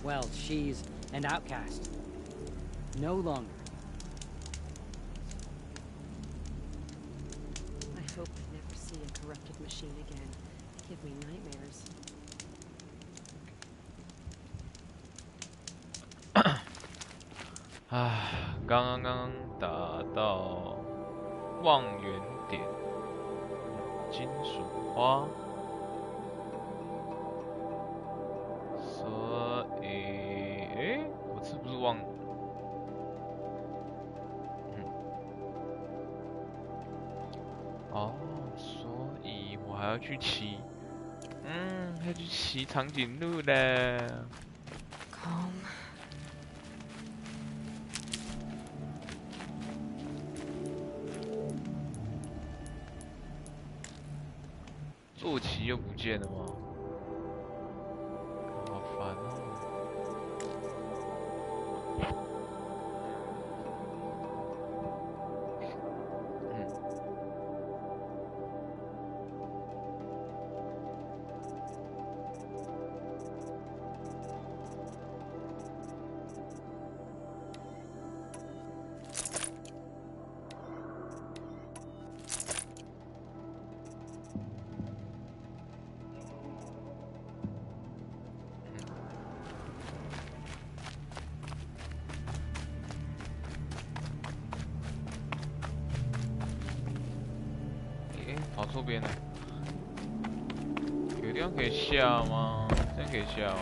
Well, she's an outcast. No longer. I hope I never see a corrupted machine again. Give me nightmares. 啊，刚刚打到望远点，金属花，所以，我是不是忘？哦，所以我还要去骑，要去骑长颈鹿了。Calm. 坐骑又不见了吗？好烦哦。跑错边了，有地方可以下吗？真可以下吗？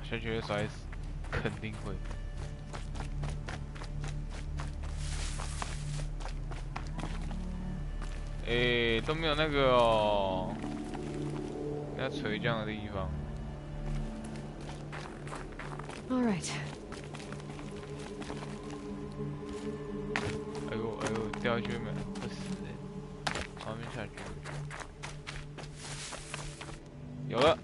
下去会摔死，肯定会。都没有那个哦，那垂降的地方。All right. 哎呦，掉下去没？会死的，从那边下去。有了。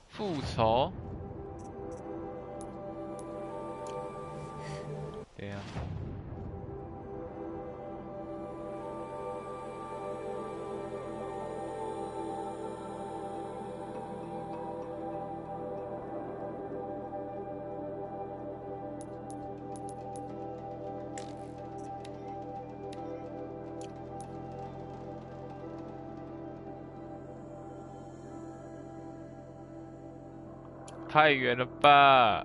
复仇。对呀。太远了吧！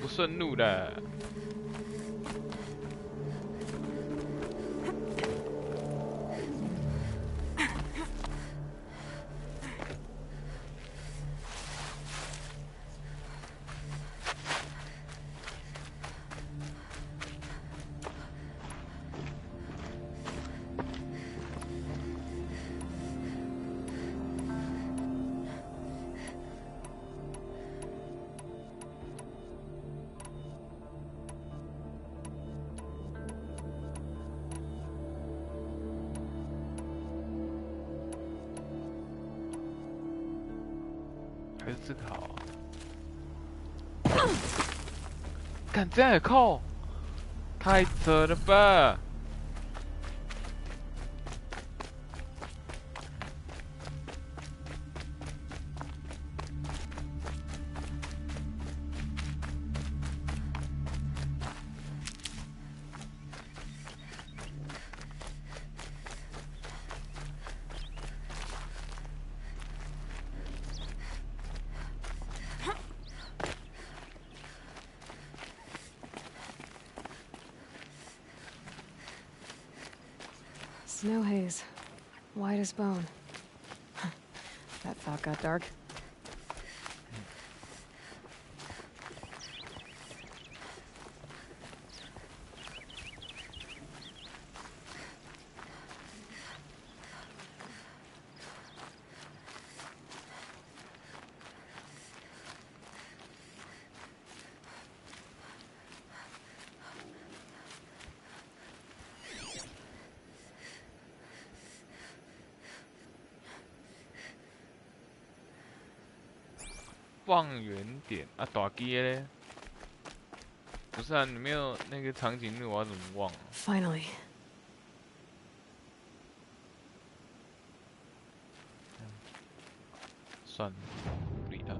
不顺路了。还是这个好啊！敢这样也扣，太扯了吧！Snow haze. White as bone. That thought got dark. 望远点啊，大机的嘞？不是啊，你没有那个长颈鹿，我要怎么望啊？ Finally. 算了，不理他。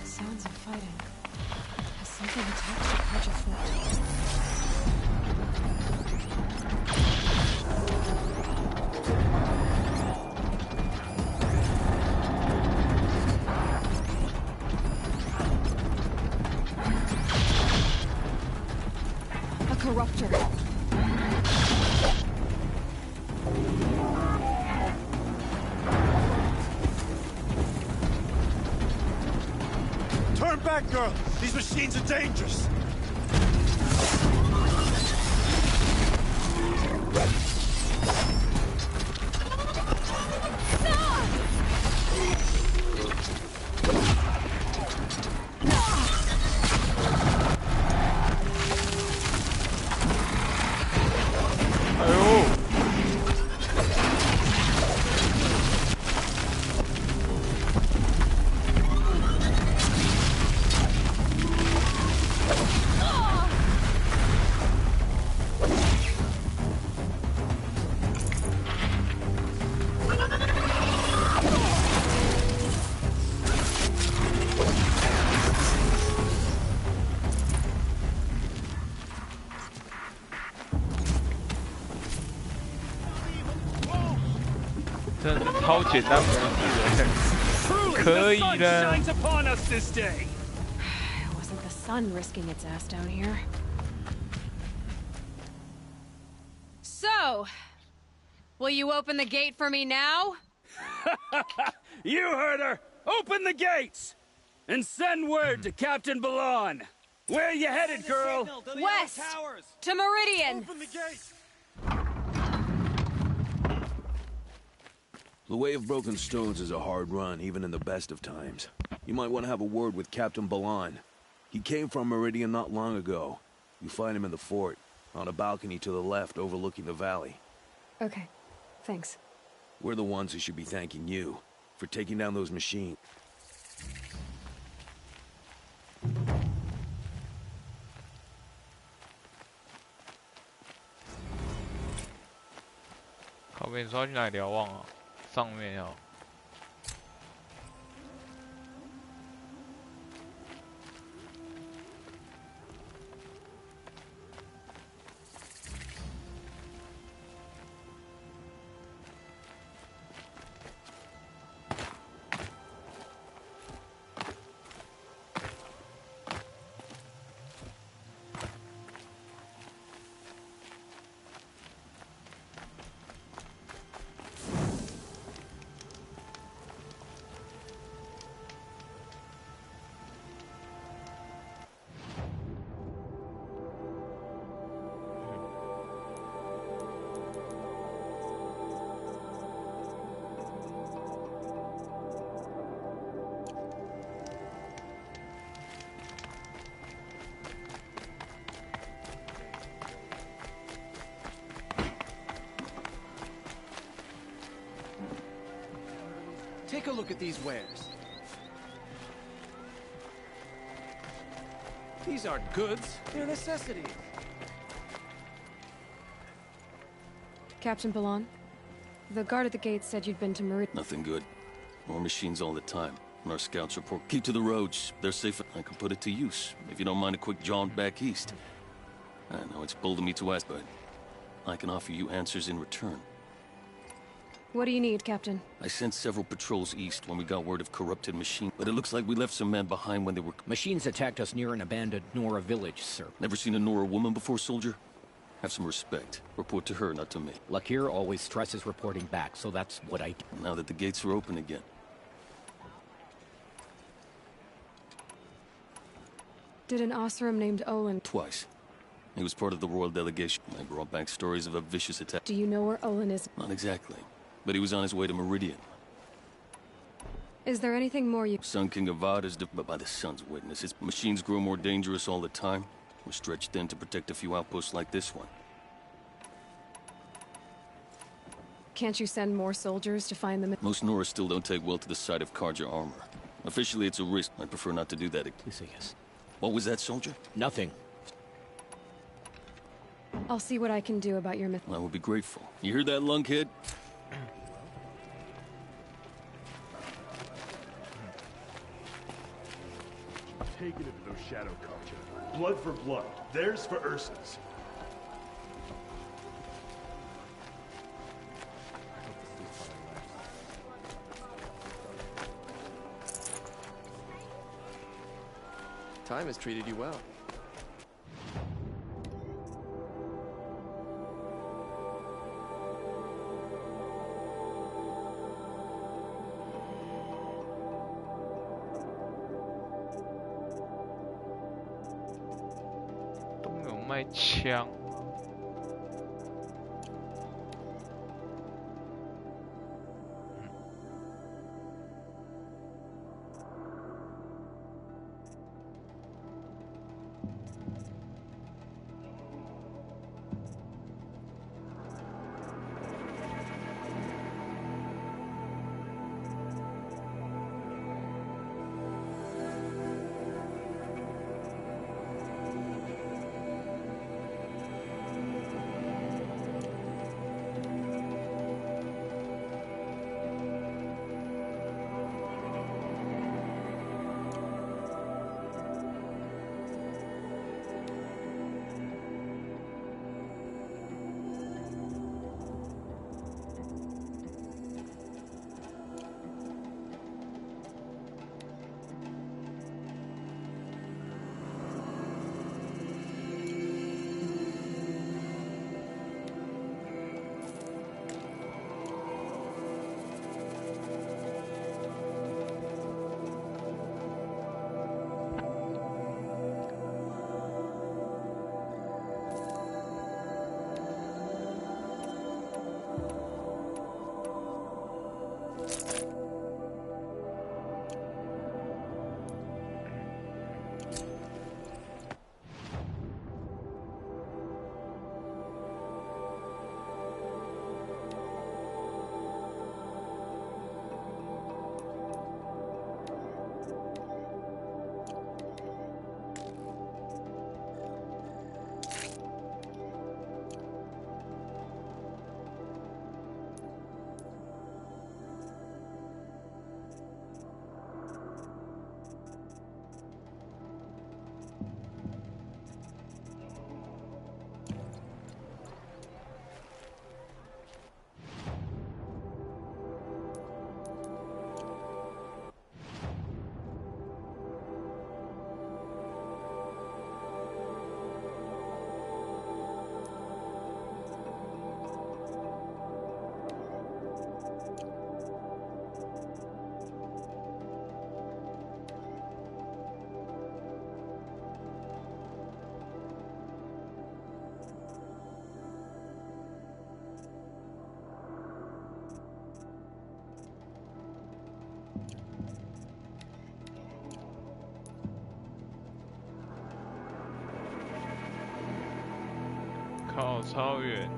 Sounds of fighting. Has something attacked the patch of foot? A corruptor. Turn back, girl! These machines are dangerous! It wasn't the sun risking its ass down here. So, will you open the gate for me now? You heard her! Open the gates! And send word to Captain Balon! Where you headed, girl? West! To Meridian! Open the gate! The Way of Broken Stones is a hard run, even in the best of times. You might want to have a word with Captain Balon. He came from Meridian not long ago. You find him in the fort, on a balcony to the left overlooking the valley. Okay, thanks. We're the ones who should be thanking you for taking down those machines.靠边，你说要去哪里瞭望啊？上面要。Take a look at these wares. These aren't goods, they're necessities. Captain Balon, The guard at the gate said you'd been to Meridian. Nothing good. More machines all the time. And our scouts report, keep to the roads. They're safe. I can put it to use, if you don't mind a quick jaunt back east. I know it's bold of me to ask, but I can offer you answers in return. What do you need, Captain? I sent several patrols east when we got word of corrupted machines, but it looks like we left some men behind when they were... Machines attacked us near an abandoned Nora village, sir. Never seen a Nora woman before, soldier? Have some respect. Report to her, not to me. Lakir always stresses reporting back, so that's what I do. Now that the gates are open again. Did an Osram named Olin... Twice. He was part of the royal delegation. I brought back stories of a vicious attack. Do you know where Olin is? Not exactly. But he was on his way to Meridian. Is there anything more you... Sun King Avad is but by the sun's witness. His machines grow more dangerous all the time. We're stretched thin to protect a few outposts like this one. Can't you send more soldiers to find them? Most Nora still don't take well to the sight of Karja armor. Officially, it's a risk. I'd prefer not to do that. Please say yes. What was that, soldier? Nothing. I'll see what I can do about your myth. I would be grateful. You hear that, lunkhead? Take it into those shadow culture. Blood for blood. Theirs for Ursa's. Time has treated you well.都没有卖枪。靠，超远。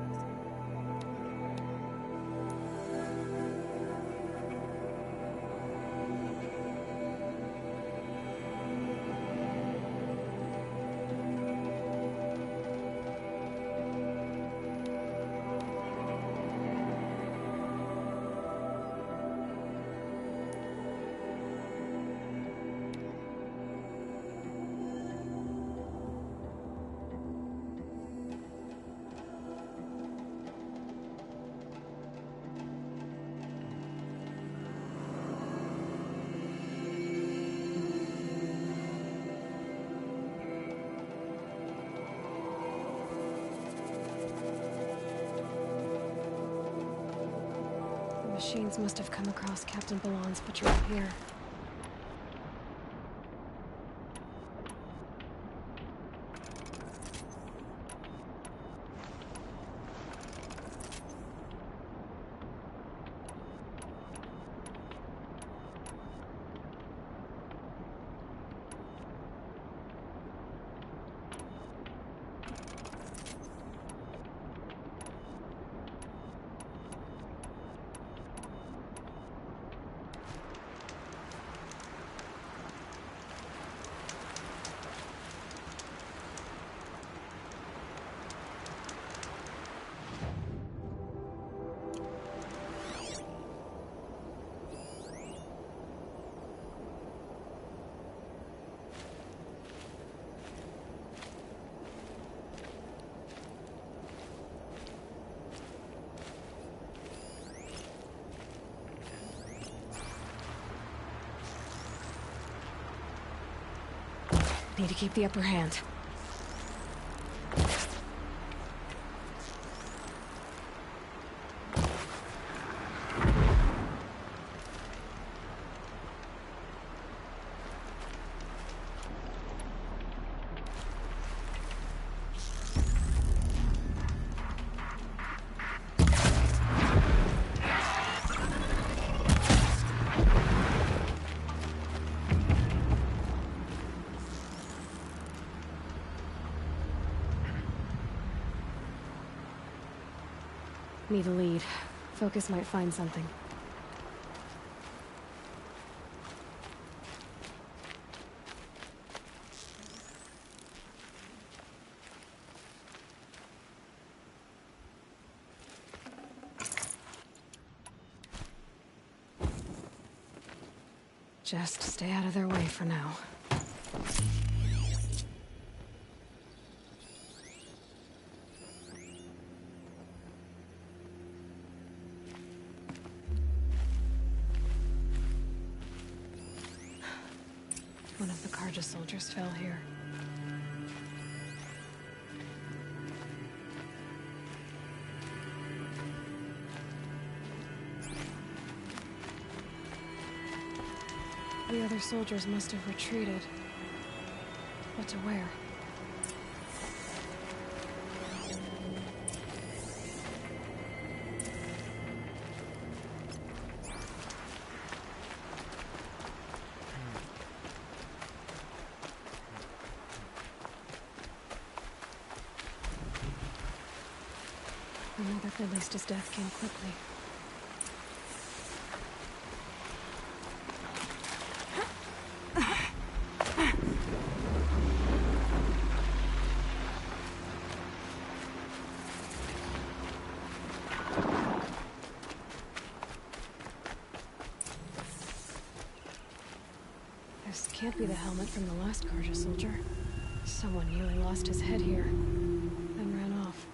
Machines must have come across Captain Ballon's patrol here. Need to keep the upper hand. Need a lead. Focus might find something. Just stay out of their way for now. One of the Carja soldiers fell here. The other soldiers must have retreated. But to where? I know that at least his death came quickly. This can't be the helmet from the last Carja soldier. Someone nearly lost his head here, then ran off.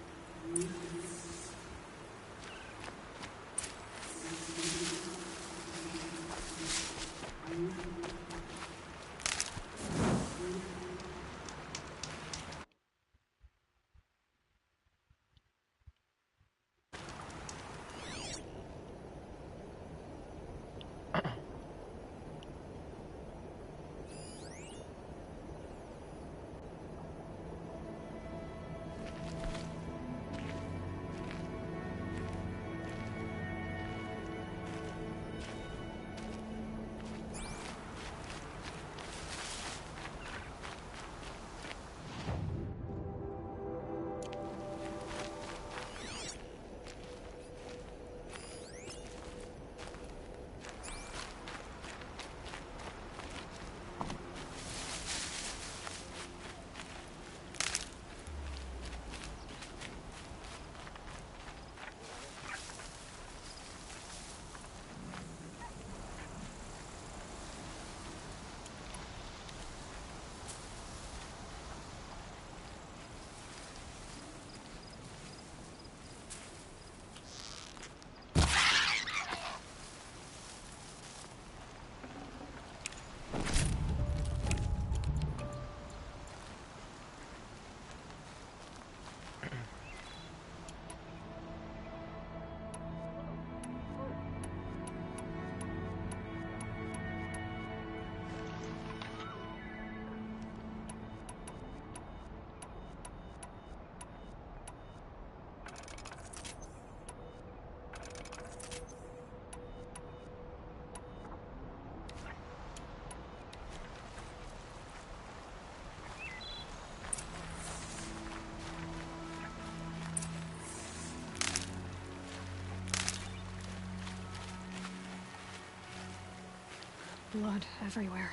Blood everywhere.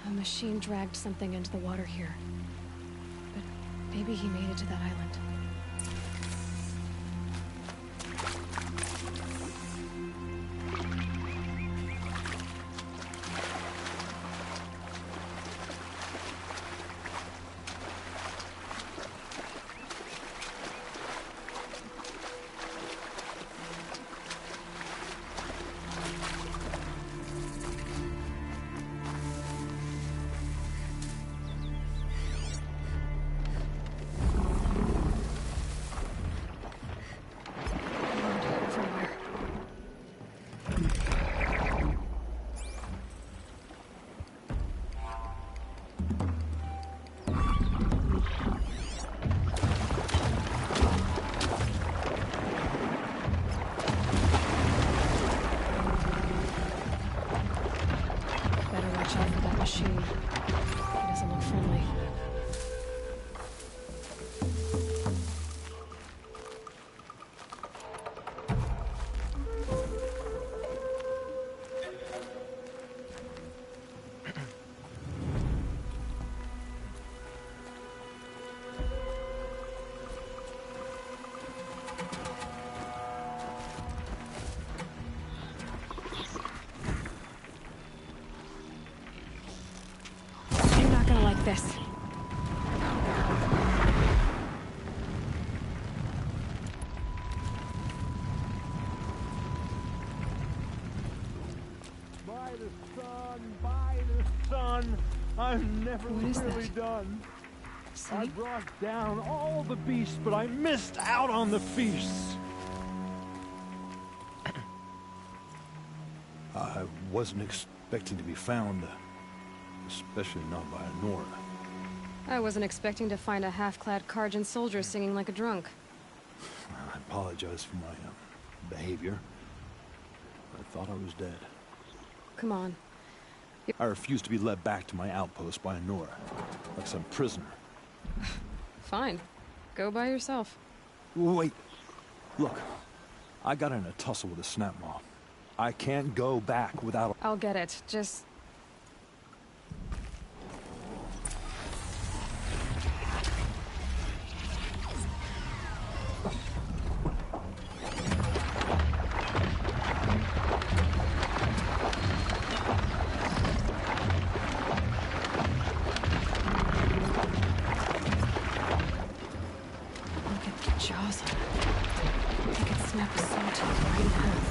A machine dragged something into the water here. But maybe he made it to that island. Machine. He doesn't look friendly. This. By the sun, I'm never really done. See? I brought down all the beasts, but I missed out on the feasts. I wasn't expecting to be found, especially not by Nora. I wasn't expecting to find a half-clad Karjan soldier singing like a drunk. I apologize for my behavior. I thought I was dead. Come on. I refuse to be led back to my outpost by Nora, like some prisoner. Fine. Go by yourself. Wait. Look, I got in a tussle with a snap mob. I can't go back without... I'll get it. Just... jaws on it. I could snap a saw tooth right in half.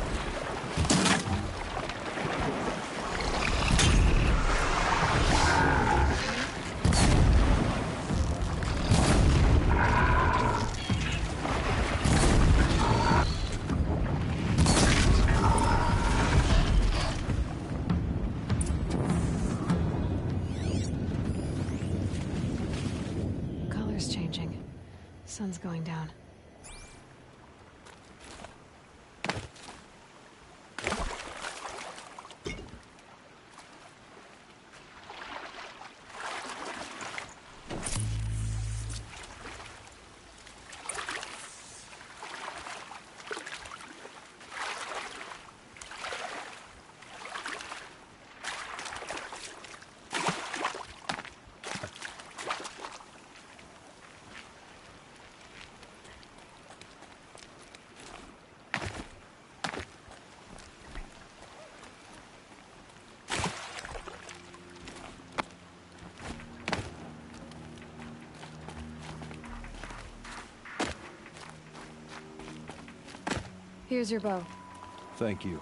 Color's changing. Sun's going down. Here's your bow. Thank you.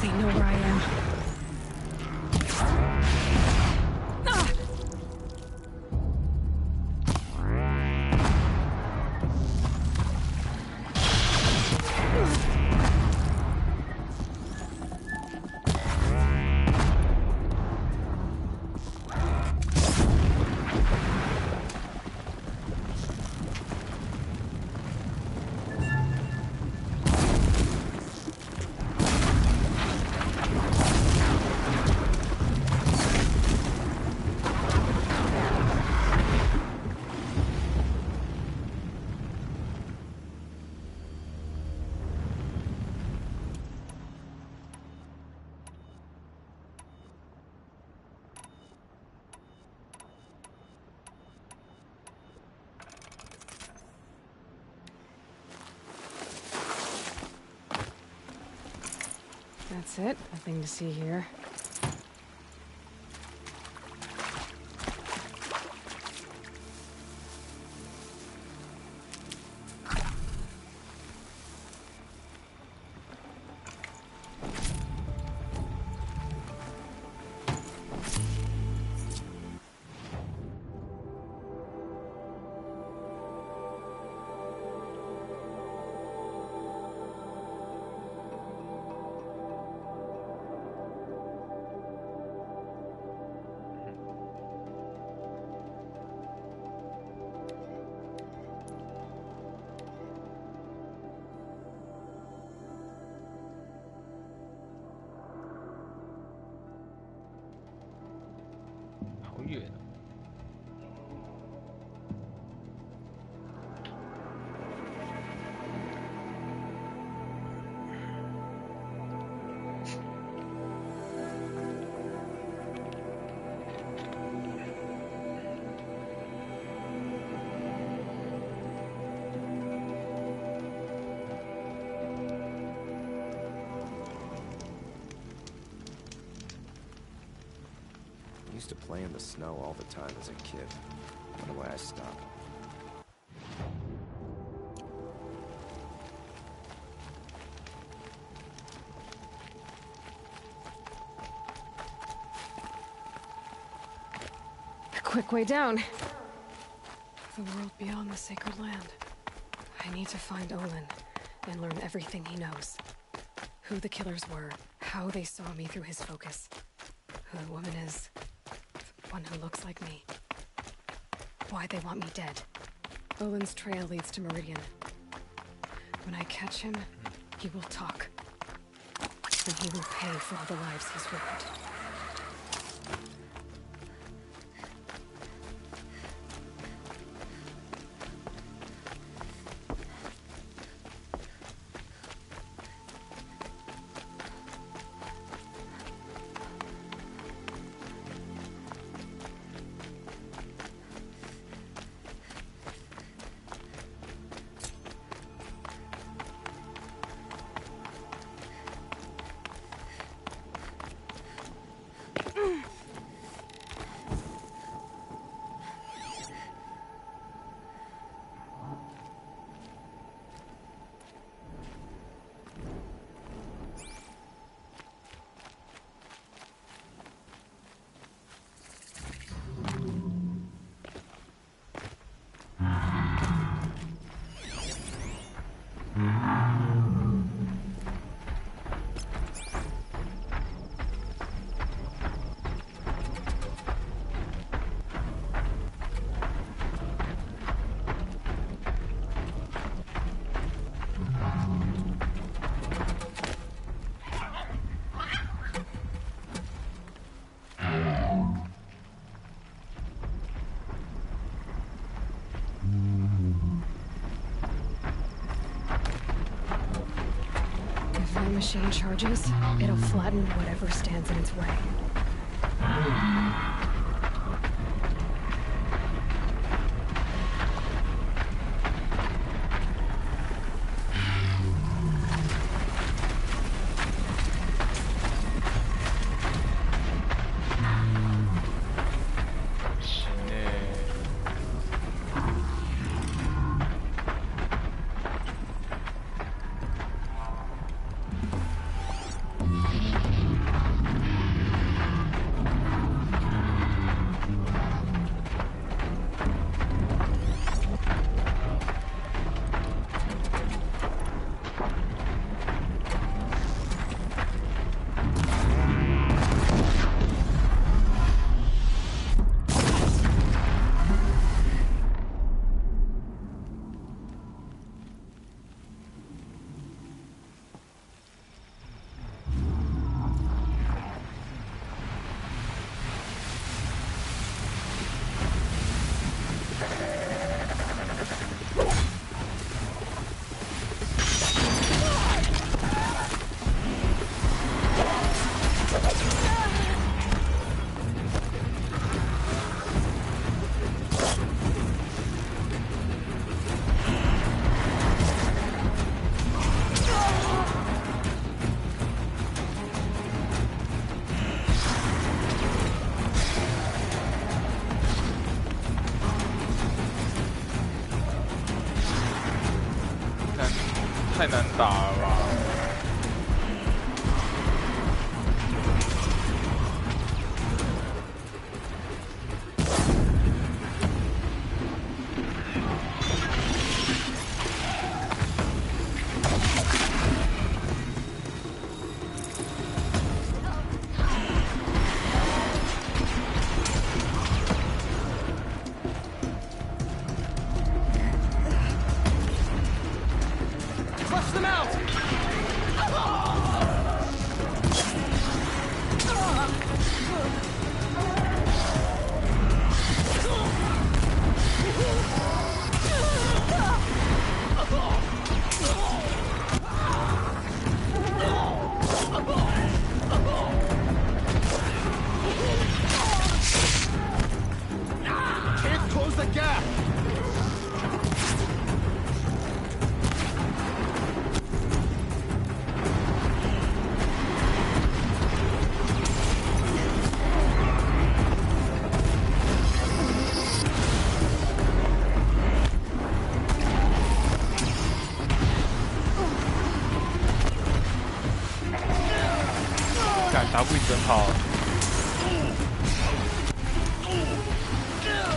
They know where That's it. Nothing to see here. I used to play in the snow all the time as a kid. Wonder why I stopped. A quick way down. The world beyond the sacred land. I need to find Olin and learn everything he knows. Who the killers were, how they saw me through his focus, who the woman is, the one who looks like me, why they want me dead. Olin's trail leads to Meridian. When I catch him, he will talk. And he will pay for all the lives he's ruined. If my machine charges, it'll flatten whatever stands in its way. 太难打了吧？打不赢真好，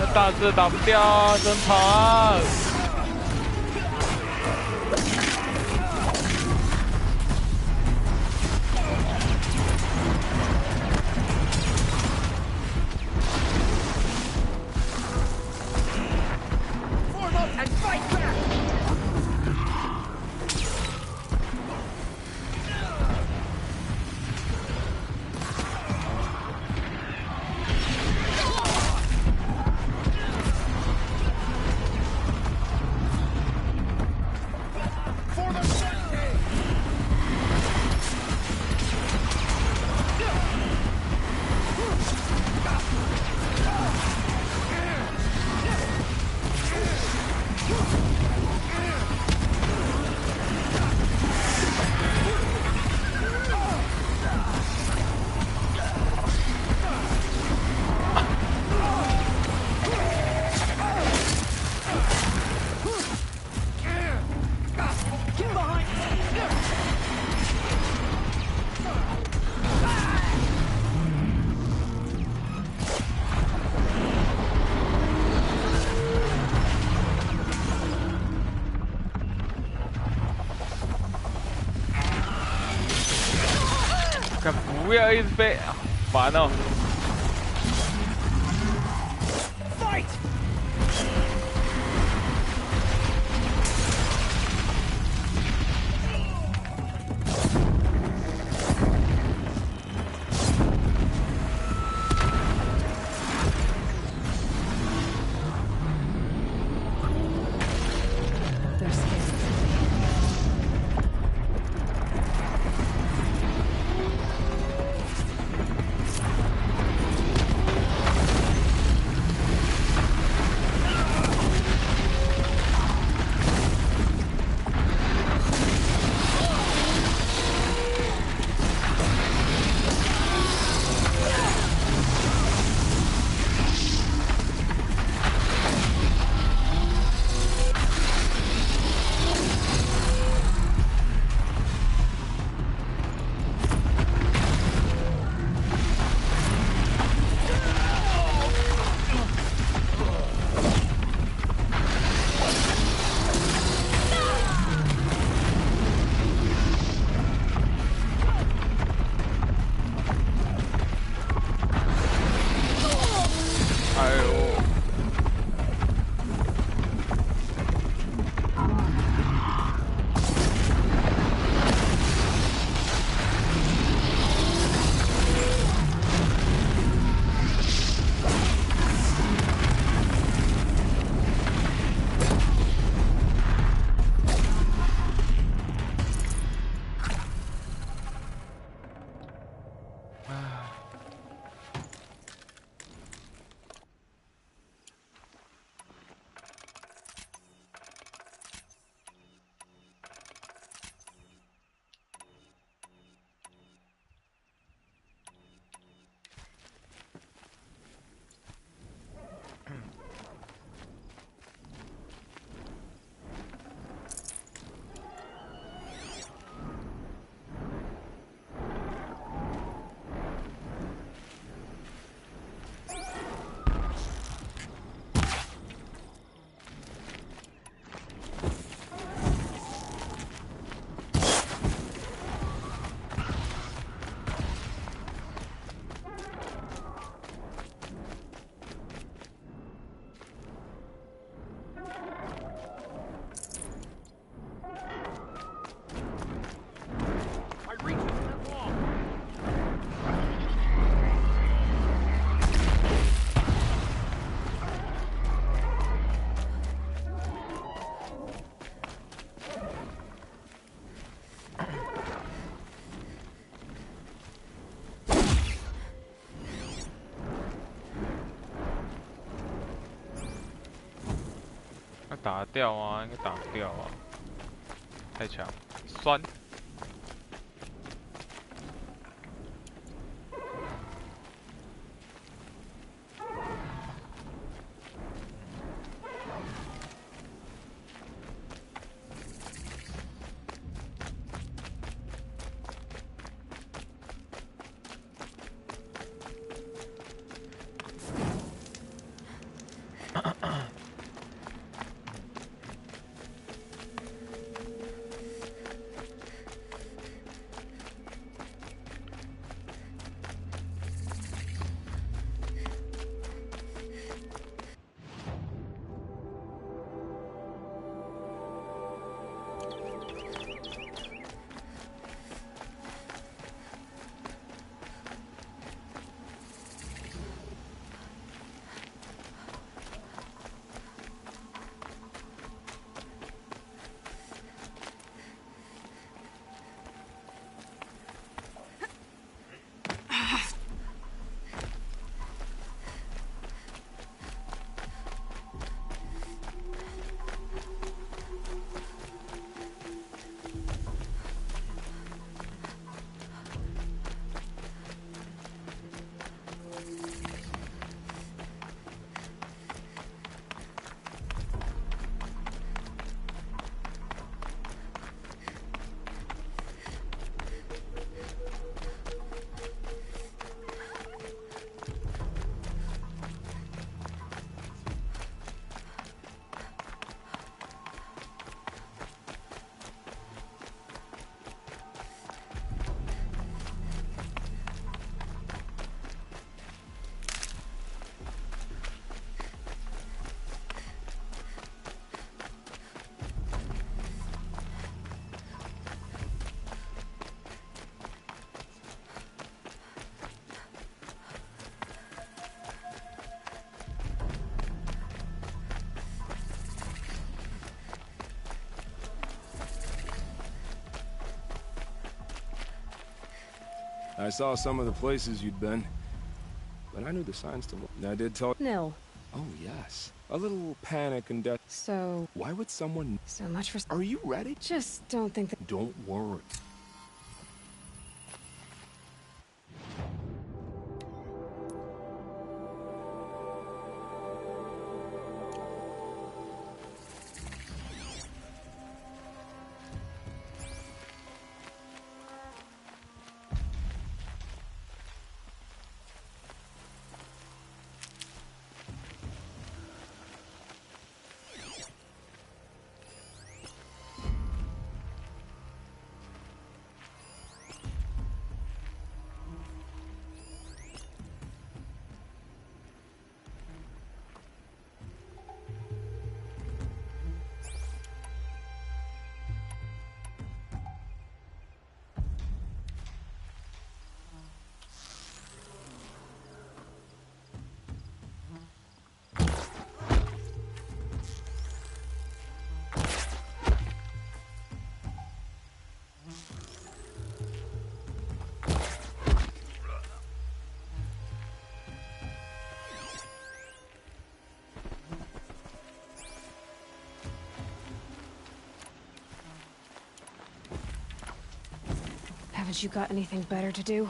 那大只打不掉啊，真跑啊！看，不要一直飞，烦哦。打得掉吗？应该打不掉啊，太强，酸。I saw some of the places you'd been, but I knew the signs to look. I did tell. Nil. Oh yes, a little panic and death. So... Why would someone? So much for... Are you ready? Just don't think that... Don't worry. Haven't you got anything better to do?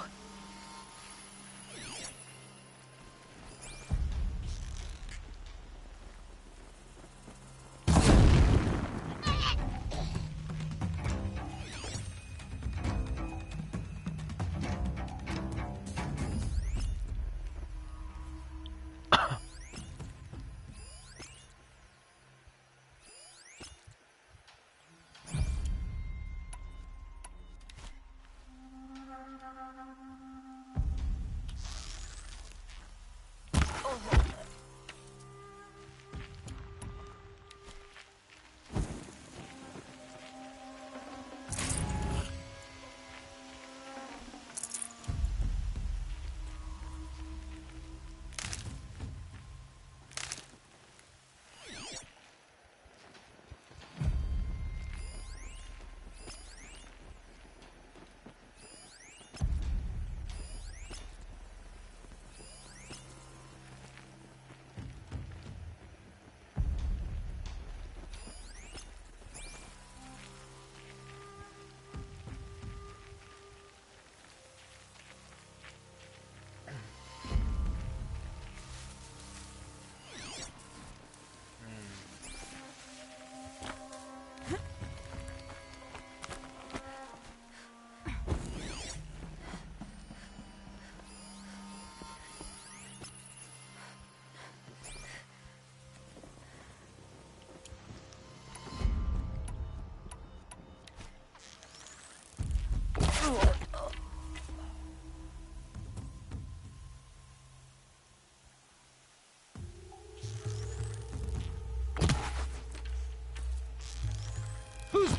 Who's...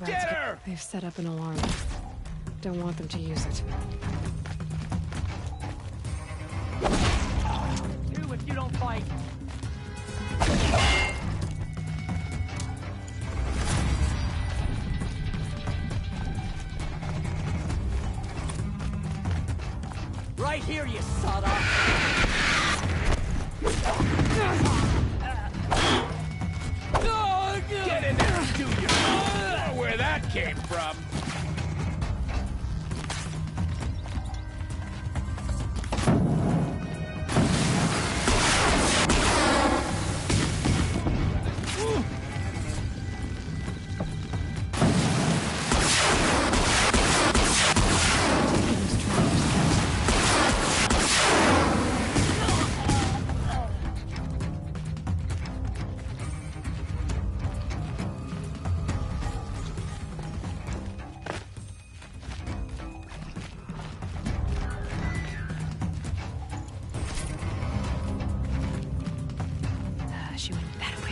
Get her! They've set up an alarm. Don't want them to use it. Do if you don't fight. Right here, you sawdust! Get in there, do you? Where that came from. She went that way.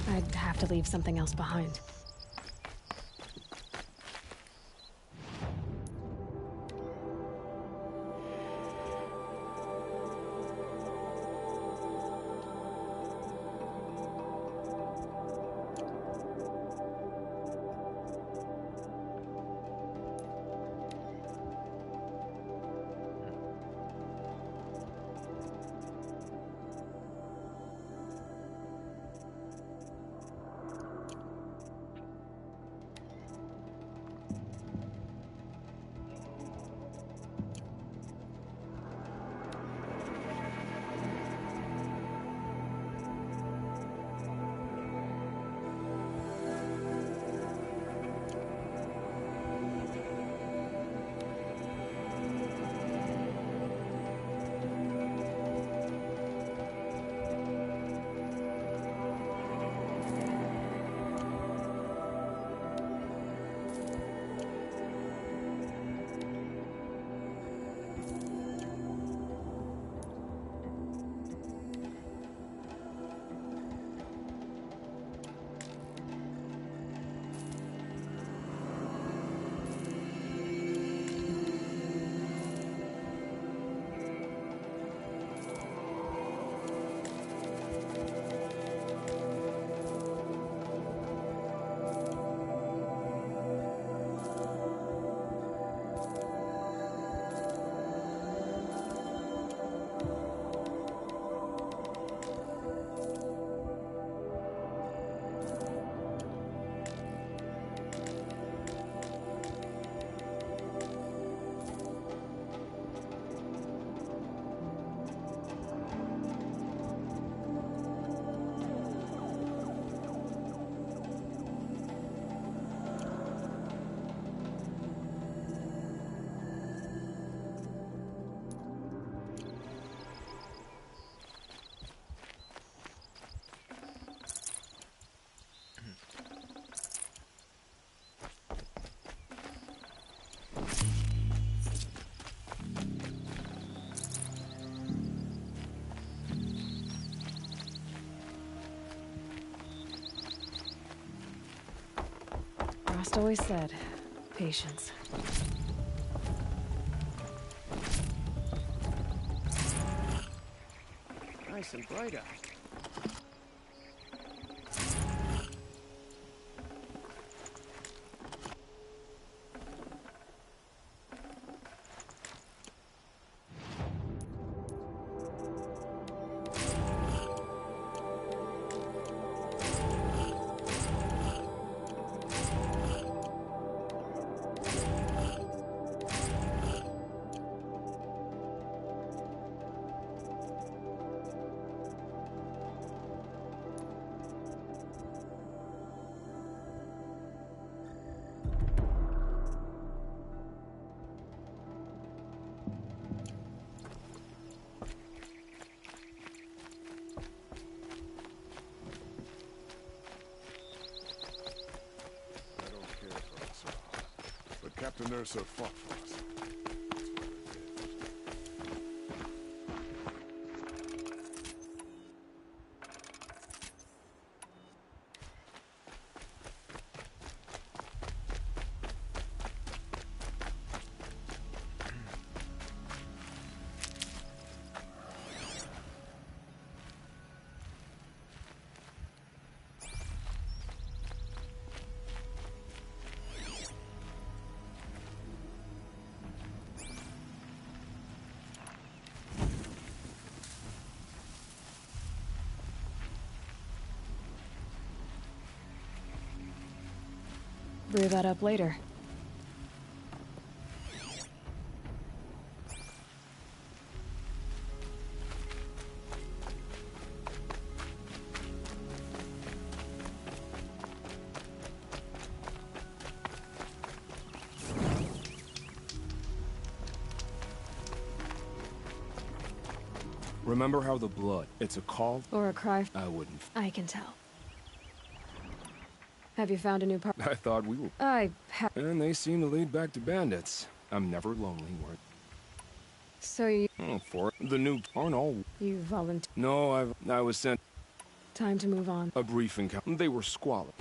I'd have to leave something else behind. Frost always said, patience. Nice and bright out. Captain Ursa fought for us. Brew that up later. Remember how the blood, it's a call? Or a cry. I wouldn't. I can tell. Have you found a new part? I thought we were... And they seem to lead back to bandits. I'm never lonely, word. So you... Oh, for it. The new aren't all... You volunteered. No, I was sent... Time to move on. A brief encounter. They were squalid.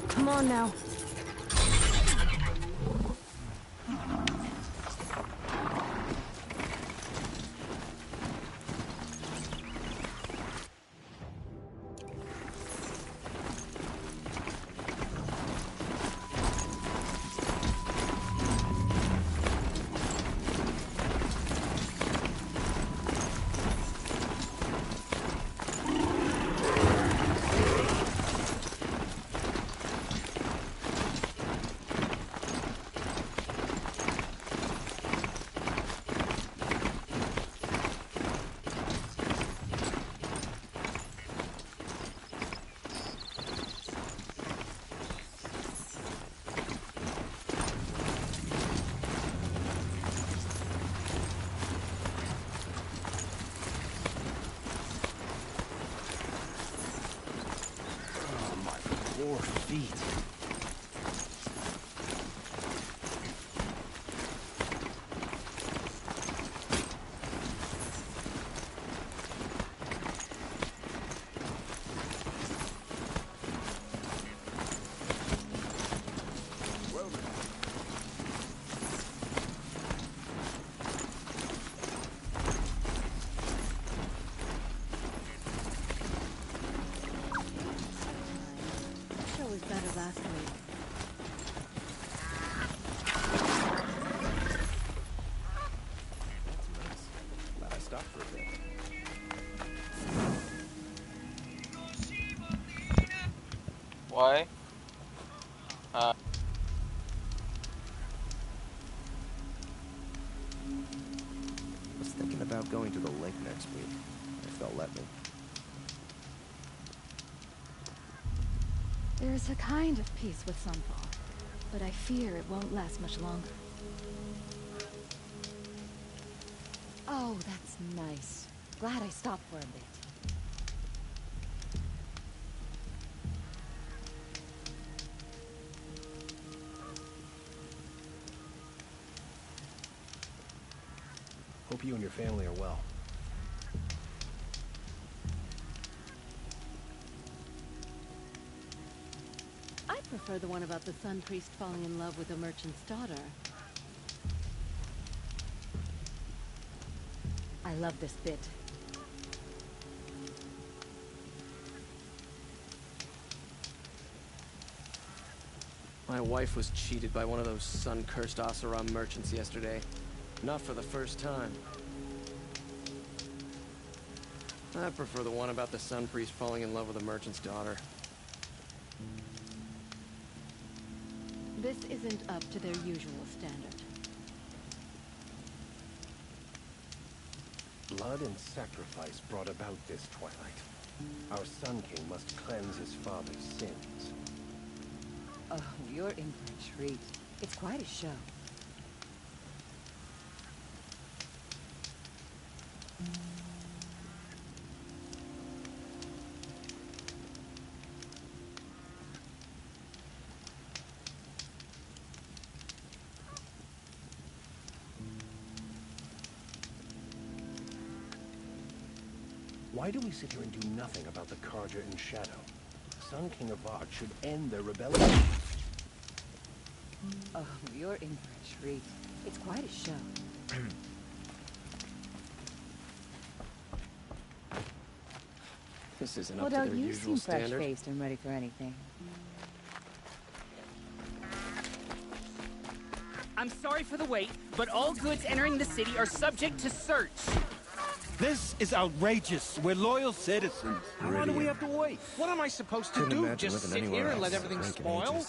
Come on now. Feet. 喂，啊。Was thinking about going to the link next week, if they'll let me. There's a kind of peace with Sunfall, but I fear it won't last much longer. Oh, that's nice. Glad I stopped for a bit. Hope you and your family are well. I prefer the one about the Sun Priest falling in love with a merchant's daughter. I love this bit. My wife was cheated by one of those sun-cursed Oseram merchants yesterday. Not for the first time. I prefer the one about the Sun Priest falling in love with a merchant's daughter. This isn't up to their usual standard. Blood and sacrifice brought about this twilight. Our Sun King must cleanse his father's sins. Oh, you're in for a treat. It's quite a show. Why do we sit here and do nothing about the Carja in Shadow? Sun King Avad should end their rebellion. Oh, you're in for a treat. It's quite a show. This isn't Well, up to their don't you usual seem standard. fresh-faced and ready for anything. I'm sorry for the wait, but all goods entering the city are subject to search. This is outrageous. We're loyal citizens. How long do we have to wait? What am I supposed to do? Just sit here and let everything spoil?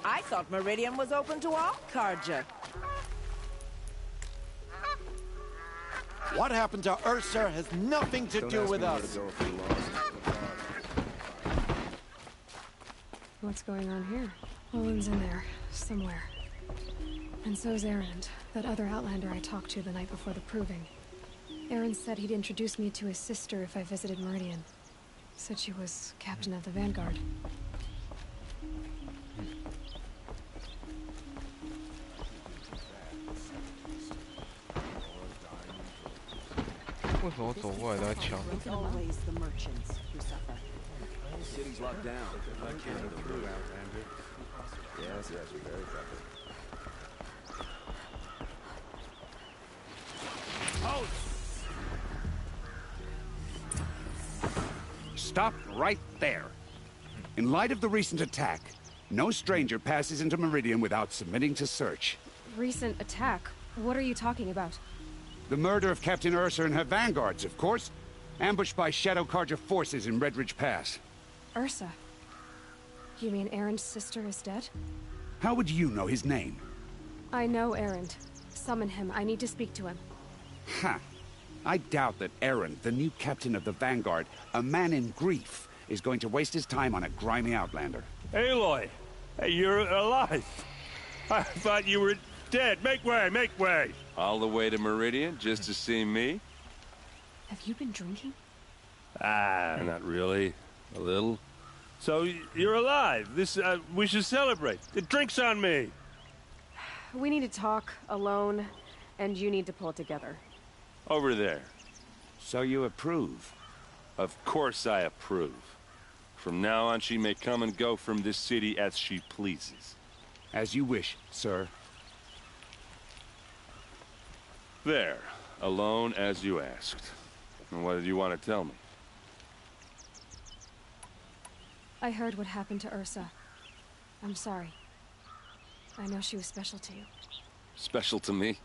I thought Meridian was open to all Carja. What happened to Ursa has nothing to do with us. What's going on here? Olin's in there, somewhere. And so's Erend, that other Outlander I talked to the night before the proving. Erend said he'd introduce me to his sister if I visited Meridian. Said she was captain of the Vanguard.为什么走过来都要抢？ It's always the merchants who suffer. City's locked down. I can't go through. Yes, you're very clever. Stop right there. In light of the recent attack, no stranger passes into Meridian without submitting to search. Recent attack? What are you talking about? The murder of Captain Ursa and her vanguards, of course. Ambushed by Shadow Carja forces in Redridge Pass. Ursa? You mean Erend's sister is dead? How would you know his name? I know Erend. Summon him. I need to speak to him. Ha! I doubt that Erend, the new captain of the Vanguard, a man in grief, is going to waste his time on a grimy outlander. Aloy! Hey, you're alive! I thought you were dead. Make way, make way! All the way to Meridian just to see me? Have you been drinking? Ah, not really. A little. So, you're alive. We should celebrate. The drink's on me. We need to talk, alone, and you need to pull it together. Over there. So you approve? Of course I approve. From now on, she may come and go from this city as she pleases. As you wish, sir. There. Alone as you asked. And what did you want to tell me? I heard what happened to Ursa. I'm sorry. I know she was special to you. Special to me?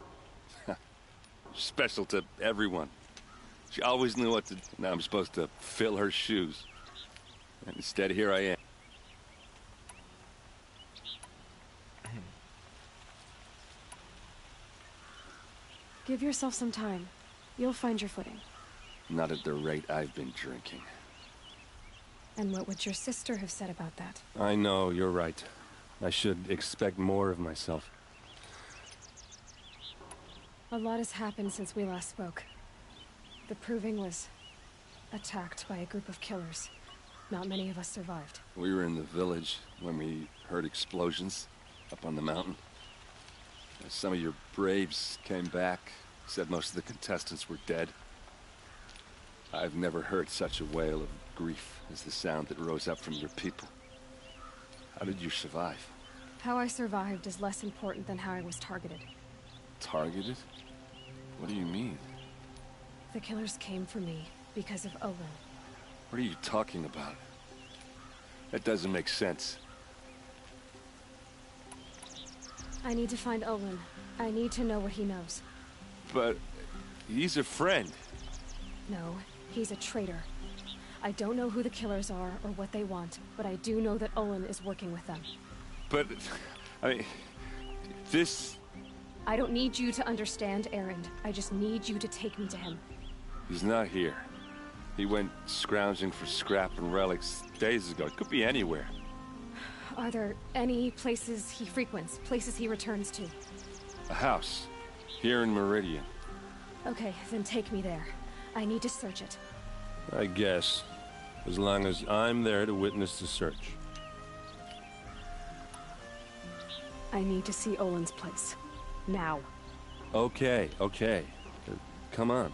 Special to everyone. She always knew what to do. Now I'm supposed to fill her shoes. And instead, here I am. Give yourself some time. You'll find your footing. Not at the rate I've been drinking. And what would your sister have said about that? I know, you're right. I should expect more of myself. A lot has happened since we last spoke. The Proving was attacked by a group of killers. Not many of us survived. We were in the village when we heard explosions up on the mountain. Some of your braves came back, said most of the contestants were dead. I've never heard such a wail of grief as the sound that rose up from your people. How did you survive? How I survived is less important than how I was targeted. Targeted? What do you mean? The killers came for me because of Olin. What are you talking about? That doesn't make sense. I need to find Olin. I need to know what he knows. But he's a friend. No, he's a traitor. I don't know who the killers are or what they want, but I do know that Olin is working with them. But, I mean, this... I don't need you to understand Erend. I just need you to take me to him. He's not here. He went scrounging for scrap and relics days ago. It could be anywhere. Are there any places he frequents, places he returns to? A house. Here in Meridian. Okay, then take me there. I need to search it. I guess. As long as I'm there to witness the search. I need to see Olin's place. Now. Okay, okay. Come on.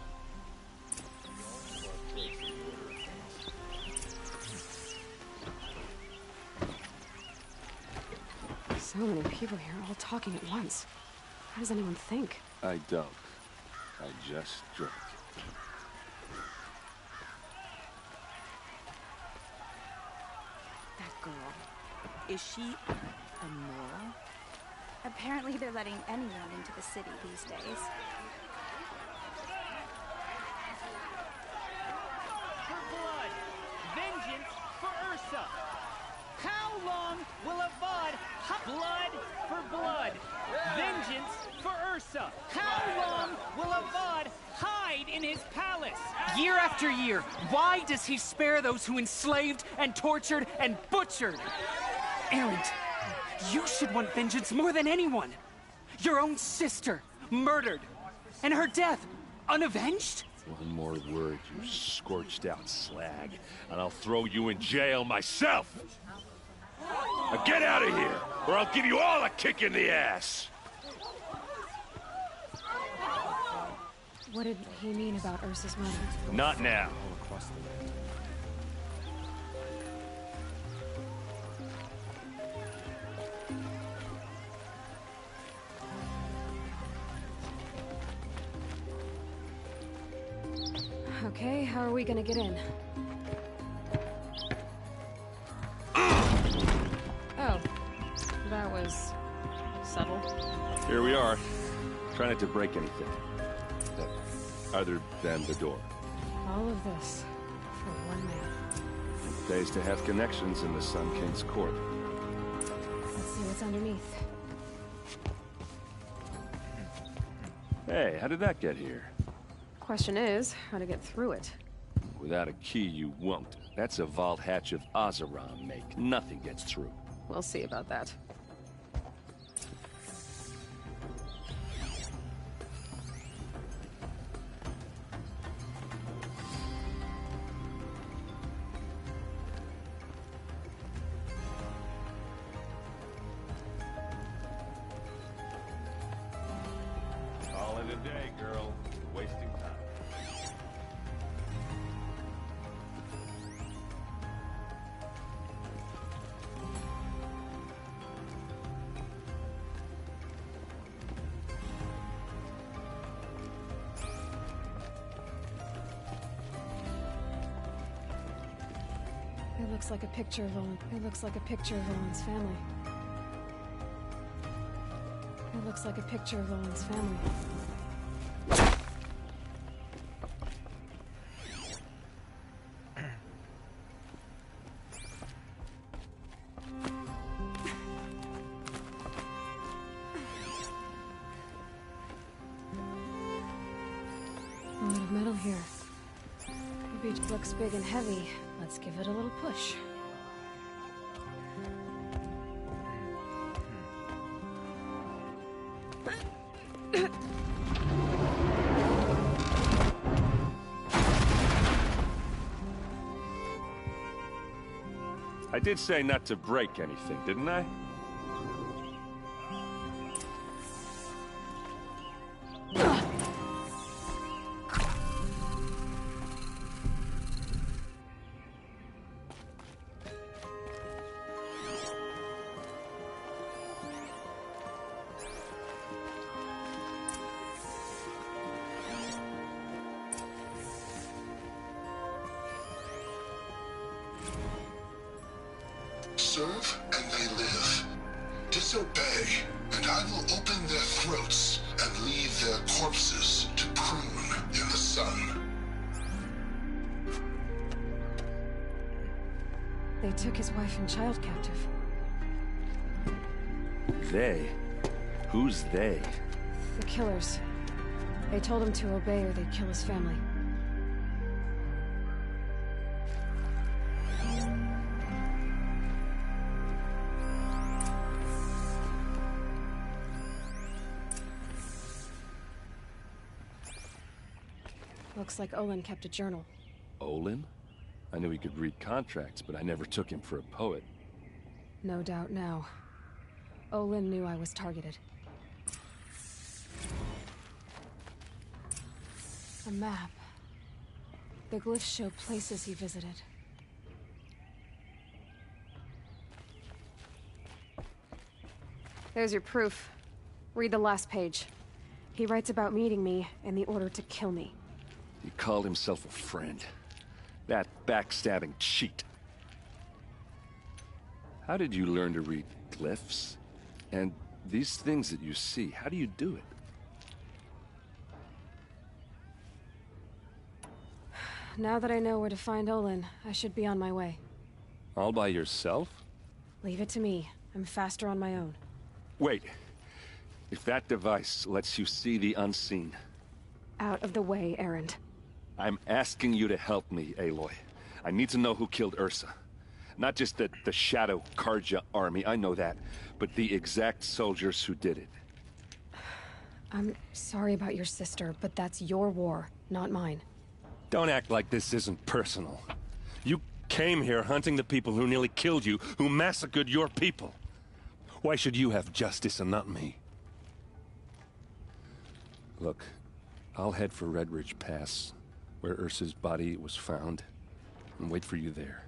So many people here, all talking at once. How does anyone think? I don't. I just drink. That girl. Is she immoral? Apparently they're letting anyone into the city these days. For blood! Vengeance for Ursa! How long will Avad blood for blood? Vengeance for Ursa! How long will Avad hide in his palace? Year after year, why does he spare those who enslaved and tortured and butchered? Erend, you should want vengeance more than anyone. Your own sister, murdered, and her death, unavenged? One more word, you scorched out slag, and I'll throw you in jail myself! Now get out of here, or I'll give you all a kick in the ass! What did he mean about Ursa's murder? Not now. Okay, how are we gonna get in? settle. Here we are. Try not to break anything. Other than the door. All of this for one man. It pays to have connections in the Sun King's court. Let's see what's underneath. Hey, how did that get here? Question is, how to get through it. Without a key, you won't. That's a vault hatch of Oseram make. Nothing gets through. We'll see about that. Call it a day, girl. Wasting time. It looks like a picture of Owen. It looks like a picture of Owen's family. It looks like a picture of Owen's family. A lot of metal here. The beach looks big and heavy. Let's give it a little push. I did say not to break anything, didn't I? Serve and they live. Disobey, and I will open their throats and leave their corpses to prune in the sun. They took his wife and child captive. They? Who's they? The killers. They told him to obey or they'd kill his family. Looks like Olin kept a journal. Olin? I knew he could read contracts, but I never took him for a poet. No doubt now. Olin knew I was targeted. A map. The glyphs show places he visited. There's your proof. Read the last page. He writes about meeting me and the order to kill me. He called himself a friend. That backstabbing cheat. How did you learn to read glyphs? And these things that you see, how do you do it? Now that I know where to find Olin, I should be on my way. All by yourself? Leave it to me. I'm faster on my own. Wait. If that device lets you see the unseen... Out of the way, Erend. I'm asking you to help me, Aloy. I need to know who killed Ursa. Not just the Shadow Karja army, I know that, but the exact soldiers who did it. I'm sorry about your sister, but that's your war, not mine. Don't act like this isn't personal. You came here hunting the people who nearly killed you, who massacred your people. Why should you have justice and not me? Look, I'll head for Red Ridge Pass, where Ursa's body was found, and wait for you there.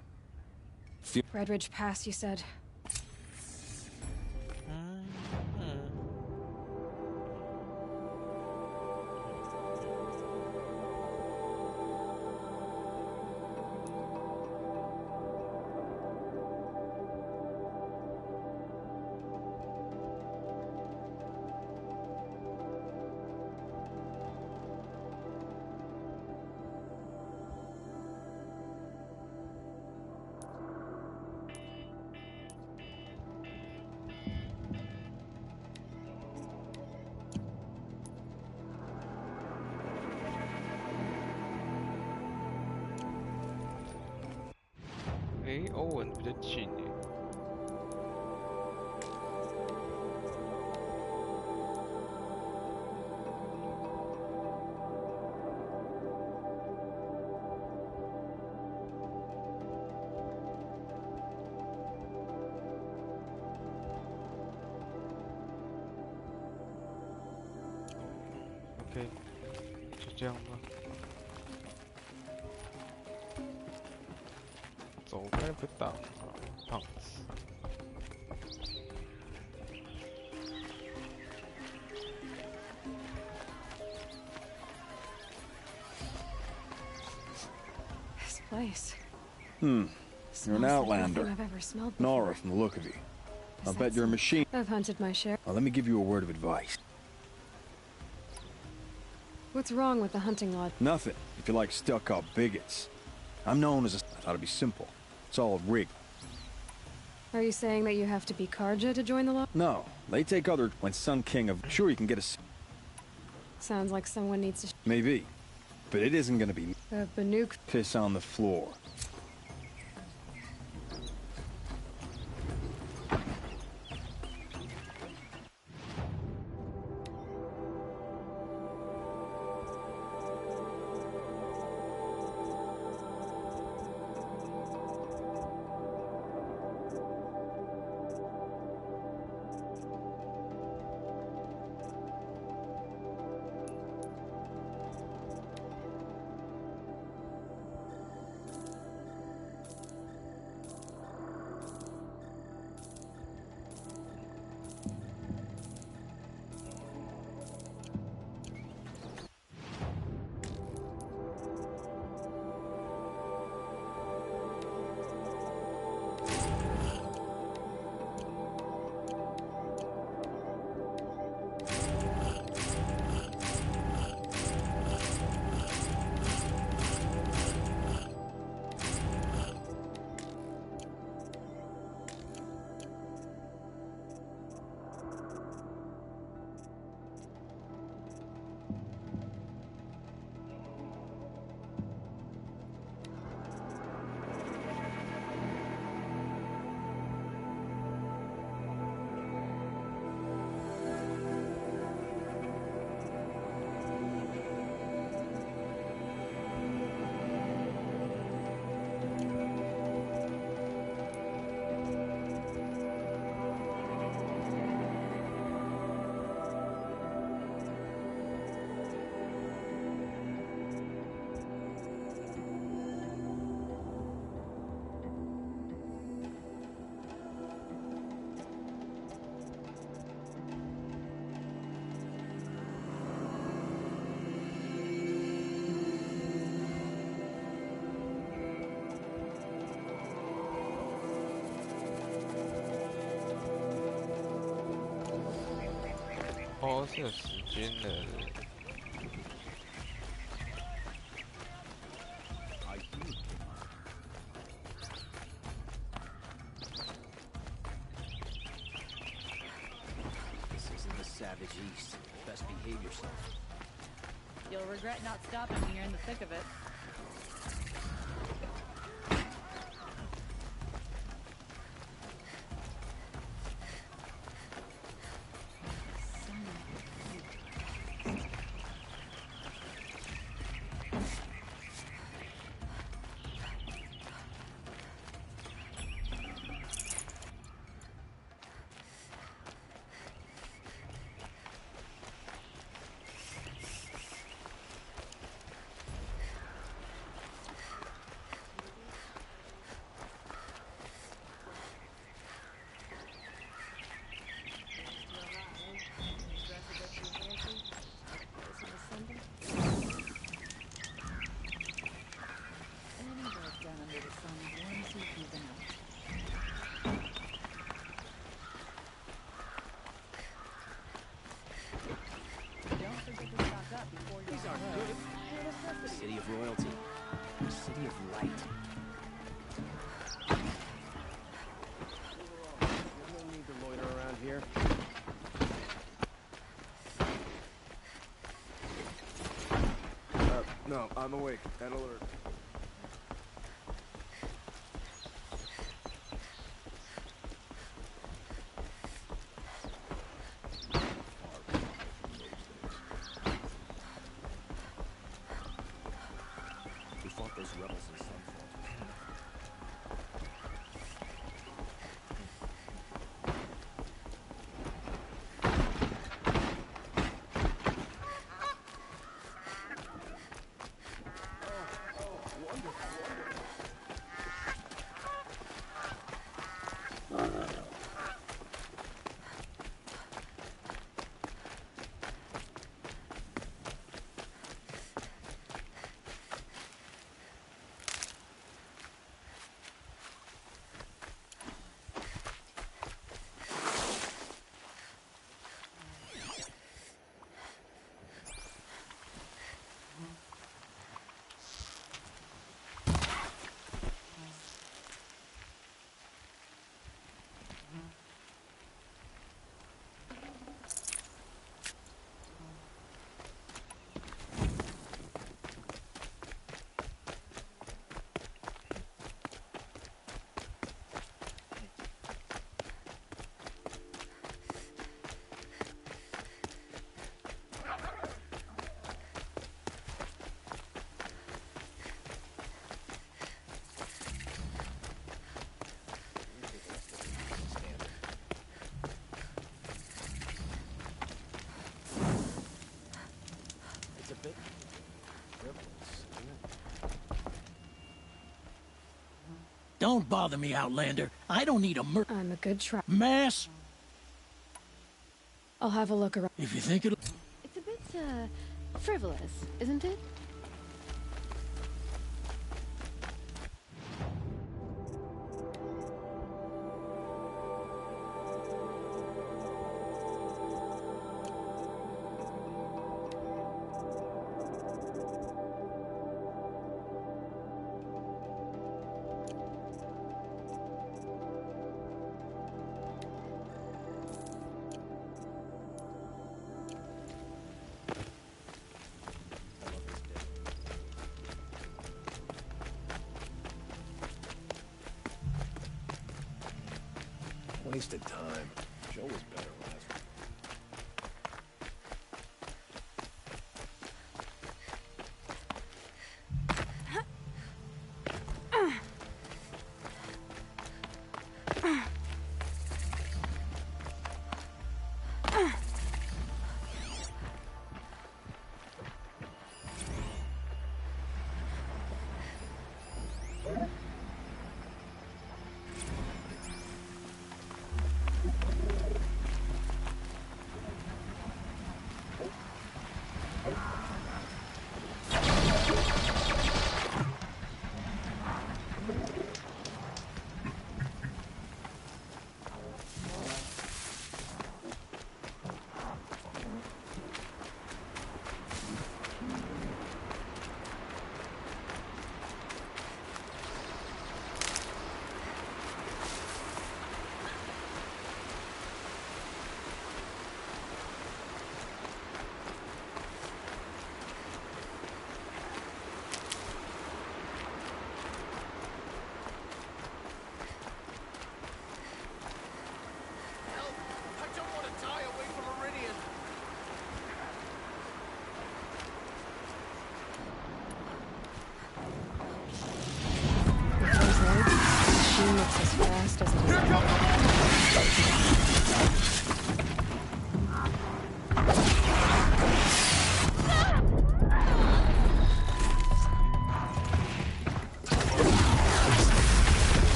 Red Ridge Pass, you said? 诶，欧文比较近诶。OK， 就这样吧。走开不挡啊，胖子。This place. You're an outlander. I've ever smelled Nora, from the look of you. I'll bet you're a machine. I've hunted my share. Well, let me give you a word of advice. What's wrong with the hunting lodge? Nothing, if you like stuck-up bigots. I'm known as a... Ought to be simple. It's all rigged. Are you saying that you have to be Karja to join the lodge? No, they take other... When Sun King of... Sure, you can get a... Sounds like someone needs to... Maybe. But it isn't gonna be... Banuk... Piss on the floor.哦，是有时间的。This isn't the savage East. Best behave yourself. You'll regret not stopping when you're in the thick of it. City of royalty. City of light. You don't need to loiter around here. No, I'm awake and alert. Don't bother me, Outlander. I don't need a I'm a good try. Mass? I'll have a look around. If you think it'll... It's a bit, frivolous, isn't it? Wasted time. Joe was better last.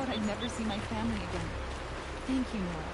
I'd never see my family again. Thank you, Nora.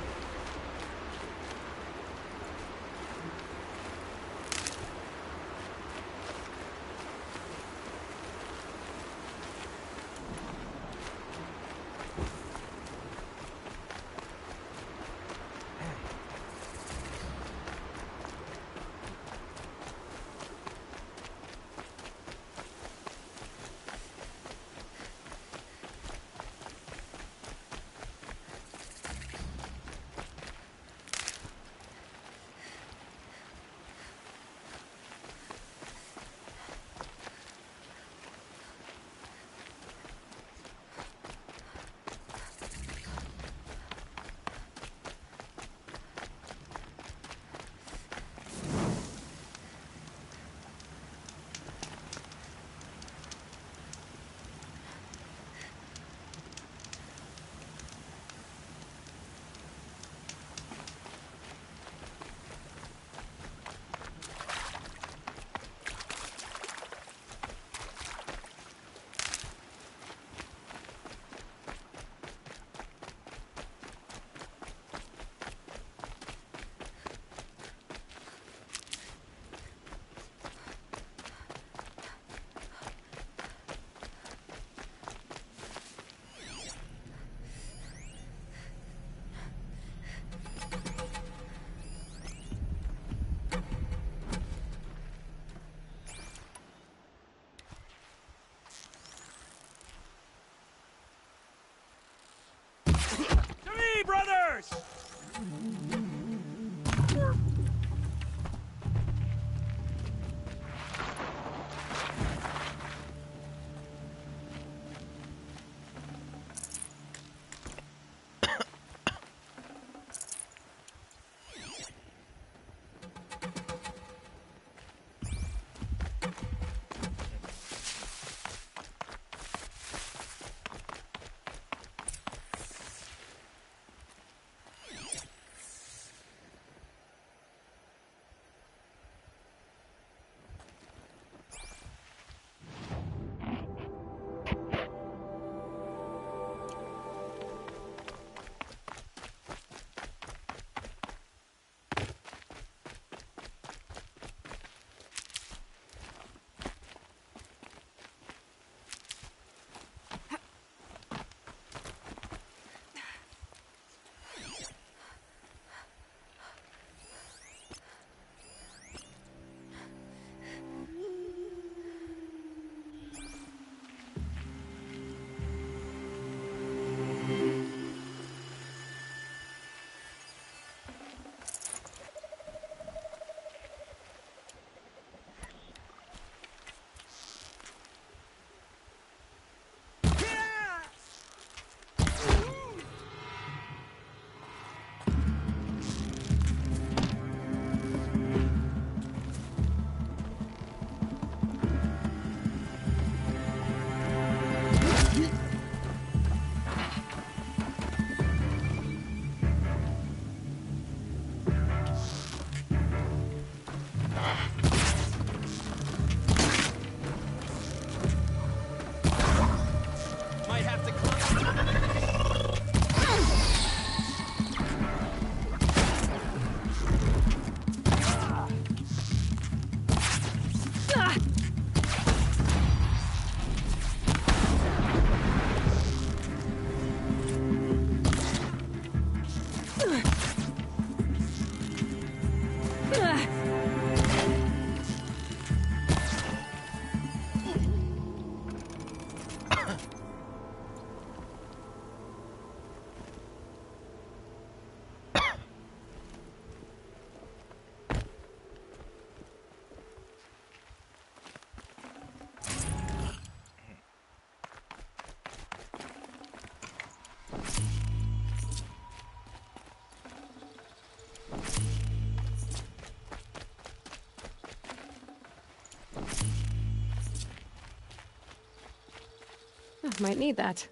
Might need that.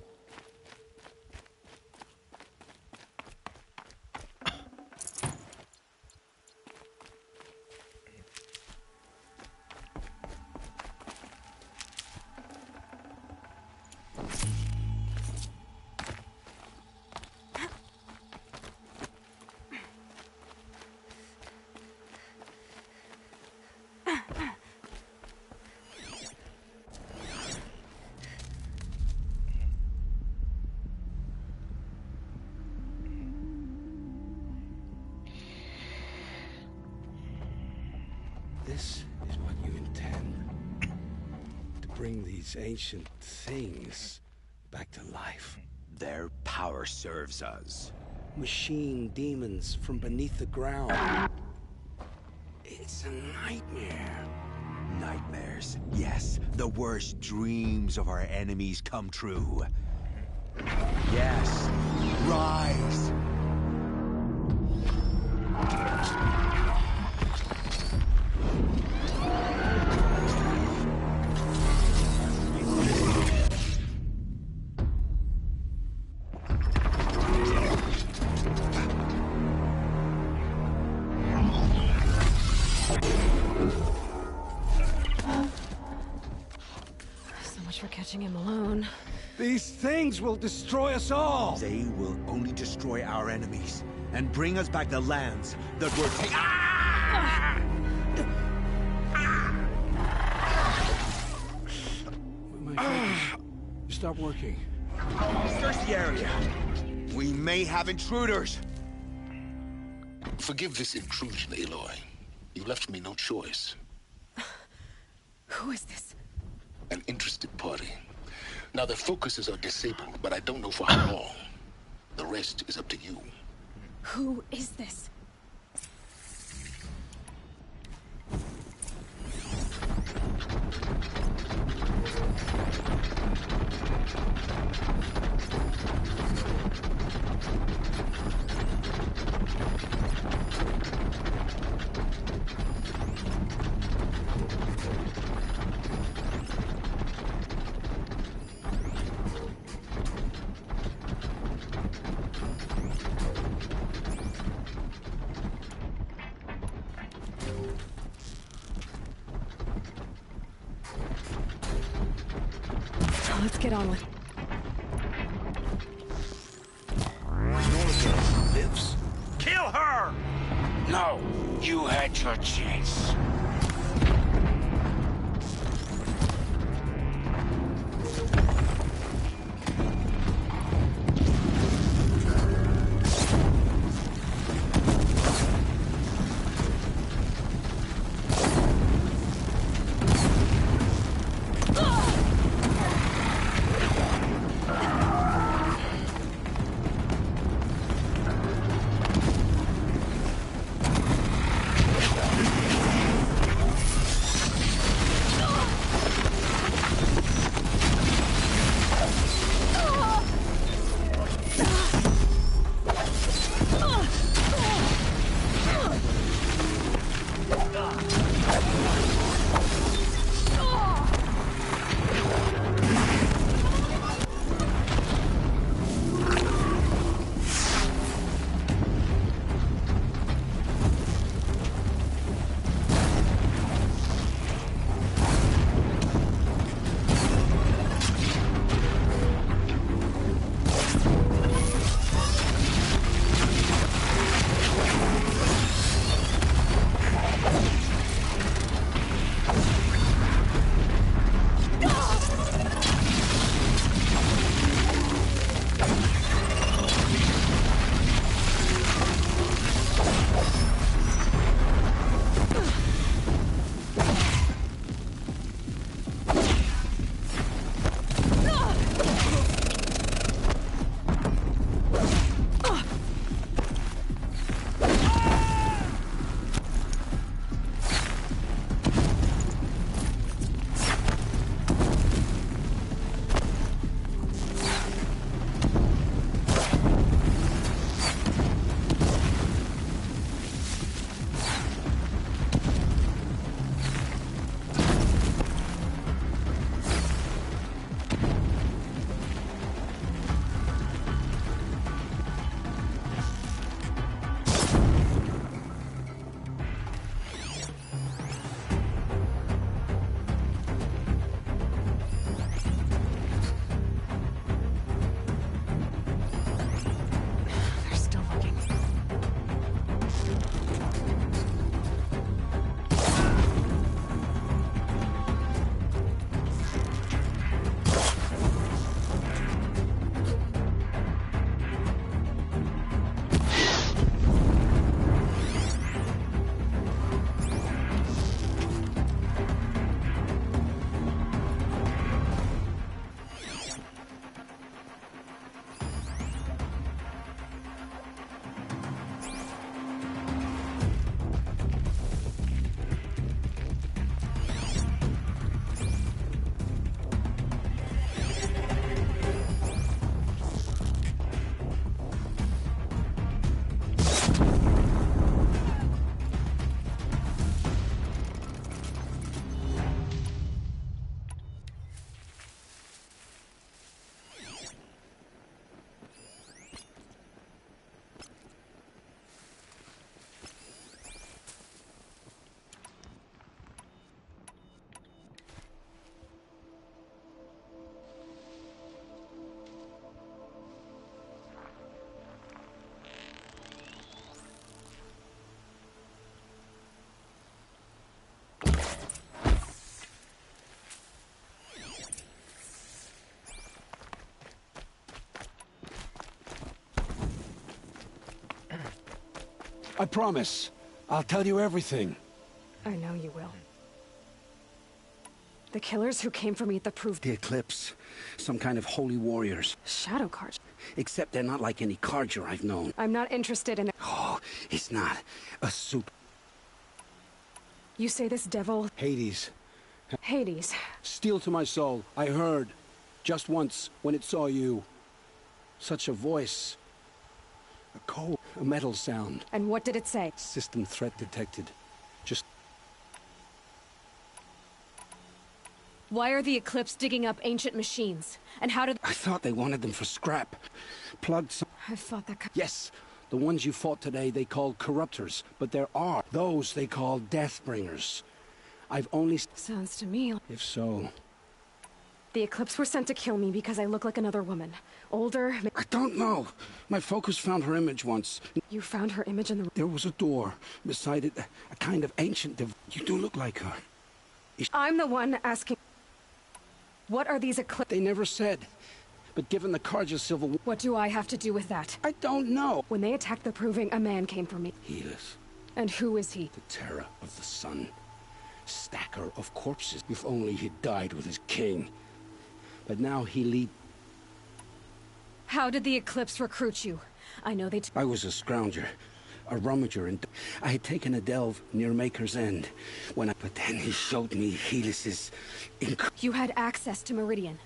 This is what you intend. To bring these ancient things back to life. Their power serves us. Machine demons from beneath the ground. It's a nightmare. Nightmares. Yes, the worst dreams of our enemies come true. Yes, rise! For catching him alone. These things will destroy us all! They will only destroy our enemies and bring us back the lands that were taken. Ah! My focus. Stop working. Search the area. We may have intruders. Forgive this intrusion, Aloy. You left me no choice. Who is this? An interested party. Now, their focuses are disabled, but I don't know for how long. The rest is up to you. Who is this? Let's get on with it. Norca lives? Kill her! No, you had your chance. I promise. I'll tell you everything. I know you will. The killers who came for me at the proof... The Eclipse. Some kind of holy warriors. Shadow Carja. Except they're not like any Carja I've known. I'm not interested in... Oh, it's not. A soup. You say this devil... Hades. Hades. Steel to my soul. I heard. Just once, when it saw you. Such a voice. A cold, a metal sound. And what did it say? System threat detected. Just... Why are the Eclipse digging up ancient machines? And how did... I thought they wanted them for scrap. Plugged some... I thought that... Yes. The ones you fought today, they called corruptors. But there are those they call deathbringers. I've only... Sounds to me... If so... The Eclipse were sent to kill me because I look like another woman. Older... I don't know. My focus found her image once. You found her image in the... There was a door. Beside it, a kind of ancient... You do look like her. I'm the one asking... What are these Eclipse... They never said. But given the Carja Civil War... What do I have to do with that? I don't know. When they attacked the Proving, a man came for me. Helis. And who is he? The terror of the sun. Stacker of corpses. If only he'd died with his king. But now he lead... How did the Eclipse recruit you? I know they... I was a scrounger. A rummager, and I had taken a delve near Maker's End. But then he showed me Helis's... You had access to Meridian.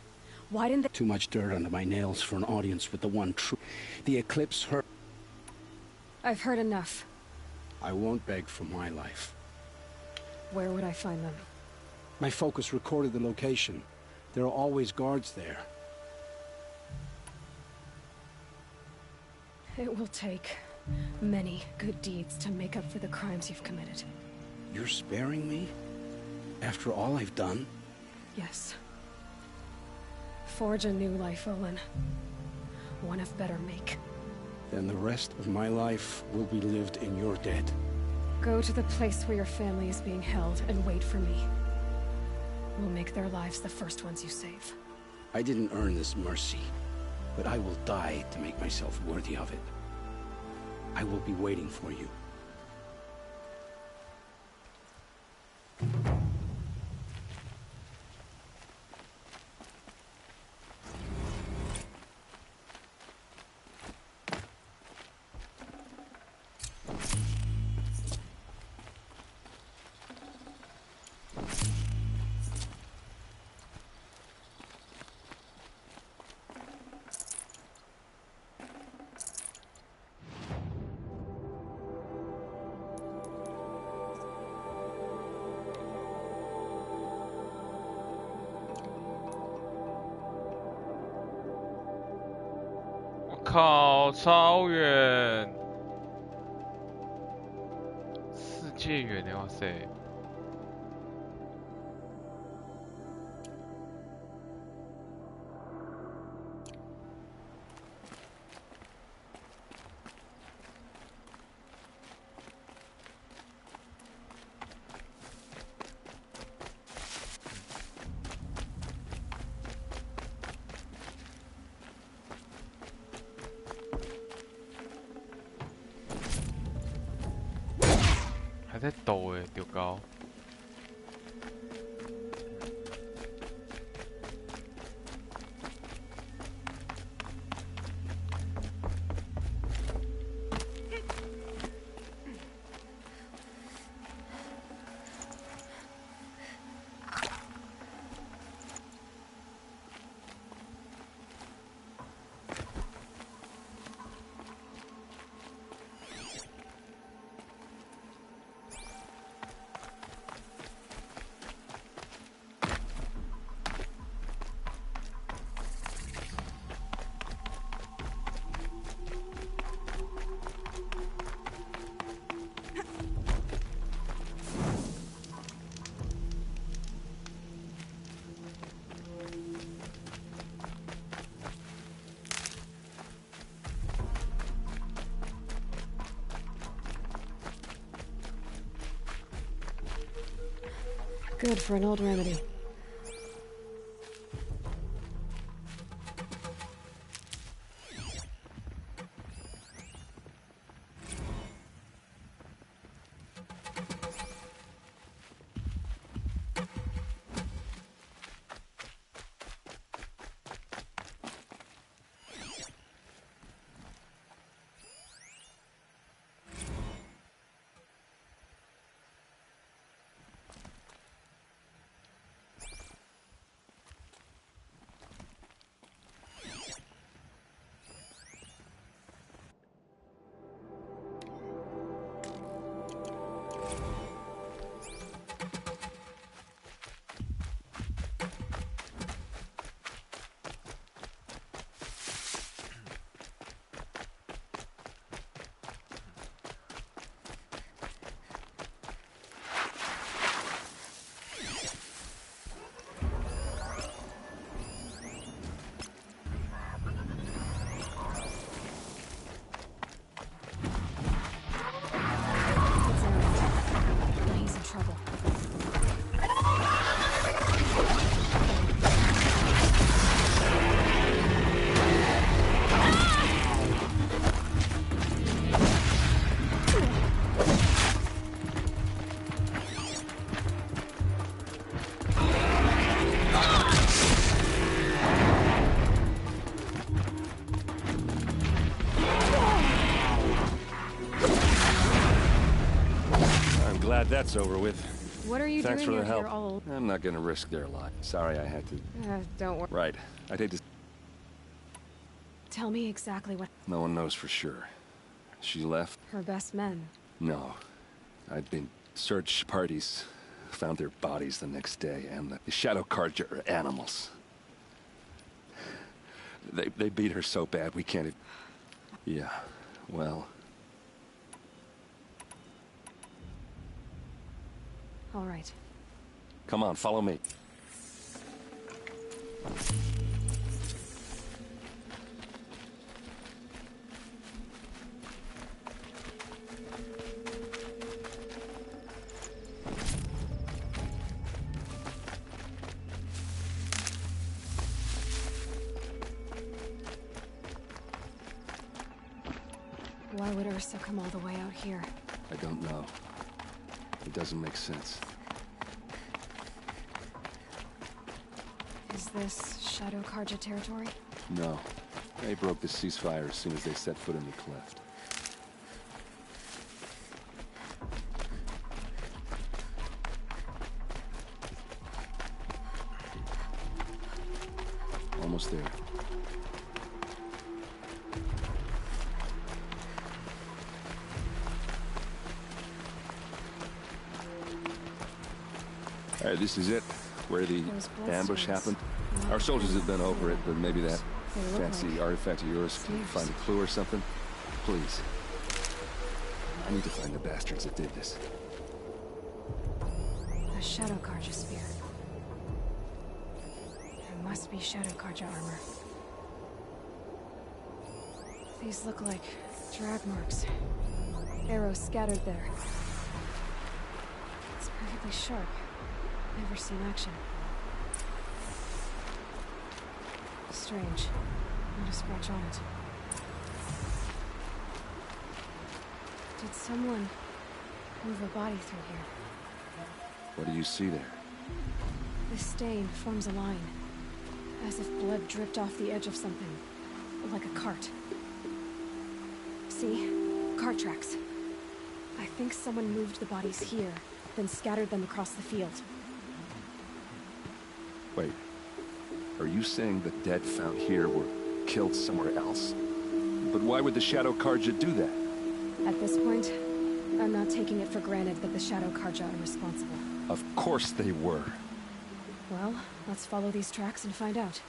Why didn't they... Too much dirt under my nails for an audience with the one true... The Eclipse hurt... I've heard enough. I won't beg for my life. Where would I find them? My focus recorded the location. There are always guards there. It will take many good deeds to make up for the crimes you've committed. You're sparing me? After all I've done? Yes. Forge a new life, Olin. One of better make. Then the rest of my life will be lived in your debt. Go to the place where your family is being held and wait for me. We'll make their lives the first ones you save. I didn't earn this mercy, but I will die to make myself worthy of it. I will be waiting for you.靠，超远，世界远的，哇塞！还在抖诶，丢高。Good for an old remedy. that's over with. What are you Thanks doing for the out help. here all... I'm not gonna risk their life. Sorry I had to... don't worry. Right. I'd hate to... Tell me exactly what... No one knows for sure. She left? Her best men. No. I'd been... Search parties found their bodies the next day, and the Shadow Carja are animals. They beat her so bad we can't even... Yeah, well... All right. Come on, follow me. Why would Ursa come all the way out here? I don't know. It doesn't make sense. Is this Shadow Carja territory? No. They broke the ceasefire as soon as they set foot in the cleft. Almost there. All right, this is it, where the ambush happened. Our soldiers have been over it, but maybe that fancy artifact of yours can find a clue or something. Please. I need to find the bastards that did this. A Shadow Carja spear. There must be Shadow Carja armor. These look like drag marks. Arrows scattered there. It's perfectly sharp. Never seen action. Strange. Not a scratch on it. Did someone move a body through here? What do you see there? This stain forms a line. As if blood dripped off the edge of something. Like a cart. See? Cart tracks. I think someone moved the bodies here, then scattered them across the field. Wait. Are you saying the dead found here were killed somewhere else? But why would the Shadow Carja do that? At this point, I'm not taking it for granted that the Shadow Carja are responsible. Of course they were. Well, let's follow these tracks and find out.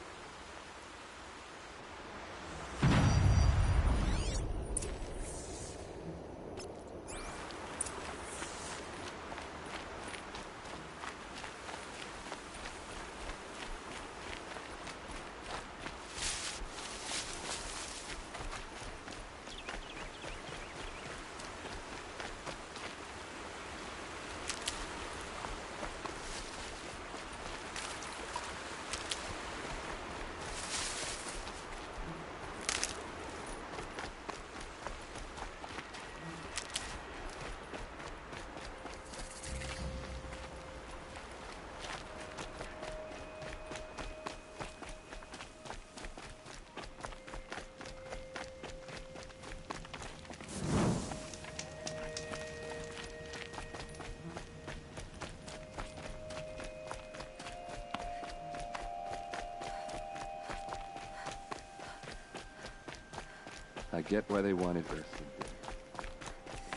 I get why they wanted Earth.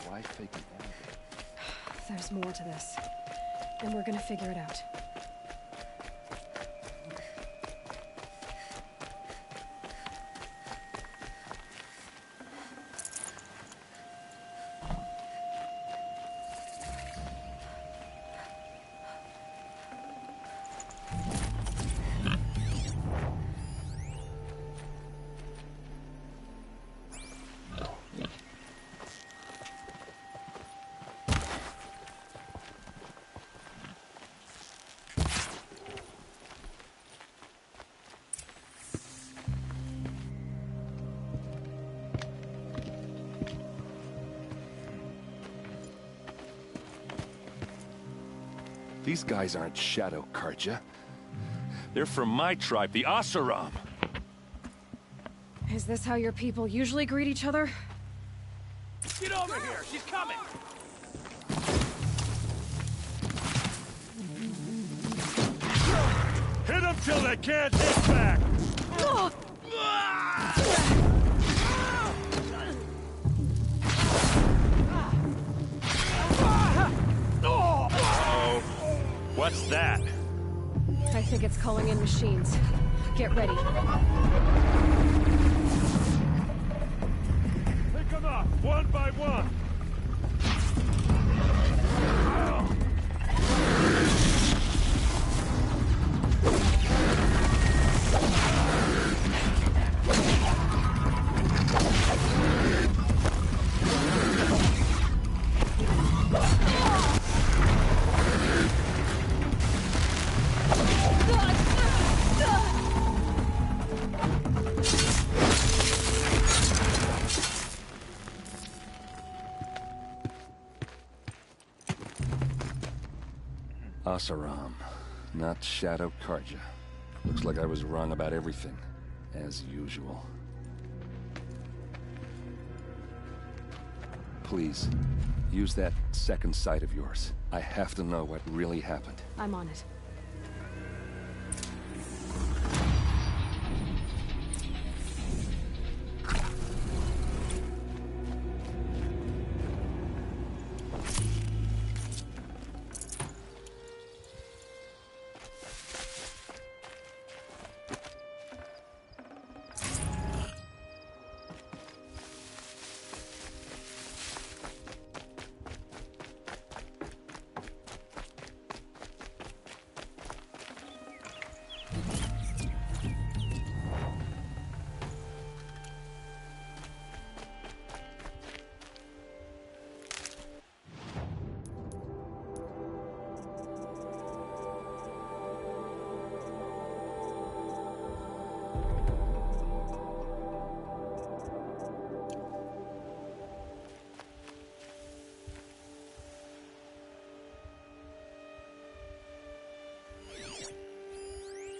Why fake an animal? There's more to this. And we're gonna figure it out. These guys aren't Shadow Carja. They're from my tribe, the Asaram. Is this how your people usually greet each other? Get over here! She's coming! till they can't hit back! Uh-oh. What's that? I think it's calling in machines. Get ready. Pick them up, one by one! Asaram, not Shadow Karja. Looks like I was wrong about everything, as usual. Please, use that second sight of yours. I have to know what really happened. I'm on it.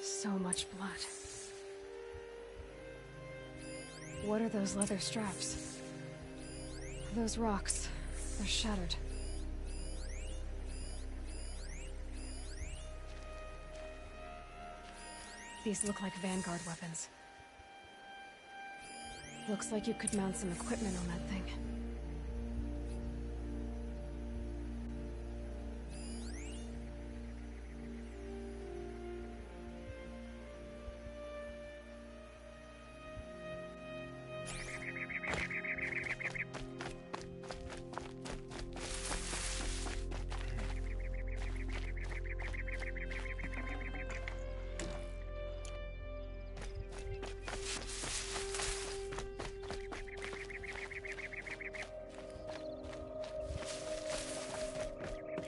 So much blood. What are those leather straps? Those rocks. They're shattered. These look like Vanguard weapons. Looks like you could mount some equipment on that thing.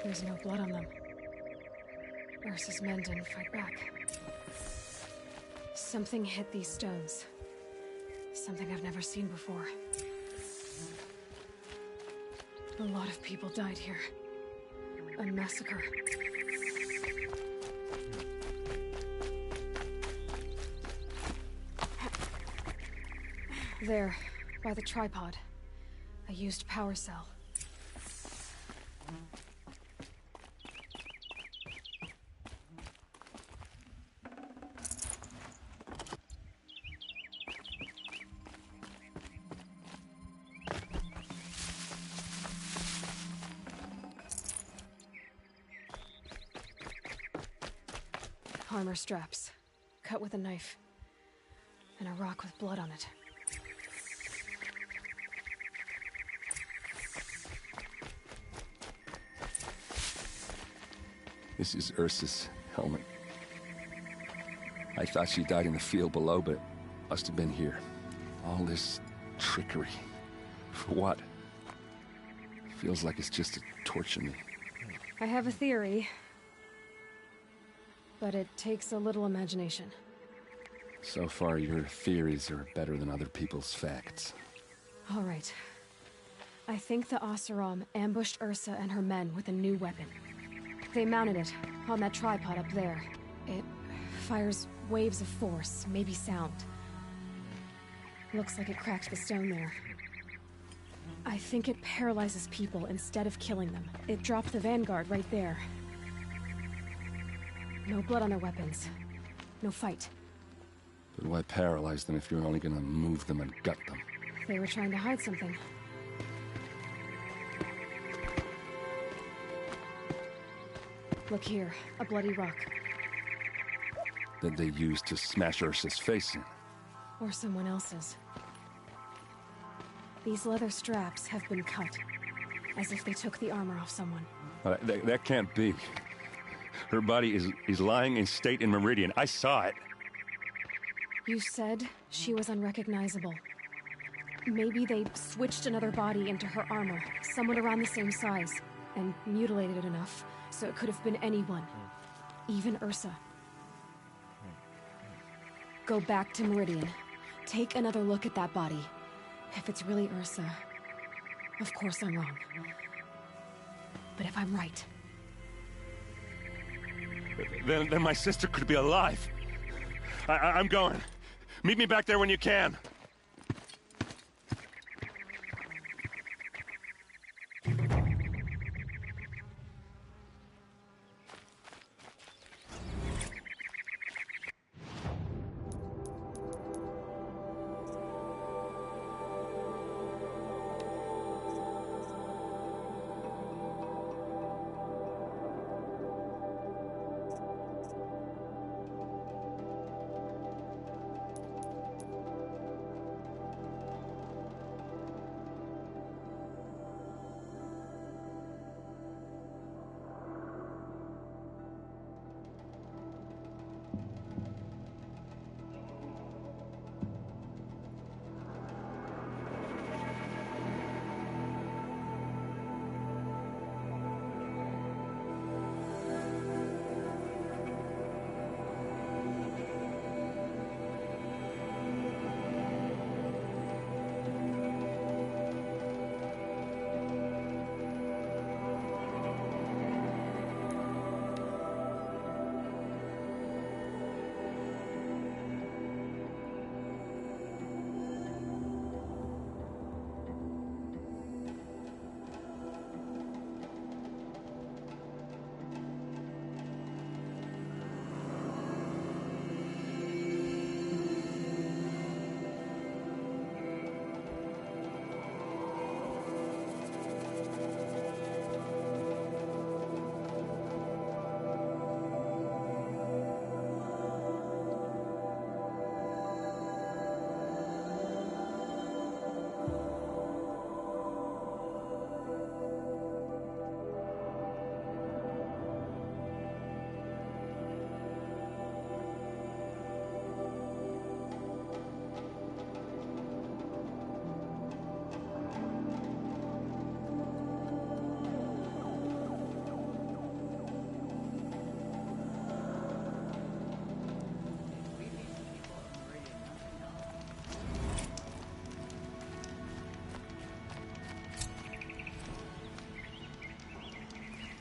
There's no blood on them. Ursa's men didn't fight back. Something hit these stones. Something I've never seen before. A lot of people died here. A massacre. There, by the tripod. A used power cell. Armor straps, cut with a knife, and a rock with blood on it. This is Ursa's helmet. I thought she died in the field below, but must have been here. All this trickery. For what? Feels like it's just to torture me. I have a theory. But it takes a little imagination. So far, your theories are better than other people's facts. All right. I think the Oseram ambushed Ursa and her men with a new weapon. They mounted it on that tripod up there. It fires waves of force, maybe sound. Looks like it cracked the stone there. I think it paralyzes people instead of killing them. It dropped the Vanguard right there. No blood on their weapons. No fight. But why paralyze them if you're only gonna move them and gut them? They were trying to hide something. Look here, a bloody rock. That they used to smash Ursa's face in. Or someone else's. These leather straps have been cut, as if they took the armor off someone. That can't be. Her body is lying in state in Meridian. I saw it. You said she was unrecognizable. Maybe they switched another body into her armor, someone around the same size, and mutilated it enough, so it could have been anyone. Even Ursa. Go back to Meridian. Take another look at that body. If it's really Ursa, of course I'm wrong. But if I'm right... Then my sister could be alive. I'm going. Meet me back there when you can.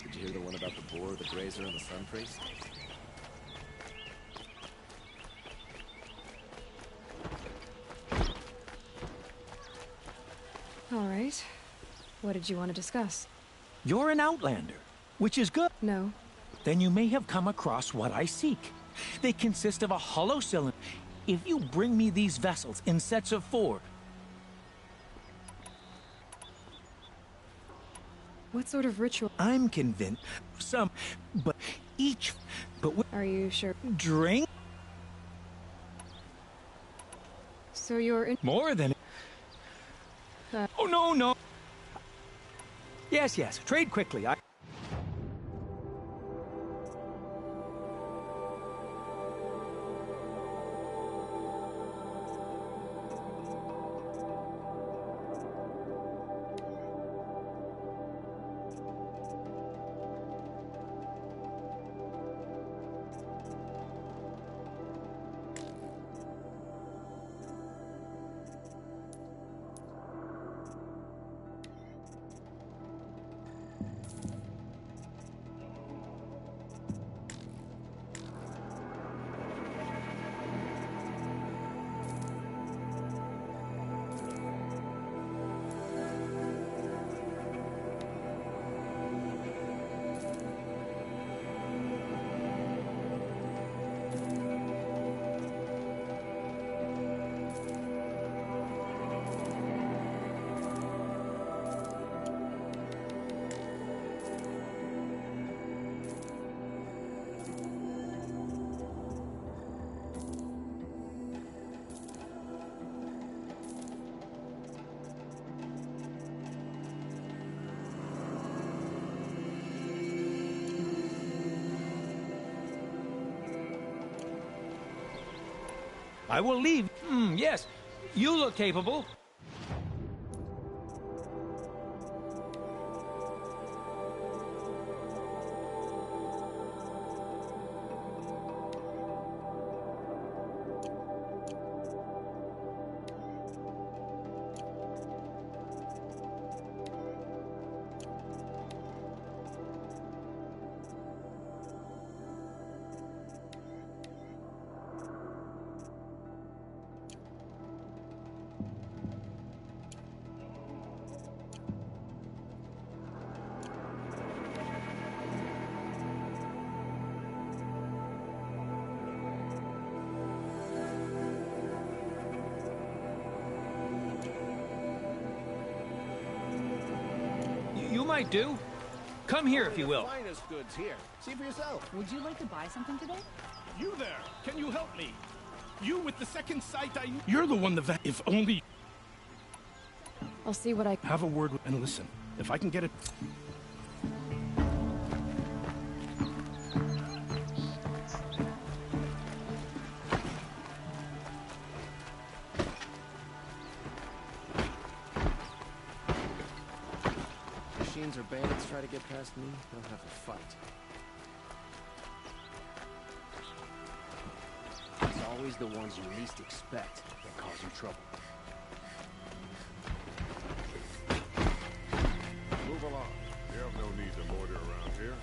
Did you hear the one about the boar, the grazer, and the sun priest? All right. What did you want to discuss? You're an outlander, which is good. No. Then you may have come across what I seek. They consist of a hollow cylinder. If you bring me these vessels in sets of 4... What sort of ritual? I'm convinced. Some, but each... But are you sure? Drink? So you're in... More than... Oh, no, no. Yes, yes. Trade quickly. I will leave. Yes. You look capable. You might do. Come here, if you will. Finest goods here. See for yourself. Would you like to buy something today? You there? Can you help me? You with the second sight You're the one if only... I'll see what I... Have a word and listen. If I can get it... Machines or bandits try to get past me, they'll have a fight. It's always the ones you least expect that cause you trouble. Move along. You have no need to loiter around here.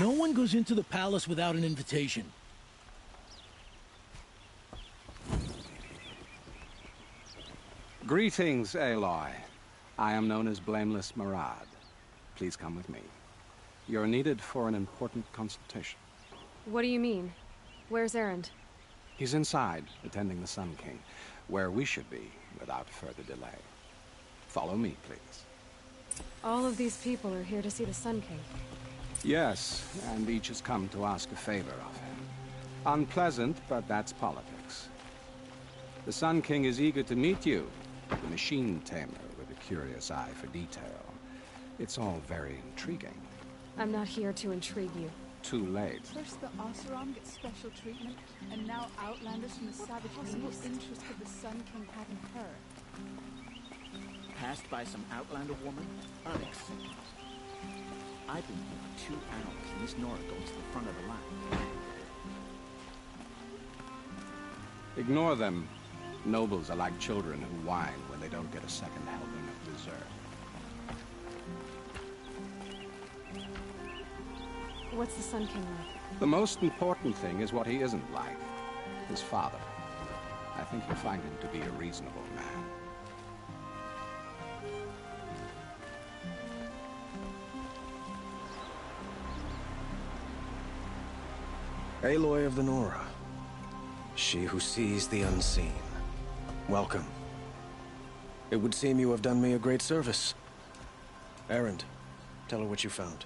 No one goes into the palace without an invitation. Greetings, Aloy. I am known as Blameless Murad. Please come with me. You're needed for an important consultation. What do you mean? Where's Erend? He's inside, attending the Sun King, where we should be without further delay. Follow me, please. All of these people are here to see the Sun King. Yes, and each has come to ask a favor of him. Unpleasant, but that's politics. The Sun King is eager to meet you, the machine tamer with a curious eye for detail. It's all very intriguing. I'm not here to intrigue you. Too late. First the Oseram gets special treatment, and now Outlanders from the Savage League's interest of the Sun King have in her. Passed by some Outlander woman? Unacceptable. I've been here for 2 hours, and this Nora goes to the front of the line. Ignore them. Nobles are like children who whine when they don't get a second helping of dessert. What's the Sun King like? The most important thing is what he isn't like. His father. I think you'll find him to be a reasonable man. Aloy of the Nora. She who sees the unseen. Welcome. It would seem you have done me a great service. Erend, tell her what you found.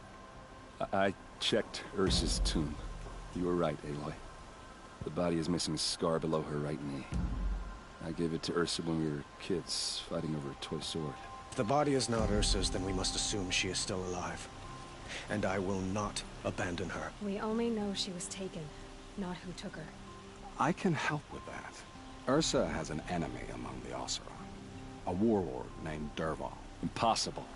I checked Ursa's tomb. You were right, Aloy. The body is missing a scar below her right knee. I gave it to Ursa when we were kids, fighting over a toy sword. If the body is not Ursa's, then we must assume she is still alive. And I will not abandon her. We only know she was taken, not who took her. I can help with that. Ursa has an enemy among the Oseram. A warlord named Dervahl. Impossible.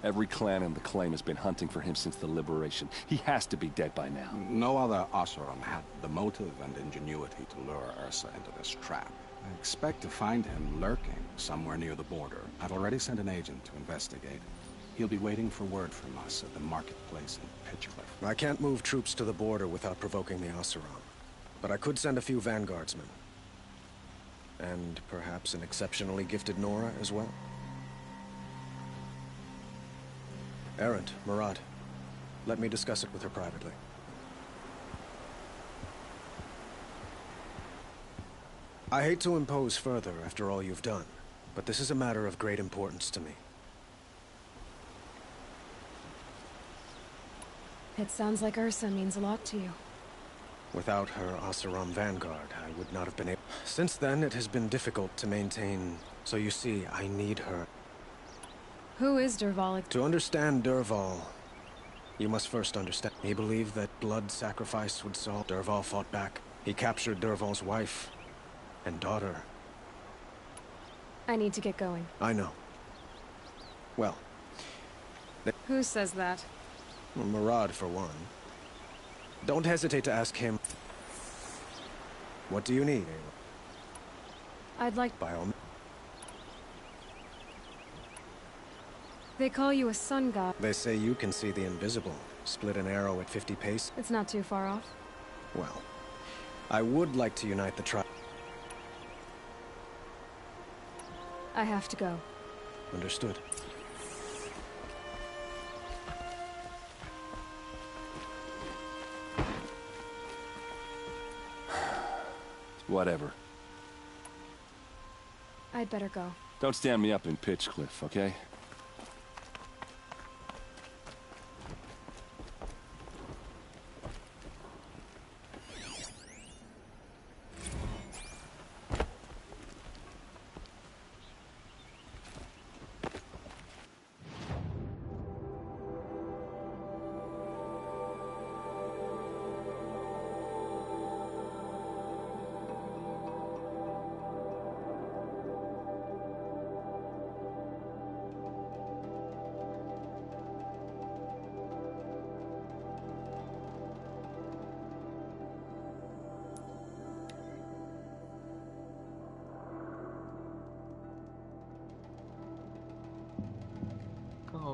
Every clan in the claim has been hunting for him since the liberation. He has to be dead by now. No other Oseram had the motive and ingenuity to lure Ursa into this trap. I expect to find him lurking somewhere near the border. I've already sent an agent to investigate. He'll be waiting for word from us at the marketplace in Pitchcliff. I can't move troops to the border without provoking the Oseram. But I could send a few vanguardsmen. And perhaps an exceptionally gifted Nora as well. Erend, Murad, let me discuss it with her privately. I hate to impose further after all you've done, but this is a matter of great importance to me. It sounds like Ursa means a lot to you. Without her Oseram vanguard, I would not have been able... Since then, it has been difficult to maintain, so you see, I need her. Who is Dervahl? To understand Dervahl, You must first understand. He believed that blood sacrifice would solve. Dervahl fought back. He captured Dervahl's wife and daughter. I need to get going. I know. Well... Who says that? Murad, for one. Don't hesitate to ask him. What do you need, Aloy? I'd like... By all means. They call you a sun god. They say you can see the invisible. Split an arrow at 50 pace. It's not too far off. Well, I would like to unite the tribe. I have to go. Understood. Whatever. I'd better go. Don't stand me up in Pitchcliff, okay?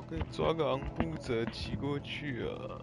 可以抓个昂布者骑过去啊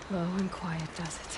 ！Low and quiet does it.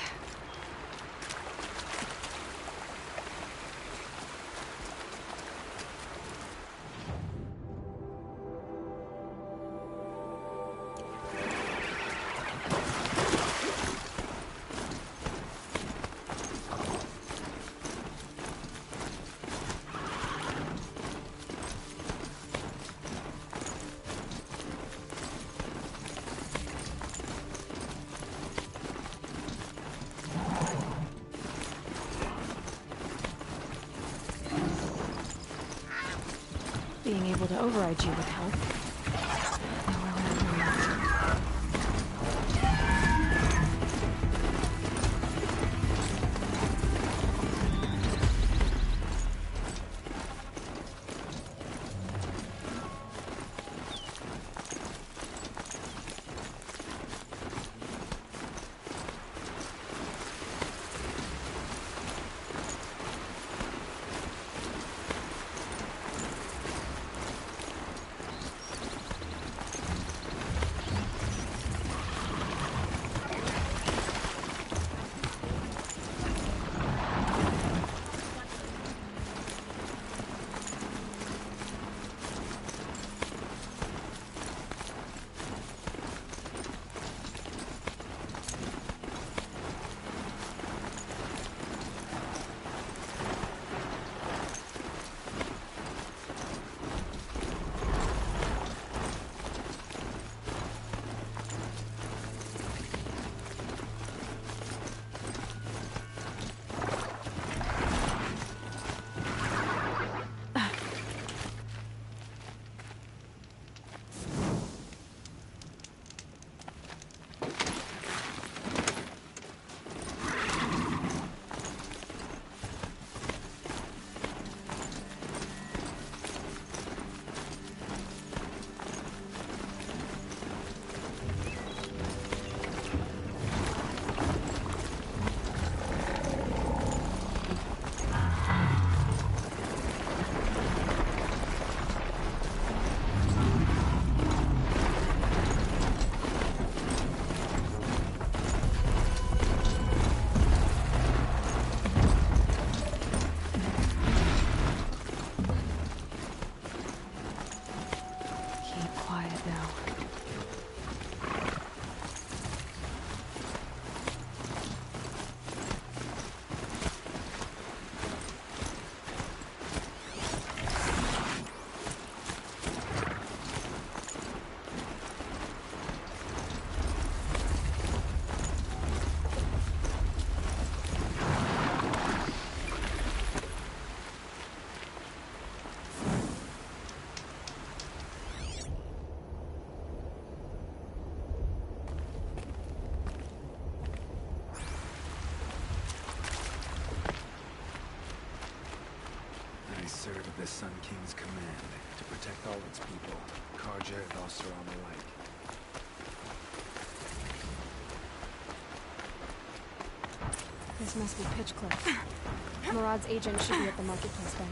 Being able to override you would help. Now where would I learn that? Sun King's command to protect all its people, Carja and Oseram alike. This must be Pitchcliff. Murad's agent should be at the marketplace by now.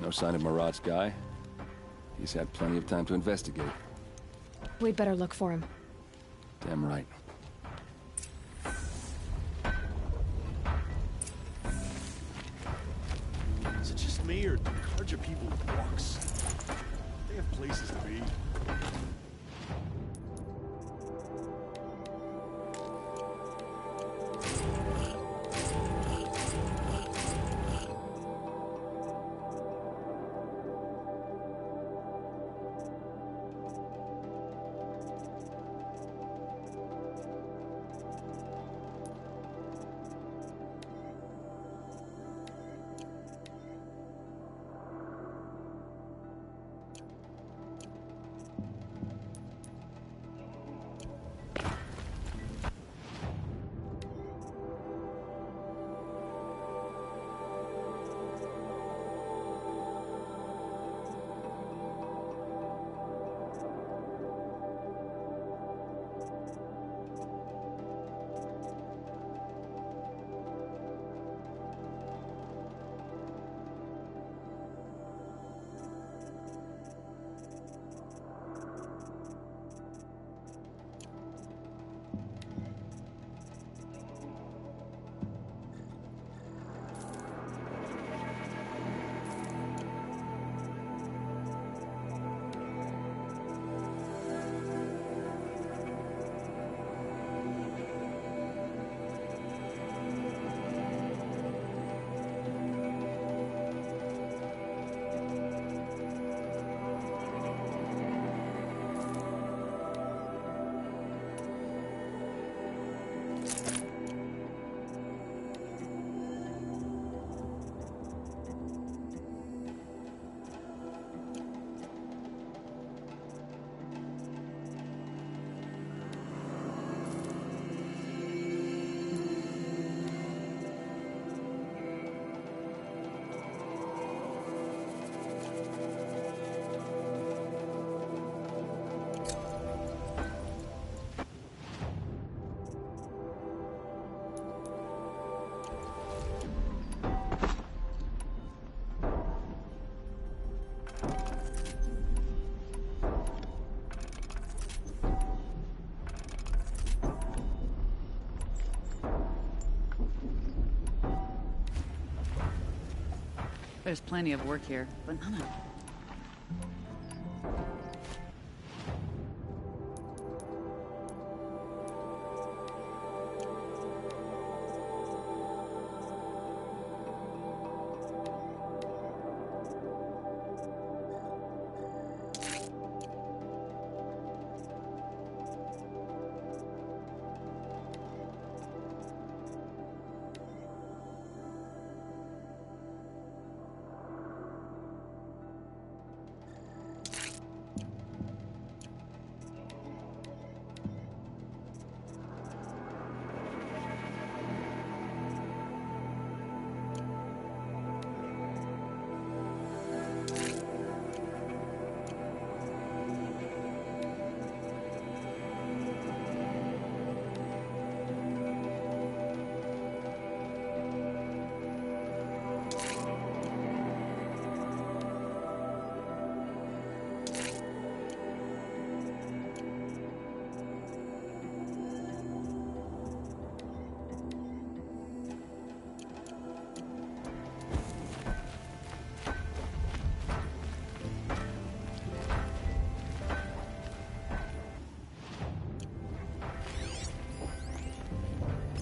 No sign of Murad's guy. He's had plenty of time to investigate. We'd better look for him. Damn right. Is it just me, or do Carja people walks? They have places to be. There's plenty of work here, but none of it.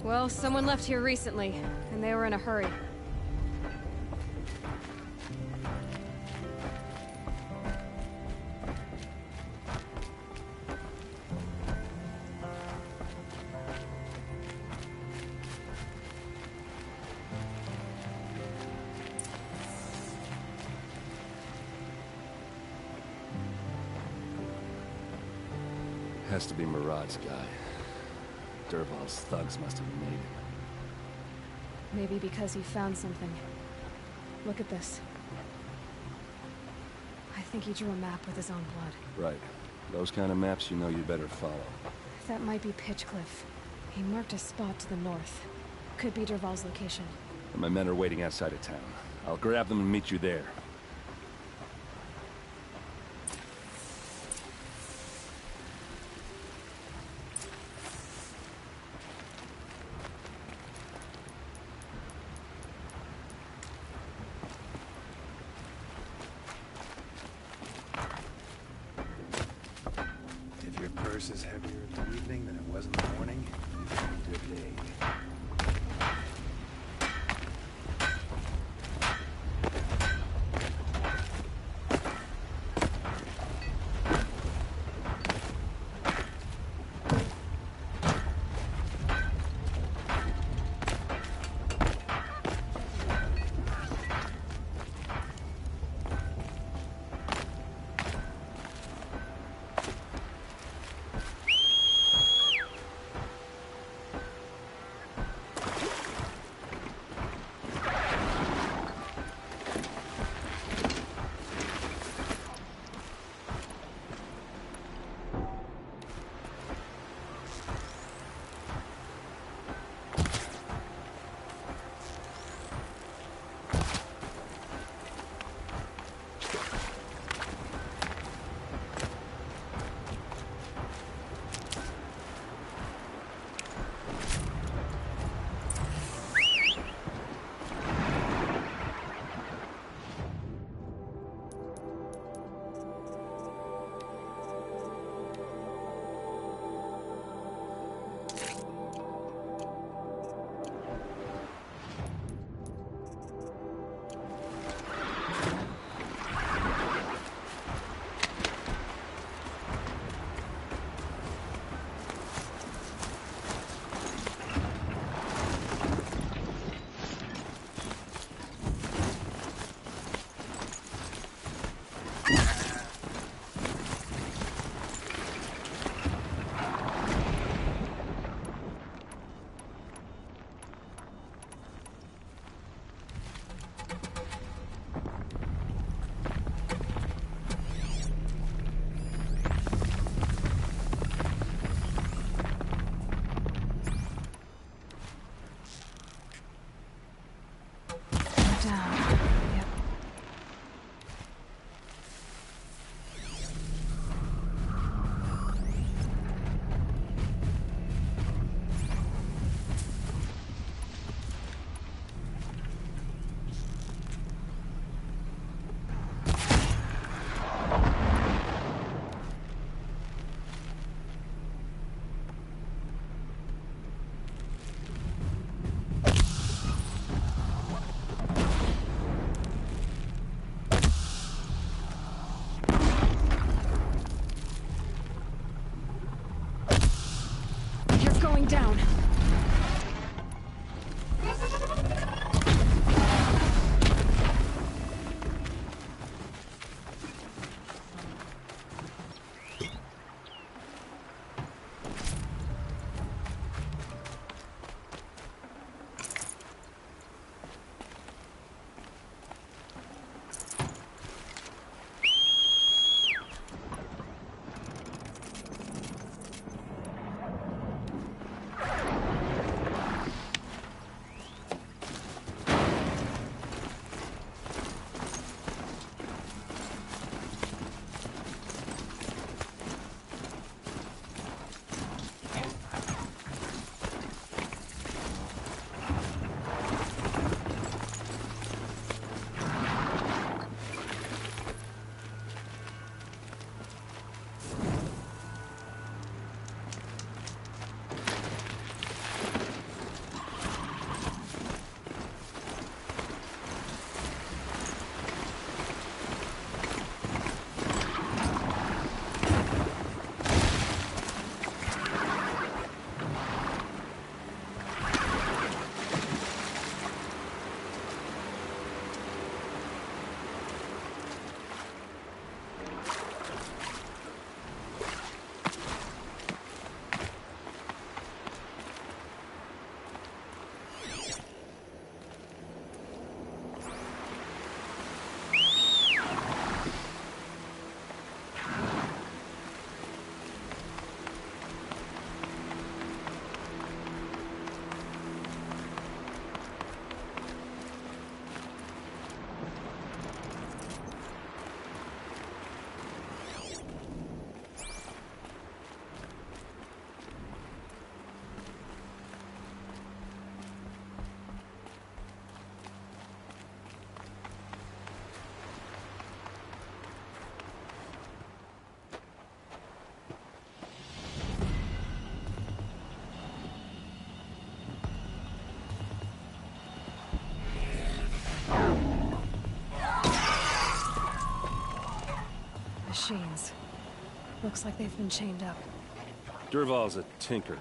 Well, someone left here recently, and they were in a hurry. Has to be Murad's guy. Dervahl's thugs must have made him. Maybe because he found something. Look at this. I think he drew a map with his own blood. Right. Those kind of maps you know you better follow. That might be Pitchcliff. He marked a spot to the north. Could be Dervahl's location. And my men are waiting outside of town. I'll grab them and meet you there. If your purse is heavier in the evening than it was in the morning, you've had a good day. Down. machines. Looks like they've been chained up. Durval's a tinker.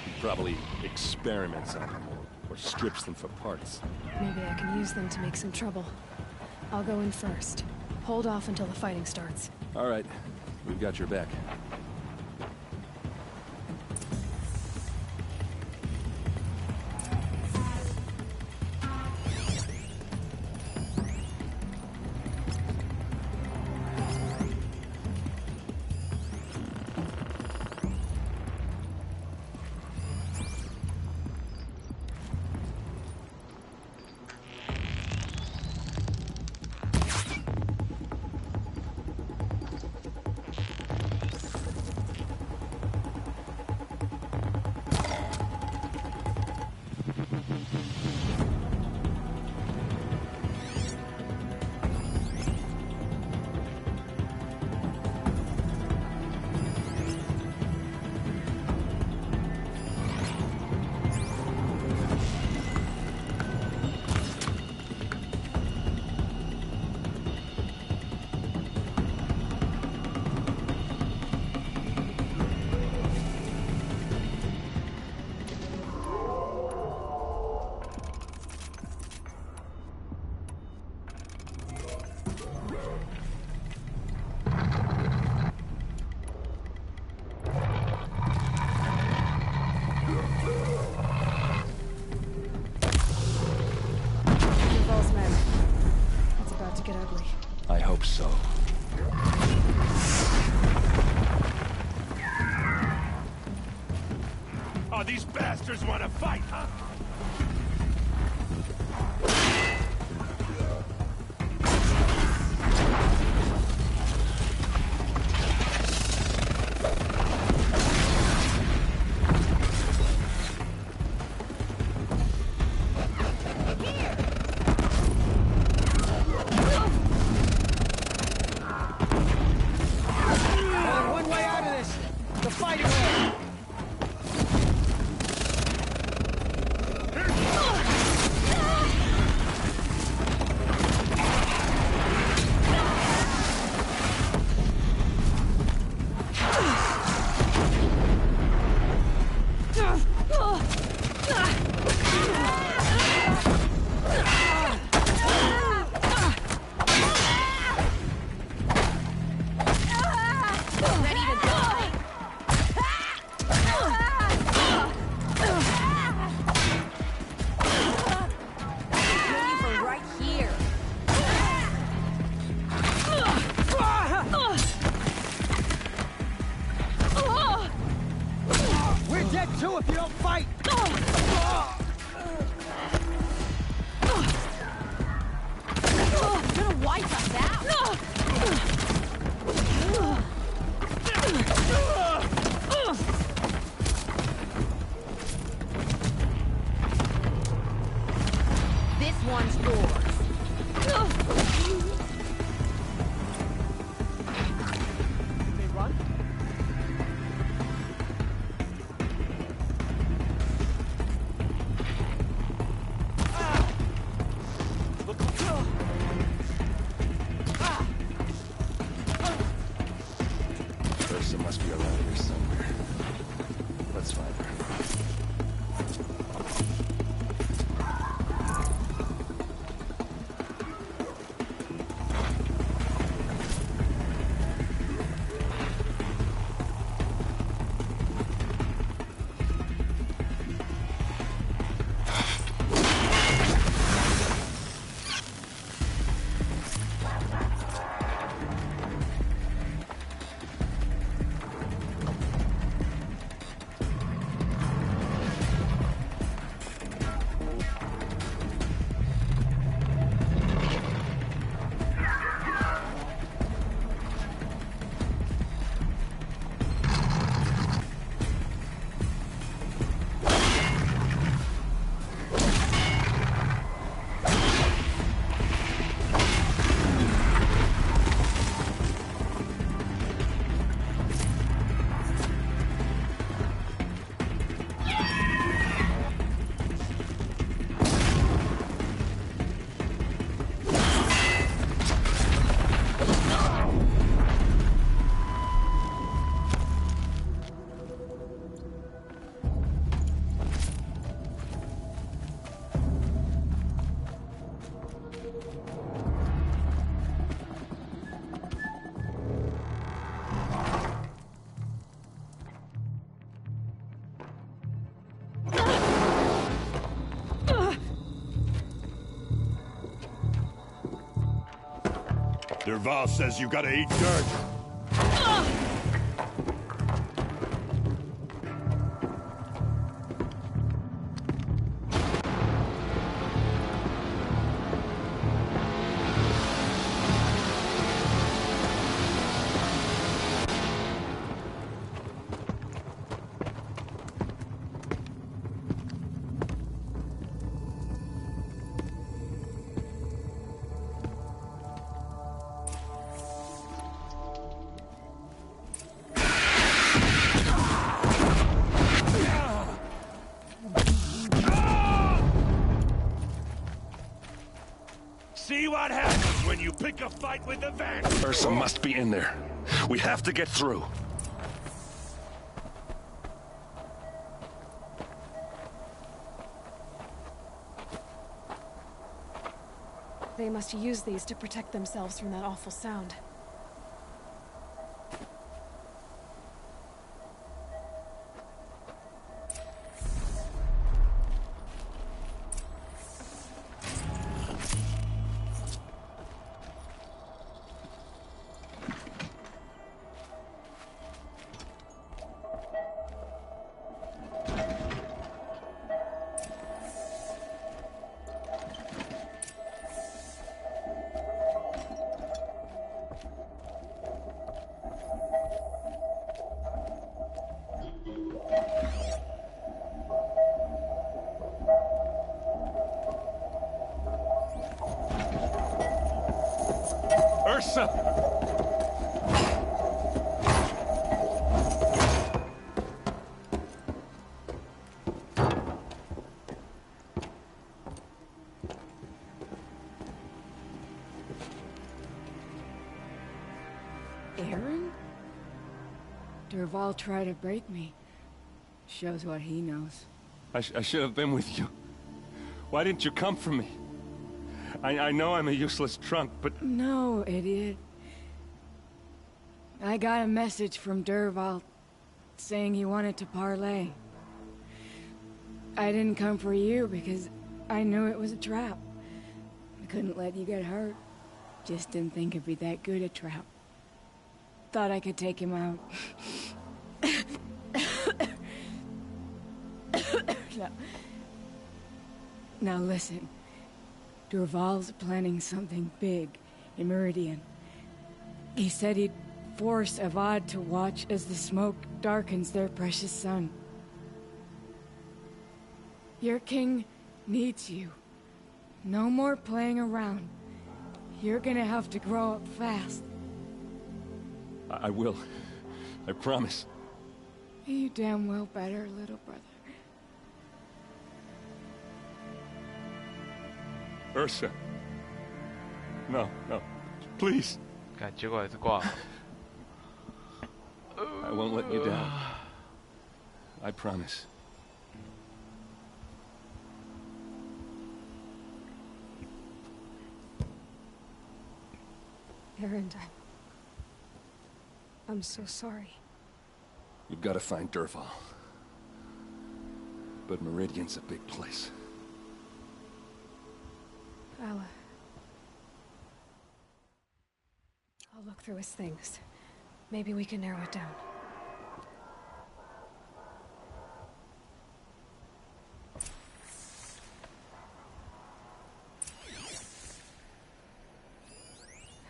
He probably experiments on them or strips them for parts. Maybe I can use them to make some trouble. I'll go in first. Hold off until the fighting starts. All right. We've got your back. Get ugly. I hope so. Oh, these bastards want to fight, huh? Derval says you gotta eat dirt. See what happens when you pick a fight with the Vance. Ursa must be in there. We have to get through. They must use these to protect themselves from that awful sound. Ursa! Aaron? Derval tried to break me. Shows what he knows. I should have been with you. Why didn't you come for me? I know I'm a useless trunk, but... No, idiot. I got a message from Derval saying he wanted to parlay. I didn't come for you because I knew it was a trap. I couldn't let you get hurt. Just didn't think it'd be that good a trap. Thought I could take him out. Now listen. Derval's planning something big in Meridian. He said he'd force Avad to watch as the smoke darkens their precious sun. Your king needs you. No more playing around. You're gonna have to grow up fast. I will. I promise. You damn well better, little brother. Ursa. No, no. Please. 看，结果还是挂了。 I won't let you down. I promise. Aaron, I'm so sorry. You've got to find Derval. But Meridian's a big place. I'll look through his things. Maybe we can narrow it down.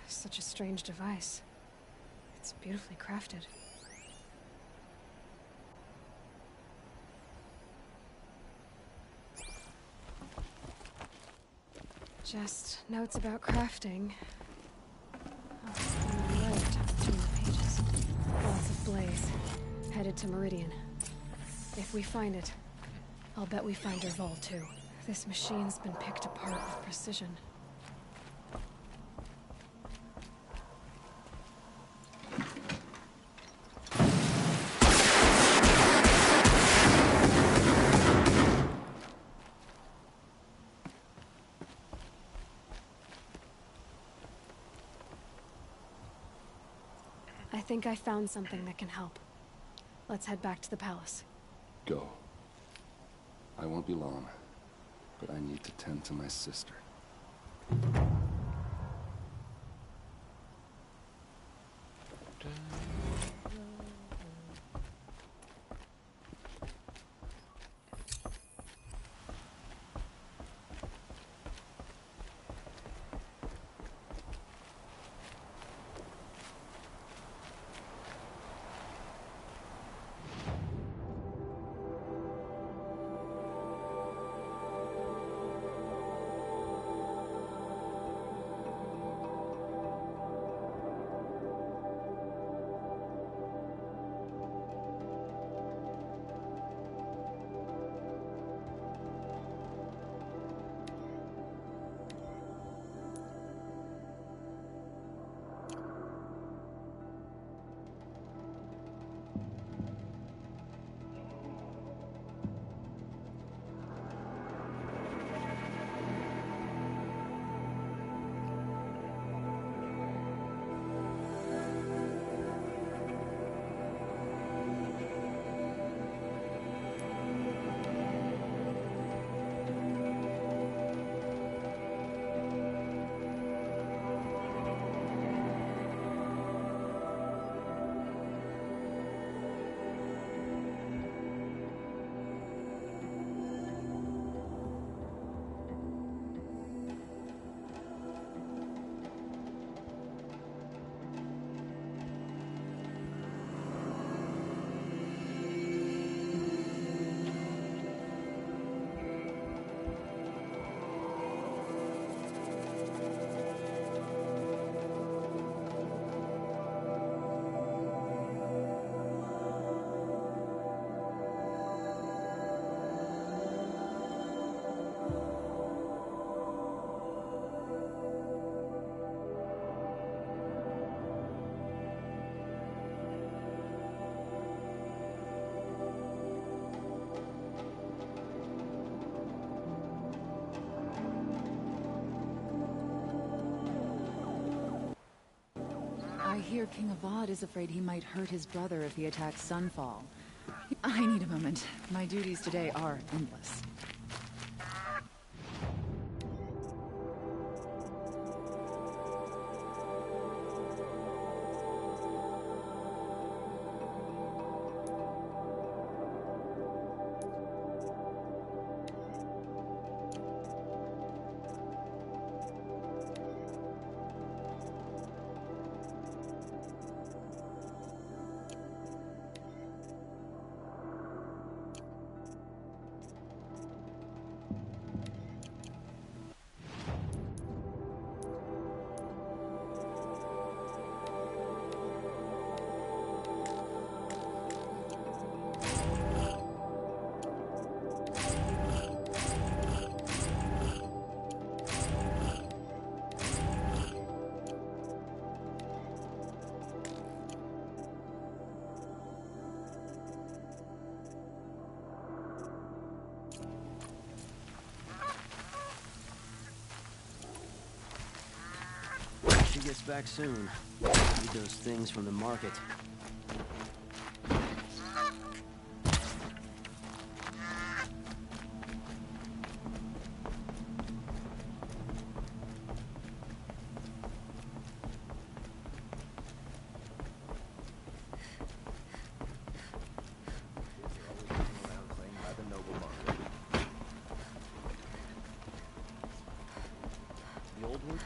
Such a strange device. It's beautifully crafted. Just notes about crafting. Oh, on the right, between the pages. Lots of blaze. Headed to Meridian. If we find it, I'll bet we find Derval too. This machine's been picked apart with precision. I think I found something that can help. Let's head back to the palace. Go. I won't be long, but I need to tend to my sister. hear King Avad is afraid he might hurt his brother if he attacks Sunfall. I need a moment. My duties today are endless. She gets back soon. Need those things from the market. The old one?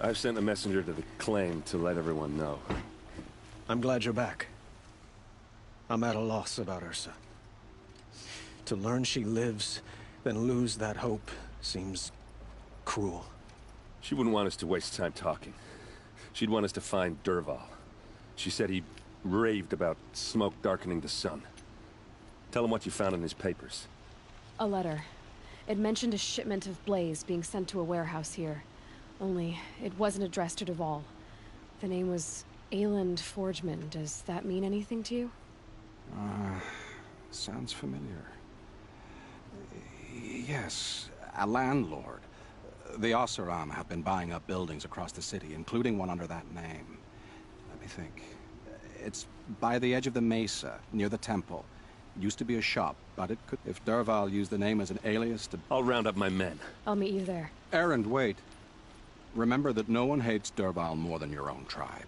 I've sent a messenger to the claim to let everyone know. I'm glad you're back. I'm at a loss about Ursa. To learn she lives, then lose that hope, seems cruel. She wouldn't want us to waste time talking. She'd want us to find Dervahl. She said he raved about smoke darkening the sun. Tell him what you found in his papers. A letter. It mentioned a shipment of blaze being sent to a warehouse here. Only, it wasn't addressed to Dervahl. The name was Ayland Forgeman. Does that mean anything to you? Sounds familiar. Yes, a landlord. The Oseram have been buying up buildings across the city, including one under that name. Let me think. It's by the edge of the mesa, near the temple. Used to be a shop, but it could... If Dervahl used the name as an alias to... I'll round up my men. I'll meet you there. Erend, wait. Remember that no one hates Dervahl more than your own tribe.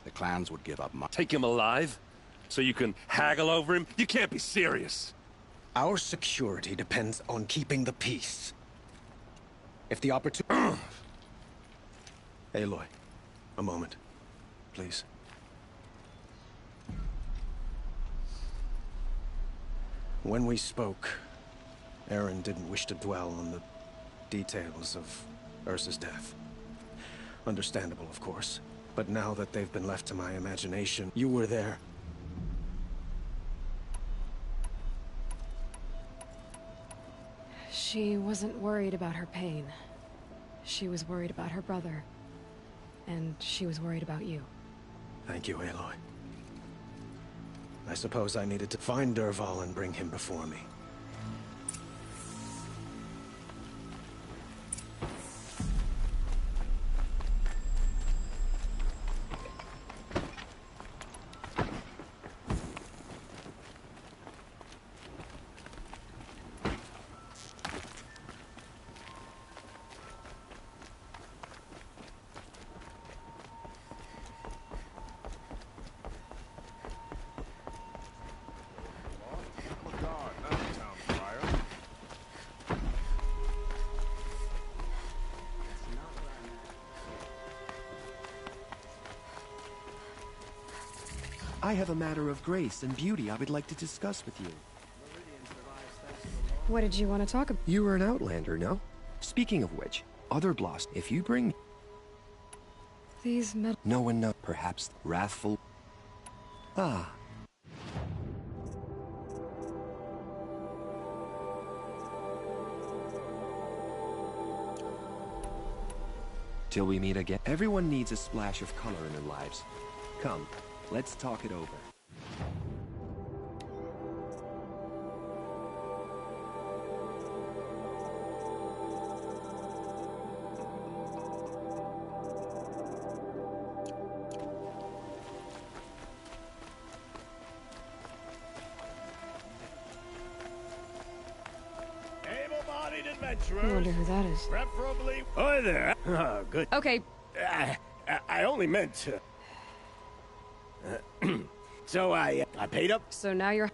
The clans would give up much. Take him alive? So you can haggle over him? You can't be serious. Our security depends on keeping the peace. If the opportunity... Aloy, a moment, please. When we spoke, Erend didn't wish to dwell on the details of Ursa's death. Understandable, of course. But now that they've been left to my imagination, you were there. She wasn't worried about her pain. She was worried about her brother. And she was worried about you. Thank you, Aloy. I suppose I needed to find Dervahl and bring him before me. I have a matter of grace and beauty I would like to discuss with you. What did you want to talk about? You were an outlander, no? Speaking of which, other Bloss, if you bring... These metal... No one knows. Perhaps wrathful... Ah. Till we meet again. Everyone needs a splash of color in their lives. Come, let's talk it over. Able-bodied I adventurers. wonder who that is. Preferably. Hi there. Oh, good. Okay. I only meant to. So I paid up. So now you're...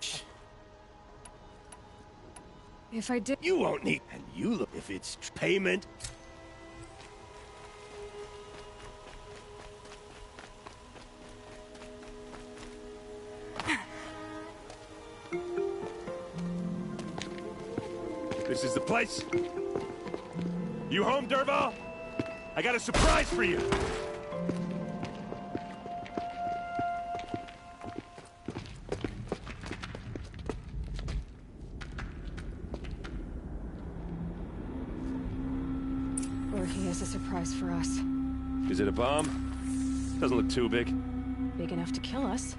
If I did... You won't need. And you look. If it's payment. This is the place. You home, Derval? I got a surprise for you. Or he has a surprise for us. Is it a bomb? Doesn't look too big. Big enough to kill us.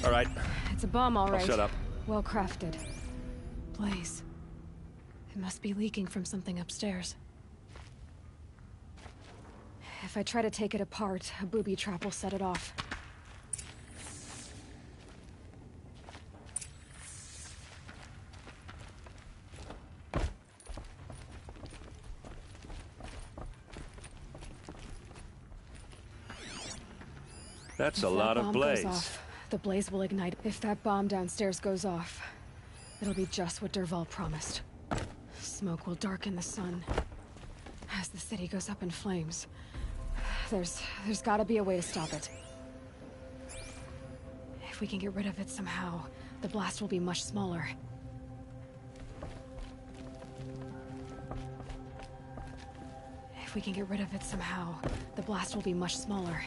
All right. It's a bomb, all right. I'll shut up. Well crafted. Blaze. It must be leaking from something upstairs. If I try to take it apart, a booby trap will set it off. That's a lot of blaze. If that bomb goes off, the blaze will ignite. If that bomb downstairs goes off, it'll be just what Derval promised. Smoke will darken the sun. As the city goes up in flames, there's gotta be a way to stop it. If we can get rid of it somehow, the blast will be much smaller. If we can get rid of it somehow, the blast will be much smaller.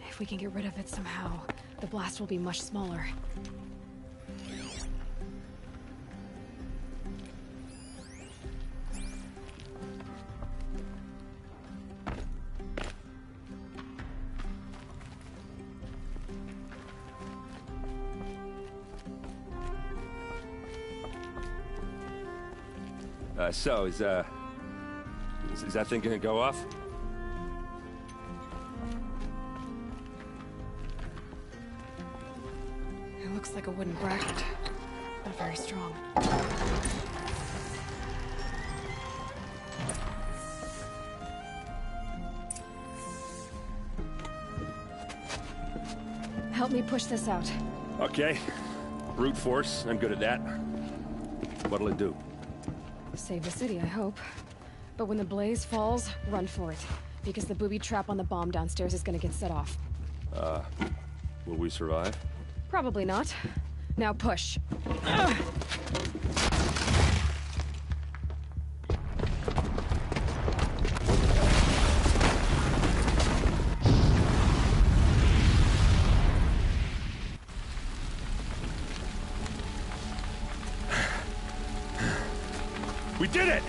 If we can get rid of it somehow, the blast will be much smaller. So, is that thing gonna go off? It looks like a wooden bracket. Not very strong. Help me push this out. Okay. Brute force, I'm good at that. What'll it do? Save the city, I hope. But when the blaze falls, run for it. Because the booby trap on the bomb downstairs is gonna get set off. Will we survive? Probably not. Now push. We did it!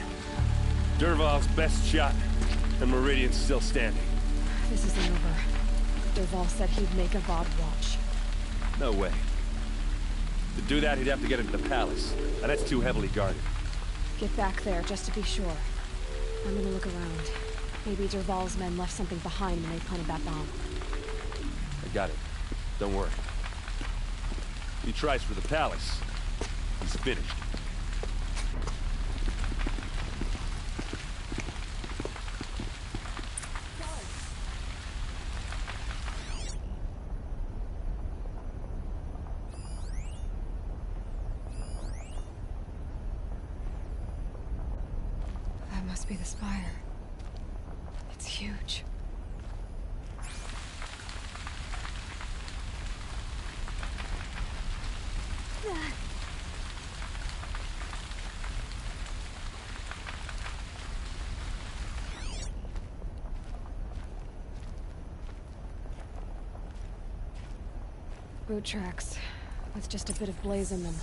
Derval's best shot, and Meridian's still standing. This isn't over. Derval said he'd make a Vought watch. No way. To do that, he'd have to get into the palace, and that's too heavily guarded. Get back there, just to be sure. I'm gonna look around. Maybe Derval's men left something behind when they planted that bomb. I got it. Don't worry. He tries for the palace. He's finished. That must be the spire. It's huge. Boot tracks, with just a bit of blaze in them.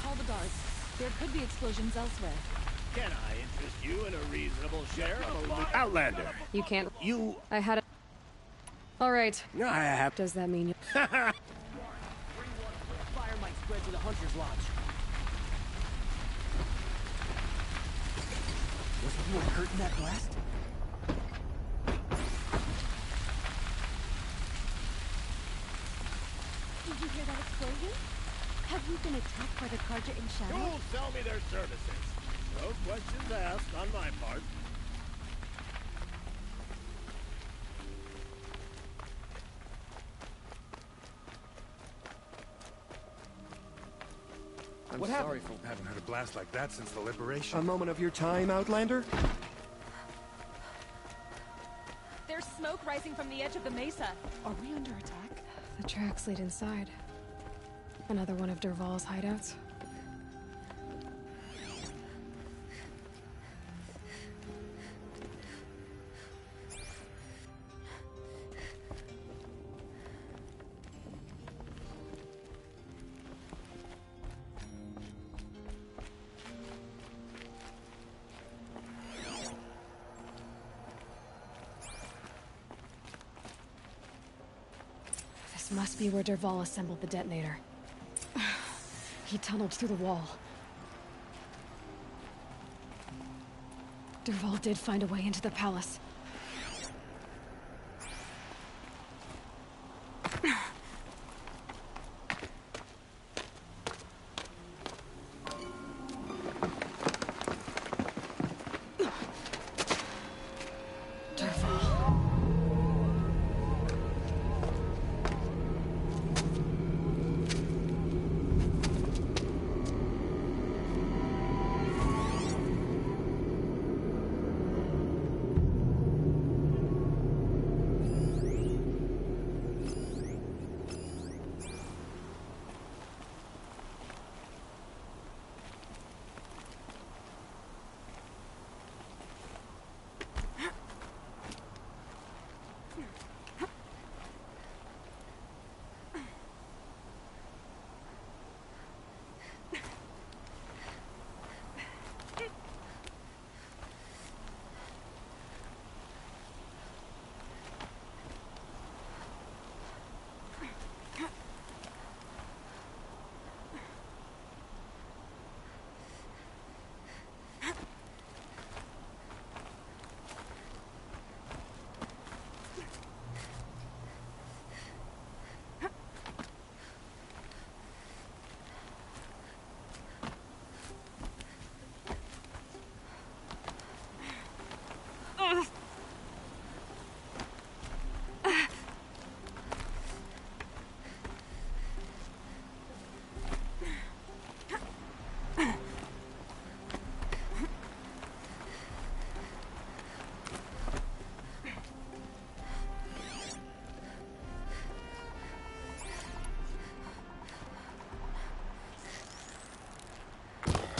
Call the guards. There could be explosions elsewhere. Can I interest you in a reasonable share of a Outlander? You can't. You. I had it. All right. I have. Does that mean you? Fire might spread to the Hunter's Lodge. Was anyone hurt in that blast? Did you hear that explosion? Have you been attacked by the Carja in Shadow? You'll sell me their services. No questions asked on my part. I'm What sorry happened? for... Haven't heard a blast like that since the liberation. A moment of your time, Outlander? There's smoke rising from the edge of the mesa. Are we under attack? The tracks lead inside. Another one of Dervahl's hideouts. This must be where Dervahl assembled the detonator. He tunneled through the wall. Dervahl did find a way into the palace.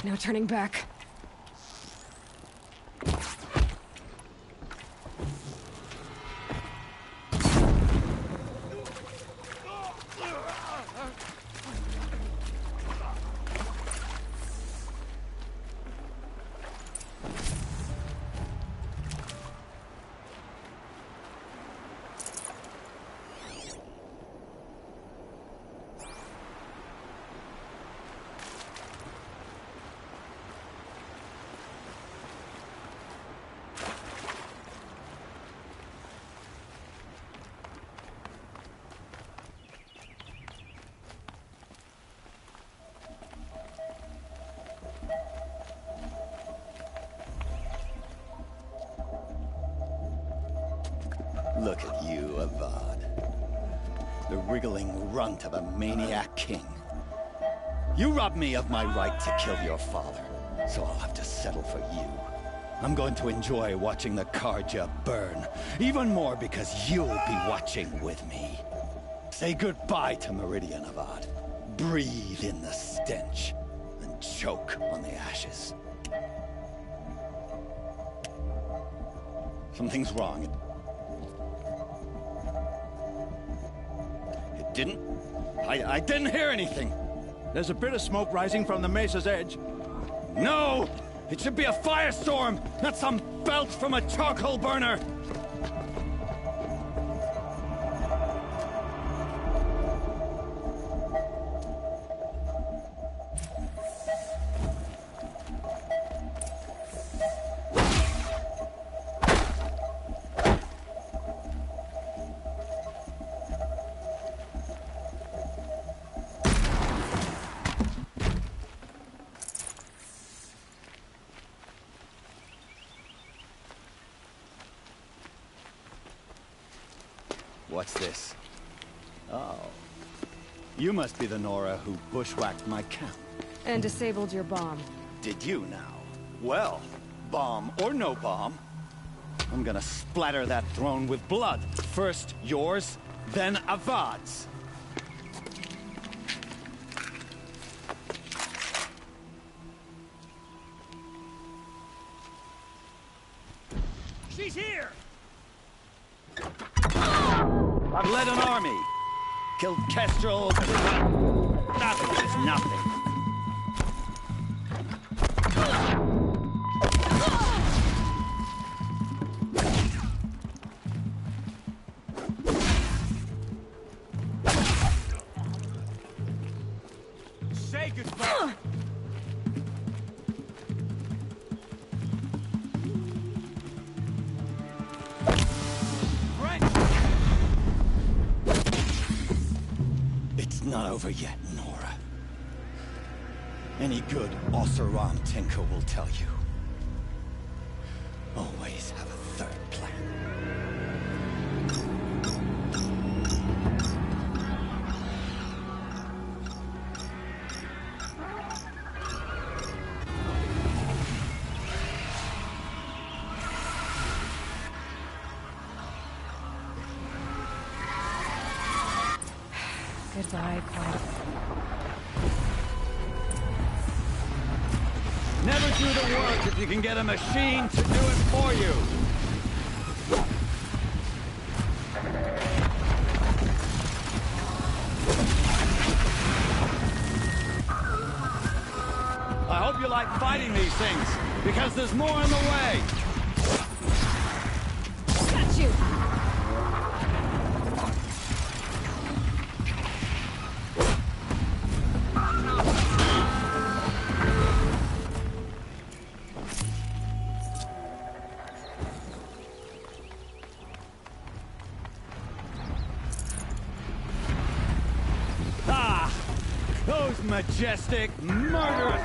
No turning back. Look at you, Avad. The wriggling runt of a maniac king. You robbed me of my right to kill your father, so I'll have to settle for you. I'm going to enjoy watching the Carja burn, even more because you'll be watching with me. Say goodbye to Meridian, Avad. Breathe in the stench, and choke on the ashes. Something's wrong. didn't. I didn't hear anything. There's a bit of smoke rising from the mesa's edge. No! It should be a firestorm, not some belch from a charcoal burner! What's this? Oh. You must be the Nora who bushwhacked my camp. And disabled your bomb. Did you now? Well, bomb or no bomb, I'm gonna splatter that throne with blood. First yours, then Avad's. She's here! I've led an army. Killed Kestrel. Nothing is nothing. Say goodbye! It's not over yet, Nora. Any good Oseram tinker will tell you. Always have a third plan. Goodbye, Clyde. Never do the work if you can get a machine to do it for you. I hope you like fighting these things, because there's more in the way. Got you! Those majestic, murderous...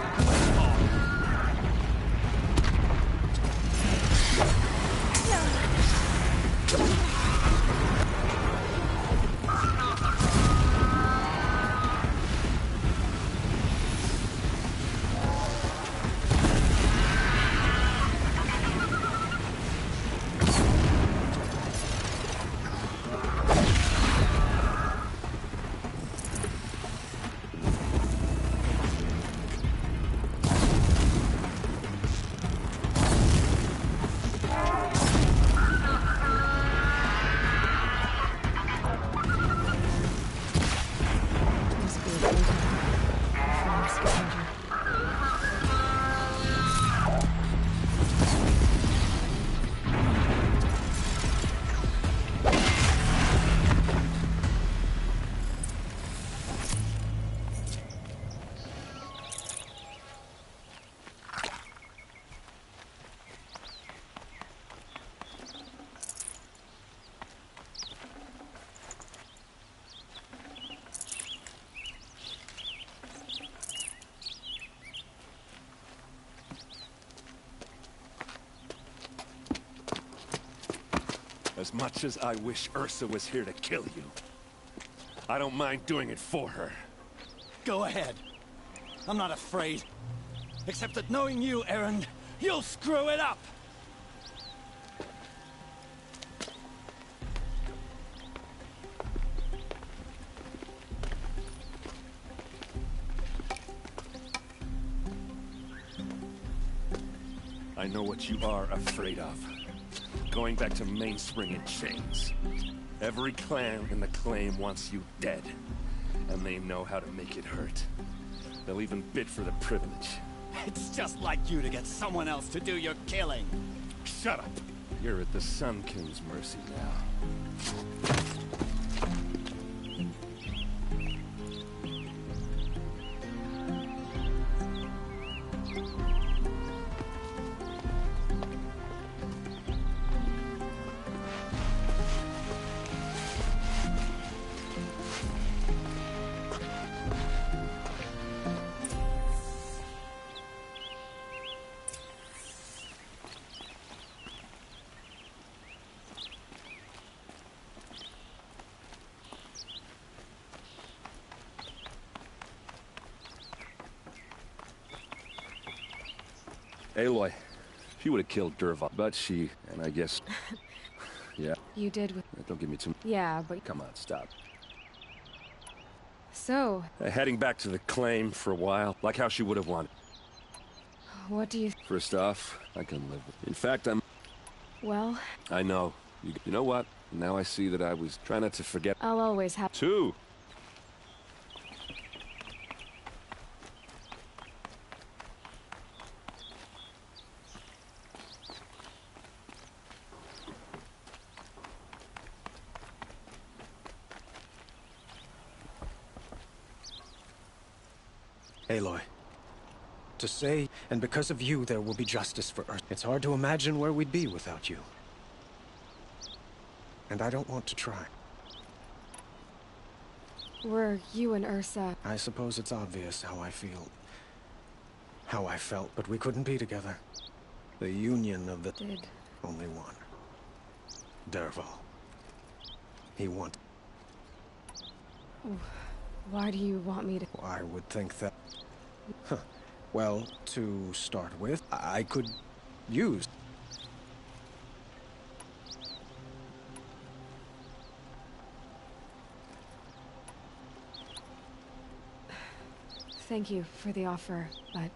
As much as I wish Ursa was here to kill you, I don't mind doing it for her. Go ahead. I'm not afraid. Except that knowing you, Aaron, you'll screw it up! I know what you are afraid of. Going back to Mainspring in chains. Every clan in the claim wants you dead. And they know how to make it hurt. They'll even bid for the privilege. It's just like you to get someone else to do your killing. Shut up! You're at the Sun King's mercy now. Aloy, she would have killed Dervahl, but she, and I guess, yeah. You did with... Don't give me too... Yeah, but... Come on, stop. So... Heading back to the claim for a while, like how she would have wanted. What do you... First off, I can live with it. In fact, I'm... Well... I know. You know what? Now I see that I was trying not to forget... I'll always have... Two! Aloy. To say, and because of you, there will be justice for Earth. It's hard to imagine where we'd be without you. And I don't want to try. Were you and Ursa... I suppose it's obvious how I feel. How I felt, but we couldn't be together. The union of the... Did... Only one. Dervahl. He wanted... Why do you want me to... I would think that... Huh. Well, to start with, I could use... Thank you for the offer, but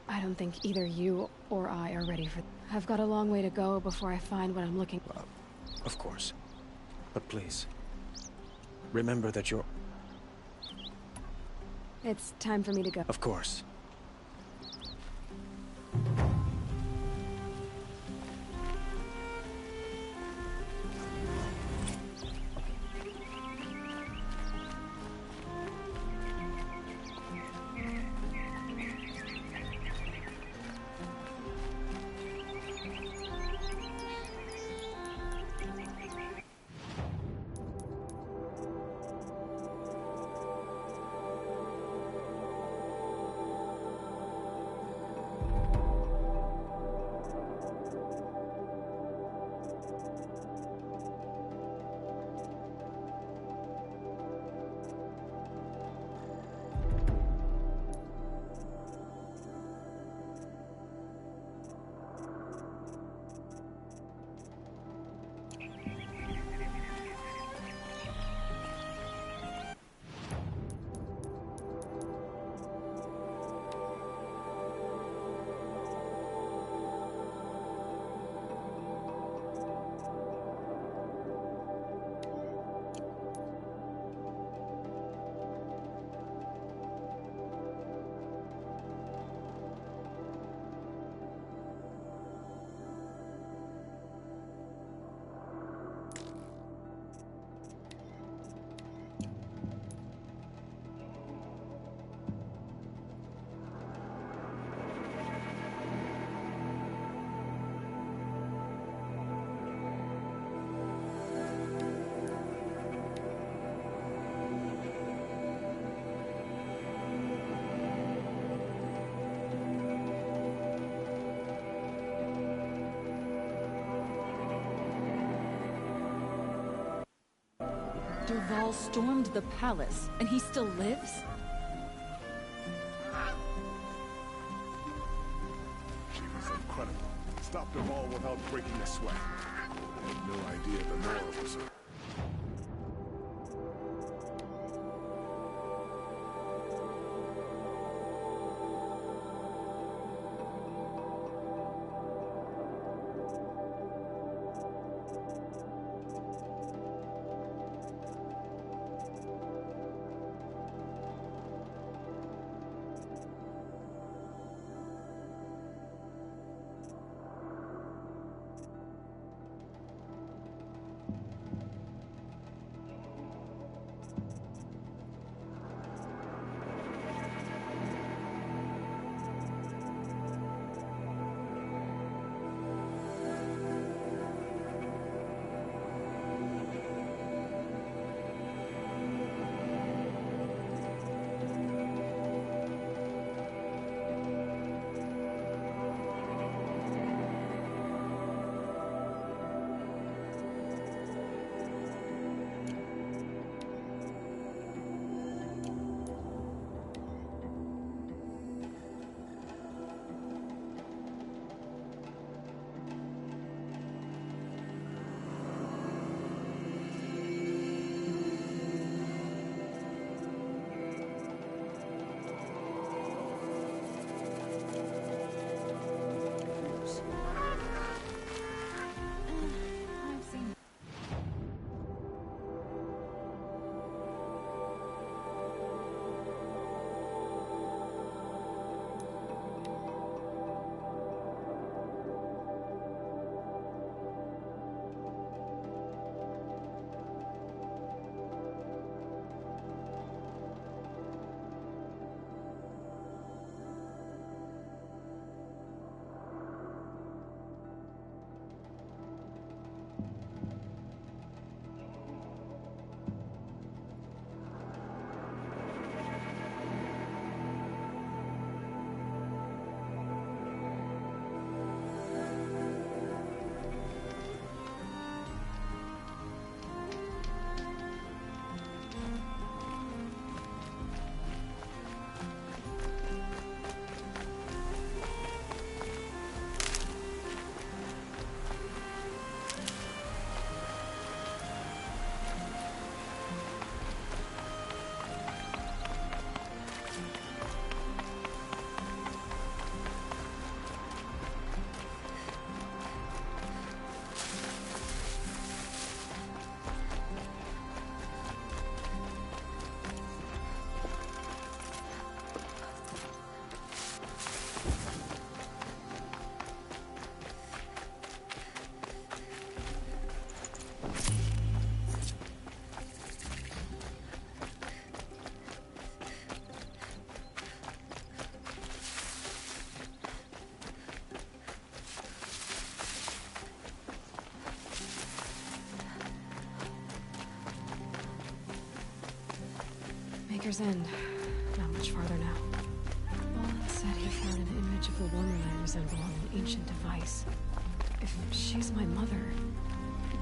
I don't think either you or I are ready for... I've got a long way to go before I find what I'm looking for. Of course. But please, remember that you're... It's time for me to go. Of course. Dervahl stormed the palace, and he still lives? She was incredible. Stopped them all without breaking a sweat. I had no idea the Nora was her. Sector's End. Not much farther now. Olin said he found an image of the woman I resemble on an ancient device. If she's my mother,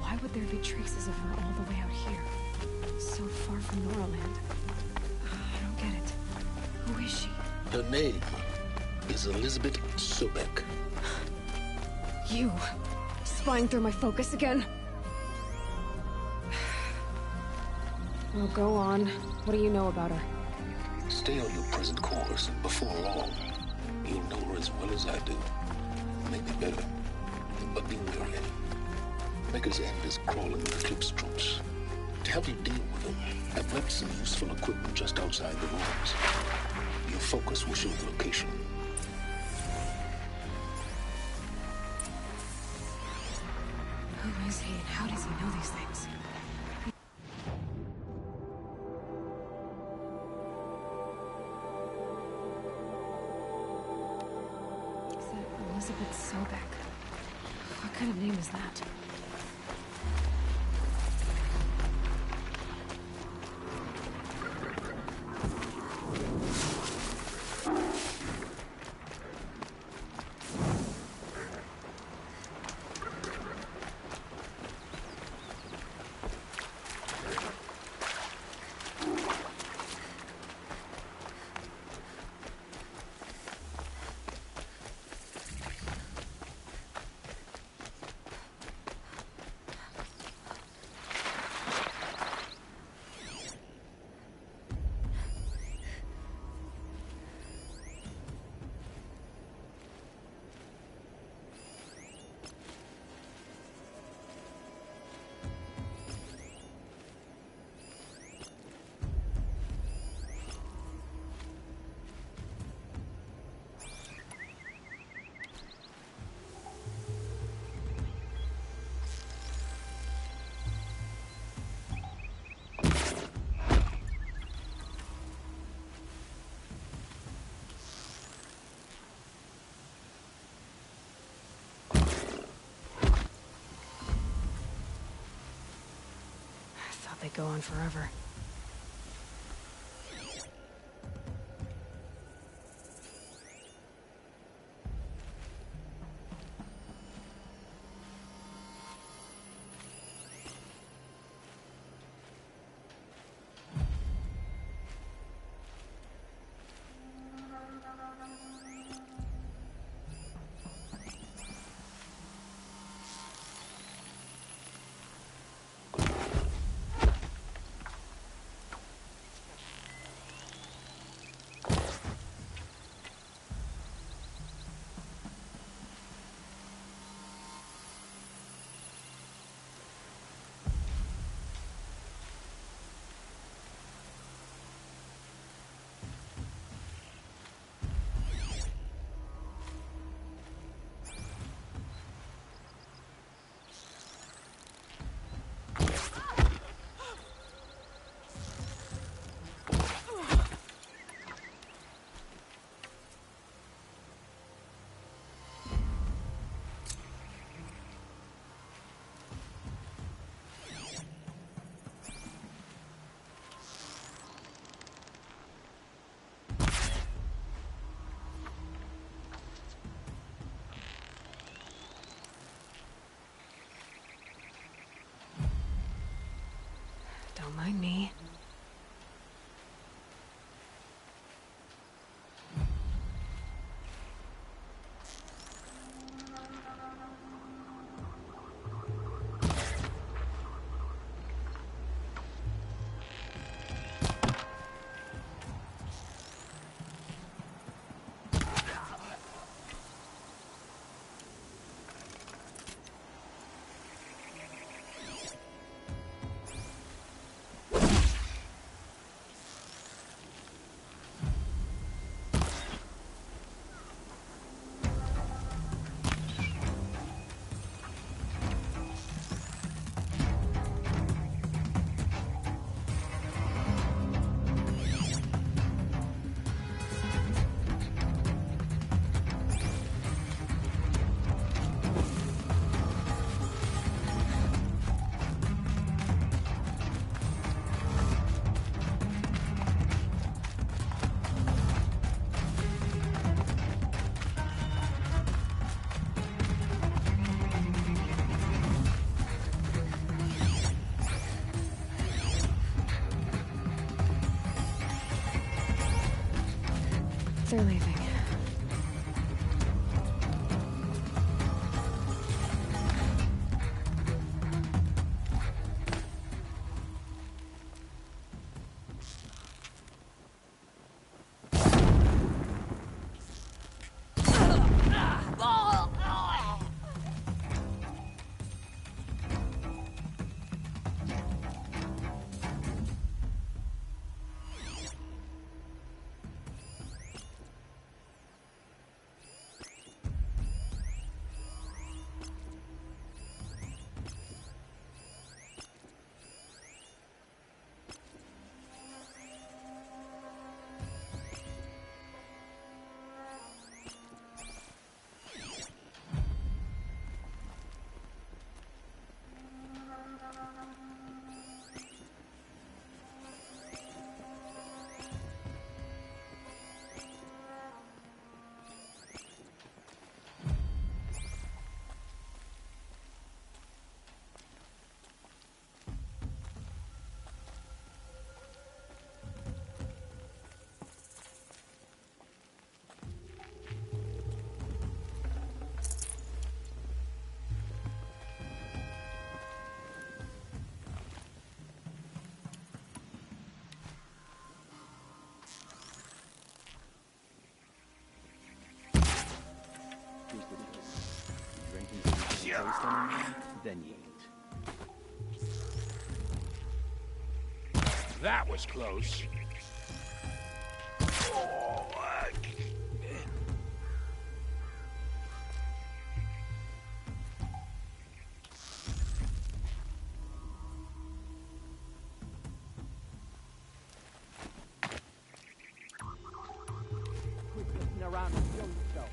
why would there be traces of her all the way out here? So far from Noraland. I don't get it. Who is she? Her name is Elizabeth Sobek. You! Spying through my focus again? Well, go on. What do you know about her? Stay on your present course, and before long, you'll know her as well as I do. Maybe better. But be wary. Maker's End is crawling with Eclipse troops. To help you deal with them, I've left some useful equipment just outside the ruins. Your focus will show the location. Who is he and how does he know these things? Is that Elizabeth Sobek? What kind of name is that? They go on forever. Don't mind me. they're leaving. Then you eat. That was close. Quit looking around and kill yourself.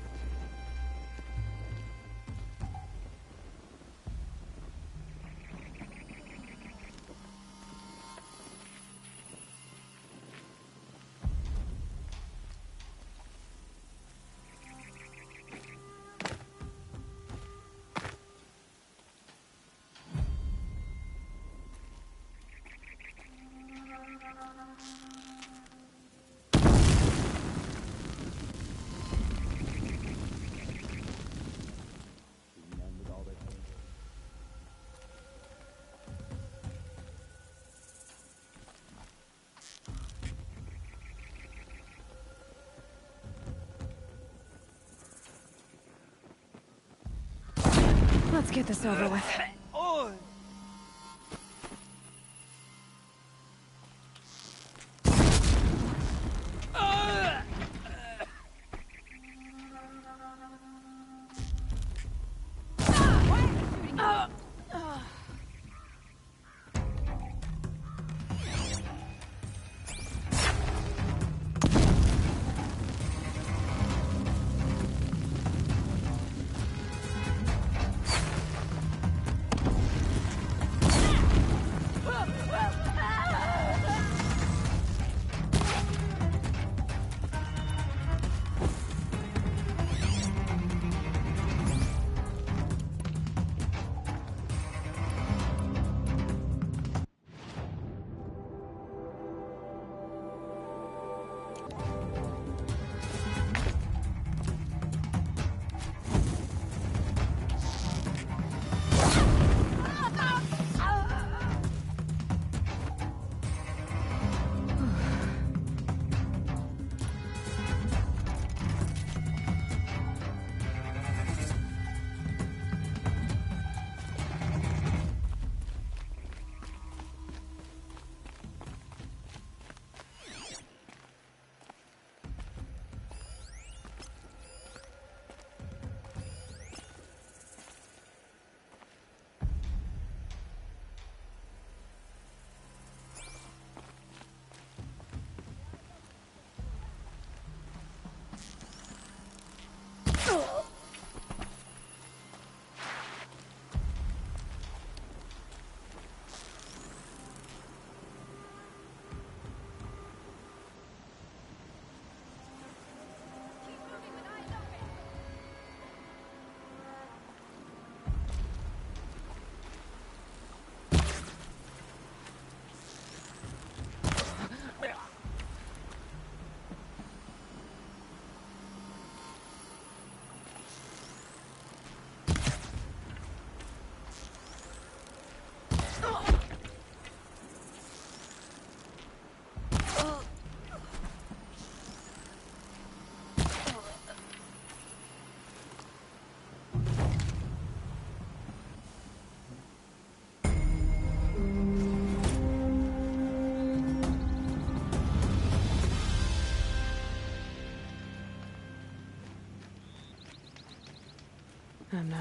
Let's get this over with.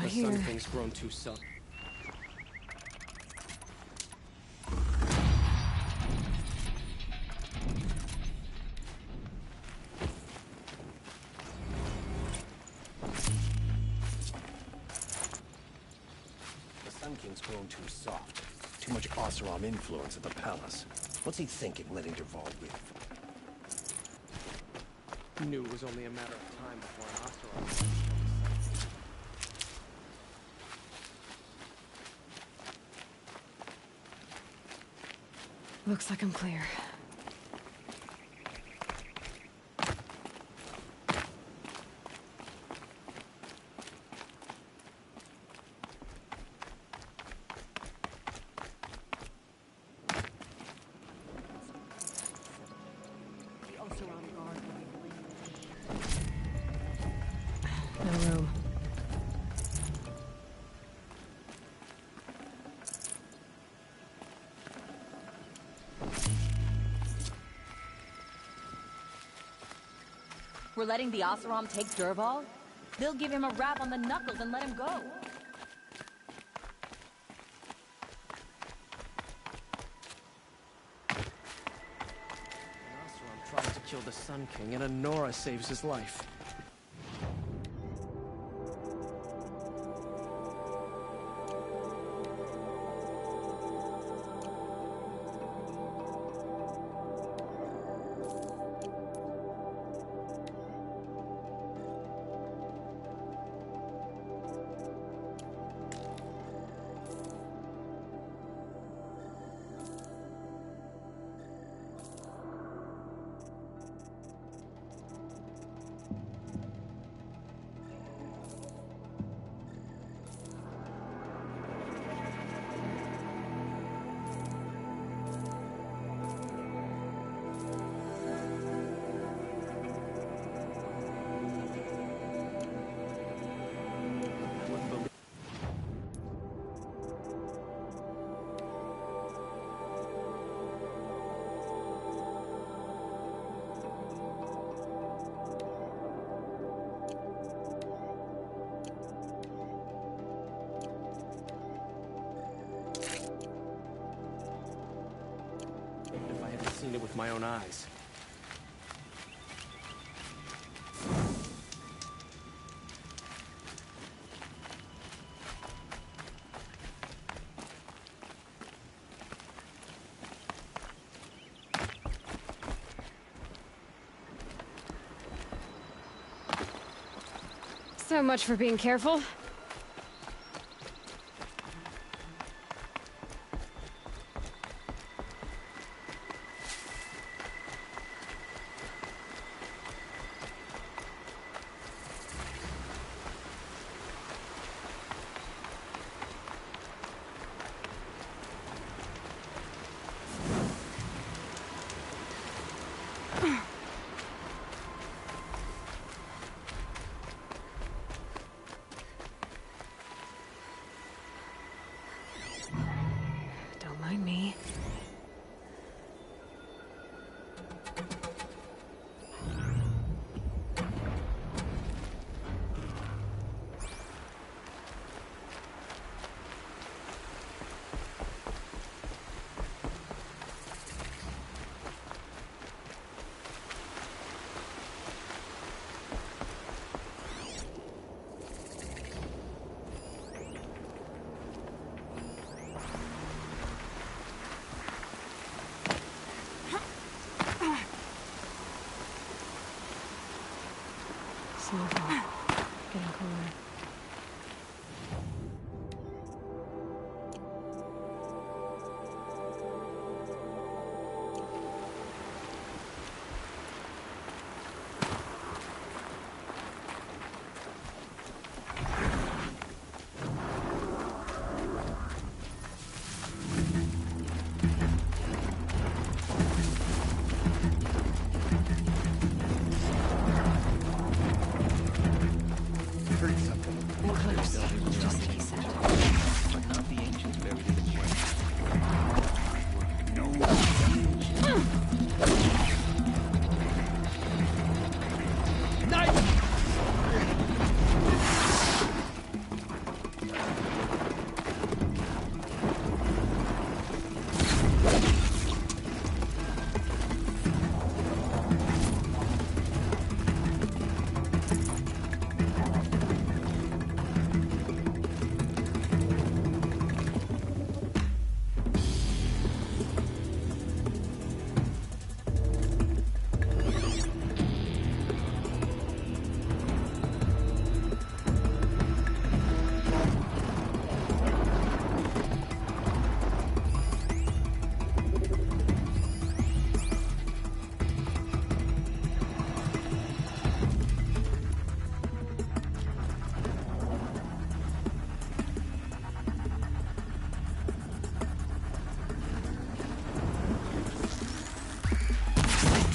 not the here. Sun King's grown too soft. The Sun King's grown too soft. Too much Oseram influence at the palace. What's he thinking, letting Dervahl live? Knew it was only a matter of time before an Oseram. Looks like I'm clear. No room. We're letting the Oseram take Dervahl? They'll give him a rap on the knuckles and let him go. Oseram tries to kill the Sun King, and Honora saves his life. If I hadn't seen it with my own eyes. So much for being careful.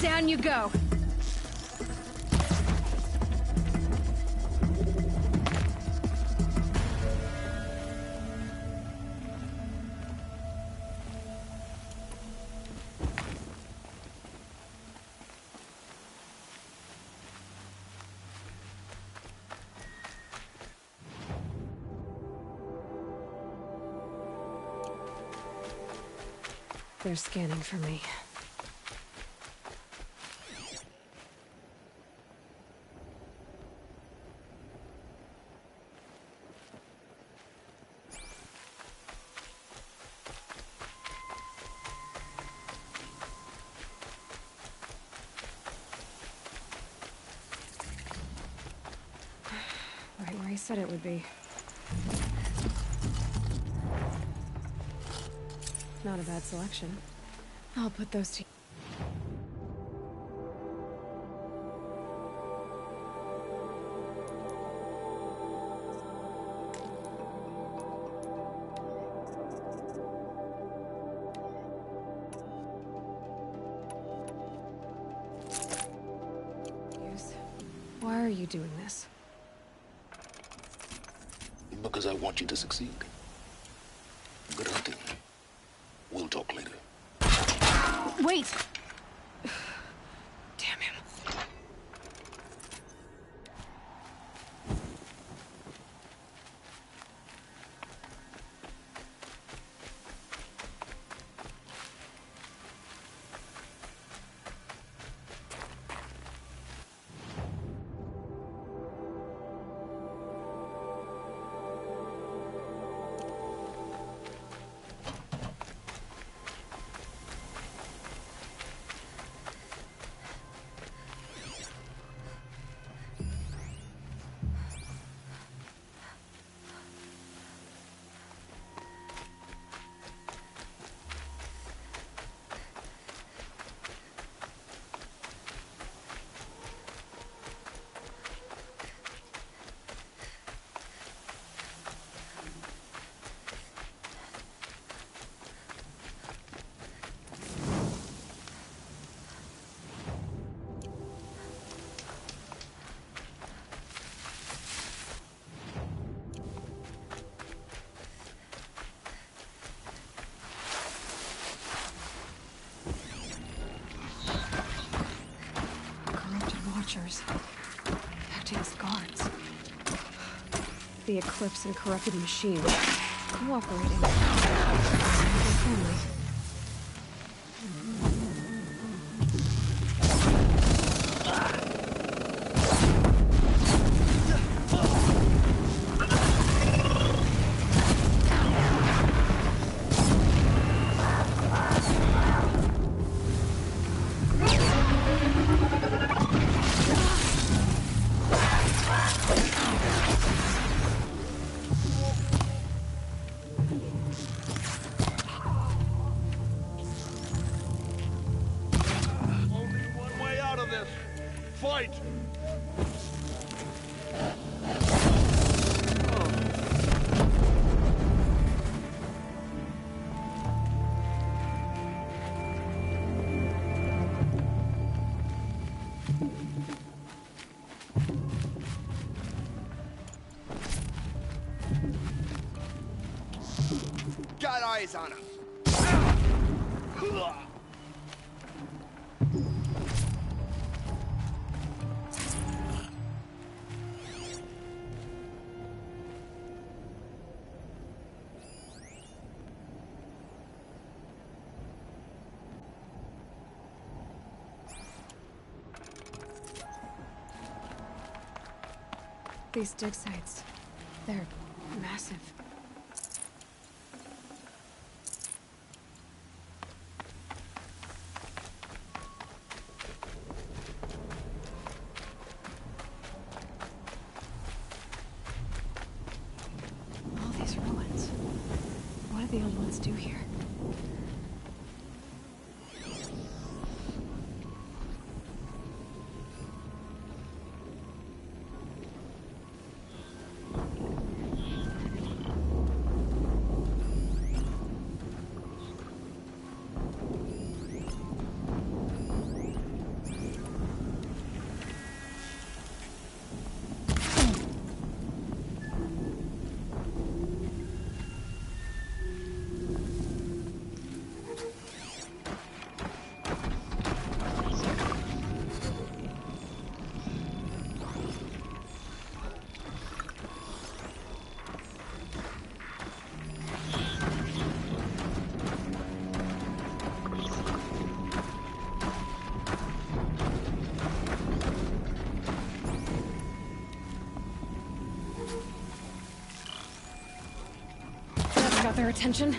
Down you go. They're scanning for me. Right where he said it would be. Not a bad selection. I'll put those two. Why are you doing this? Because I want you to succeed. Good hunting. We'll talk later. Wait! Damn him. Acting as guards. The Eclipse and corrupted machine. Cooperating. Family. Fight! Got eyes on him. These dig sites, they're massive. All these ruins. What did the old ones do here? their attention.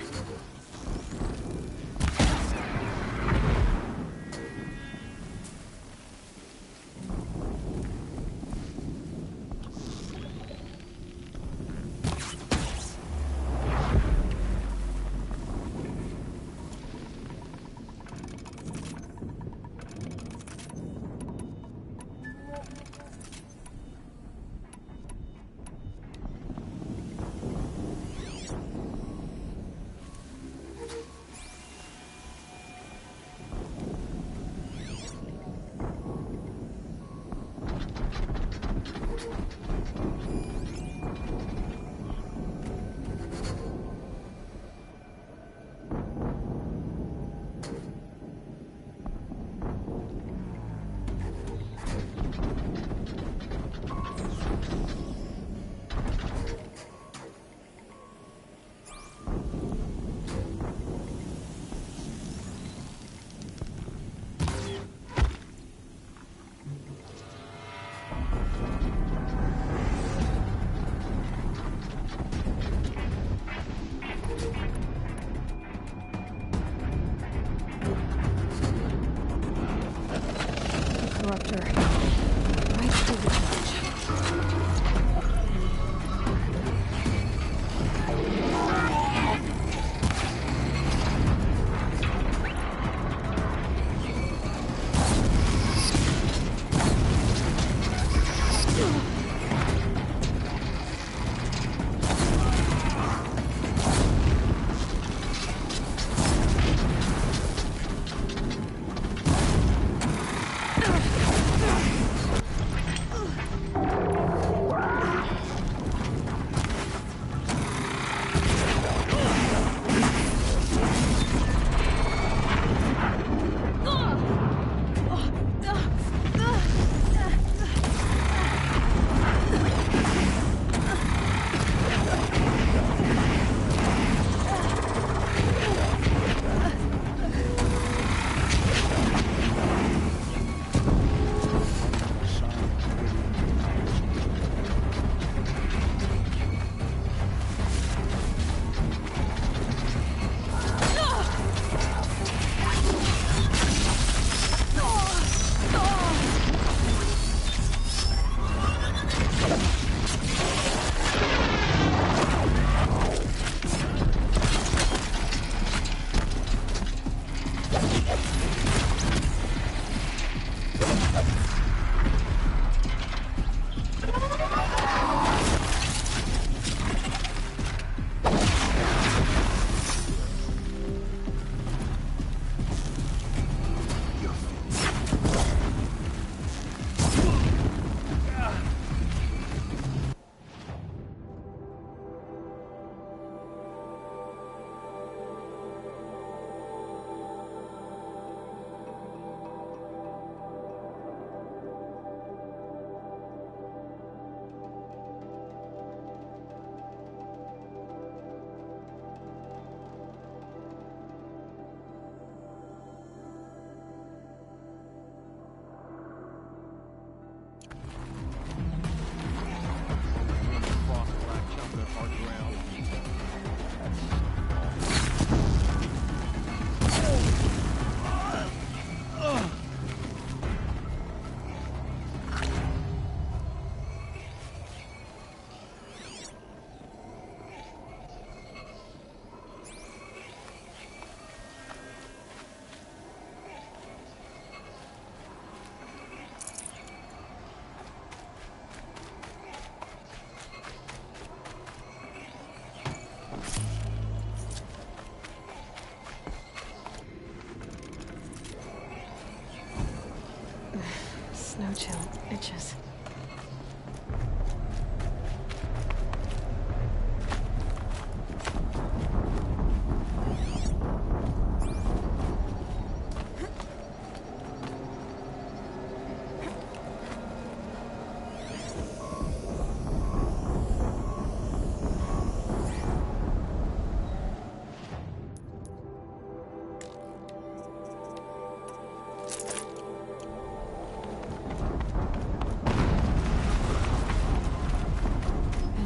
Snow chill itches.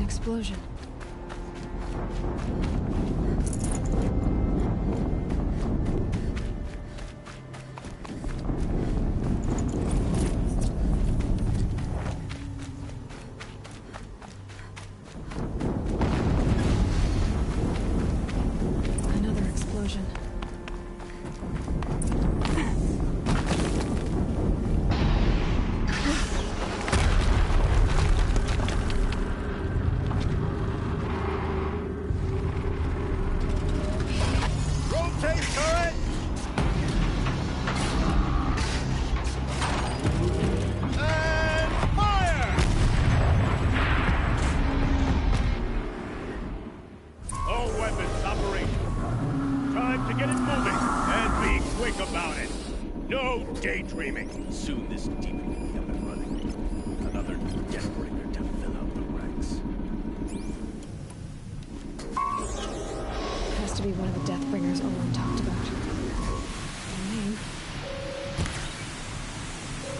Explosion. Take turret! And fire! All weapons operational. Time to get it moving, and be quick about it. No daydreaming. Soon this demon will be up and running. Another deathbringer to fill out the ranks. Has to be one of the Deathbringers Olin talked about. Her name.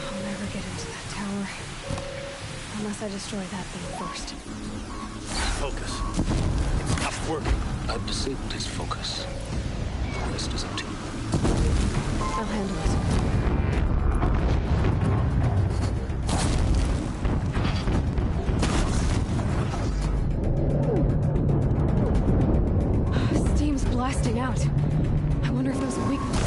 I'll never get into that tower. Unless I destroy that thing first. Focus. It's not working. I've disabled his focus. The rest is up to you. I'll handle it. Steam's blasting out. I wonder if those are weaknesses.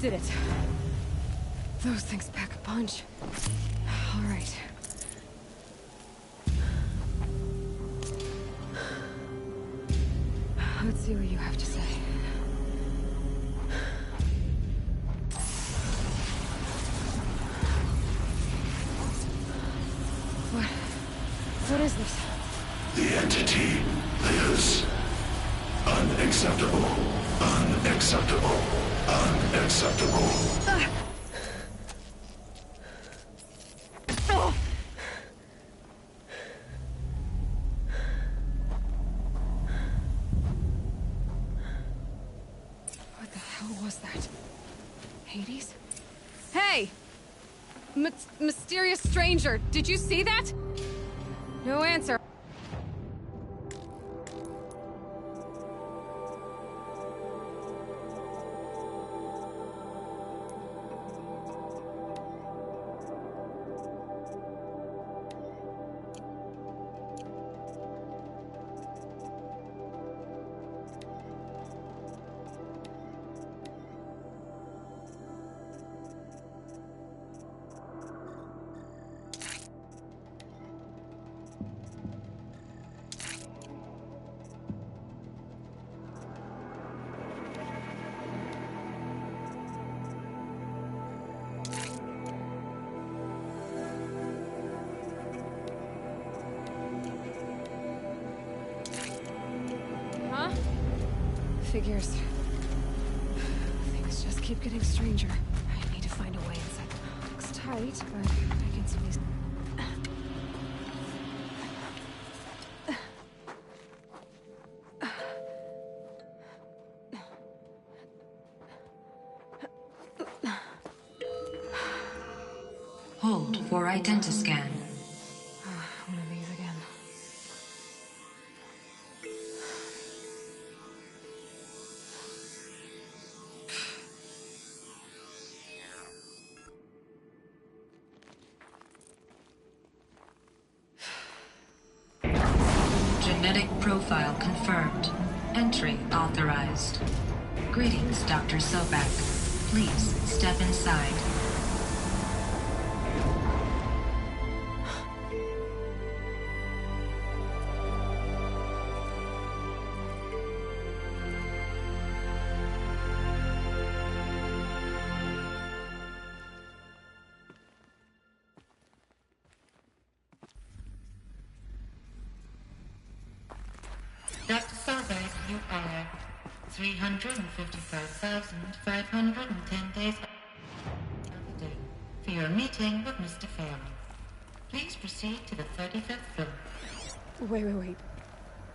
Did it. Those things pack a punch. All right. Let's see what you have to say. What is this? The entity lives. Unacceptable. Unacceptable. Unacceptable. What the hell was that? Hades? Hey! Mysterious stranger, did you see that? No answer. Figures. Things just keep getting stranger. I need to find a way inside. Looks tight, but I can squeeze. Hold for identiscan. One of these again. Genetic profile confirmed. Entry authorized. Greetings, Dr. Sobek. Please step inside. Dr. Sobek, you are 355,510 days overdue for your meeting with Mr. Farrell. Please proceed to the 35th floor. Wait.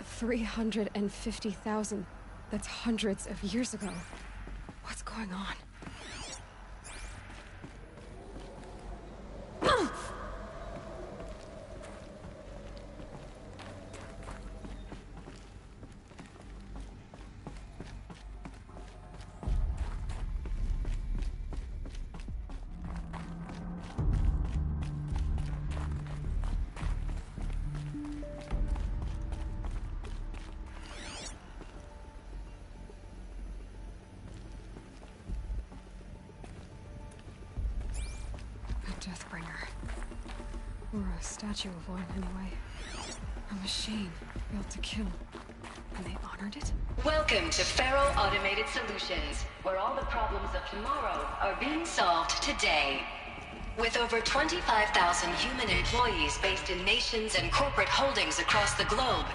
350,000. That's hundreds of years ago. What's going on? Deathbringer. Or a statue of one, anyway. A machine built to kill. And they honored it? Welcome to Faro Automated Solutions, where all the problems of tomorrow are being solved today. With over 25,000 human employees based in nations and corporate holdings across the globe,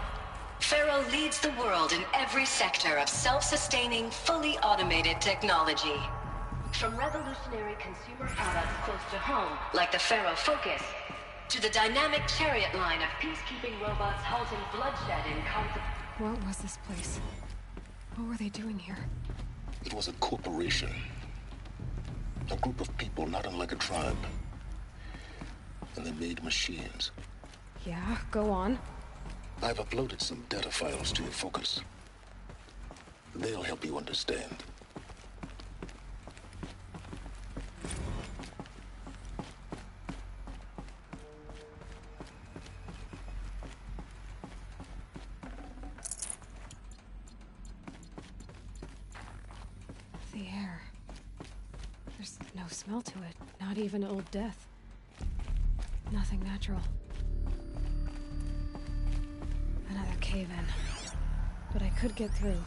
Faro leads the world in every sector of self-sustaining, fully automated technology. From revolutionary consumer products close to home, like the Faro Focus, to the dynamic chariot line of peacekeeping robots halting bloodshed in conflict. What was this place? What were they doing here? It was a corporation. A group of people not unlike a tribe. And they made machines. Yeah, go on. I've uploaded some data files to your Focus. They'll help you understand. The air. There's no smell to it. Not even old death. Nothing natural. Another cave-in. But I could get through.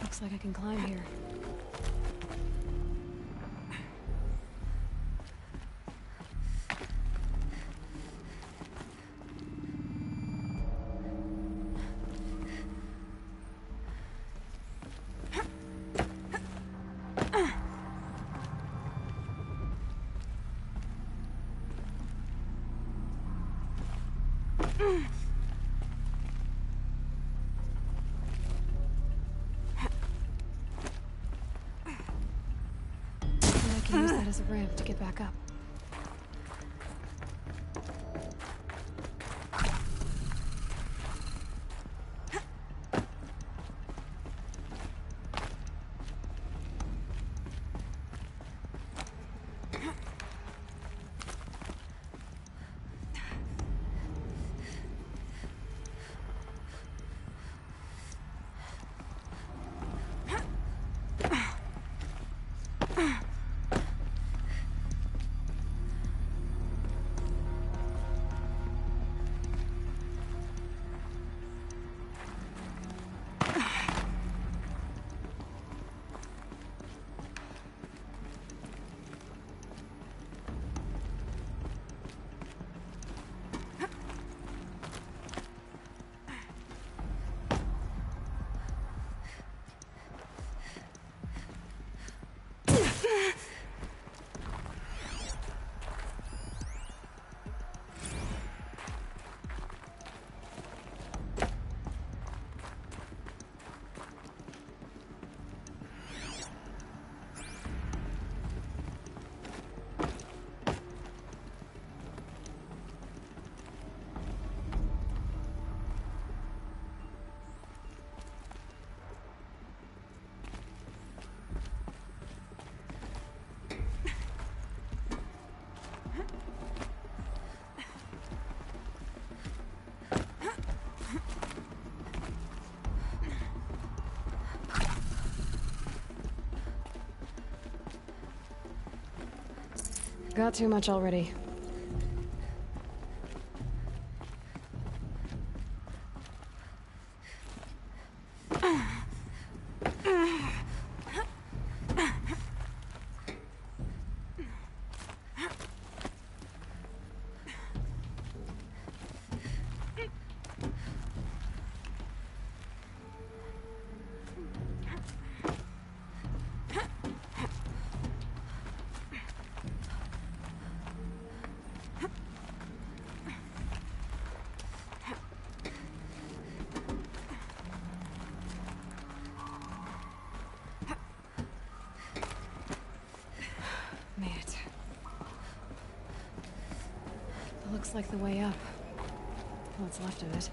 Looks like I can climb here. Use that as a ramp to get back up. Got too much already. Looks like the way up. What's left of it.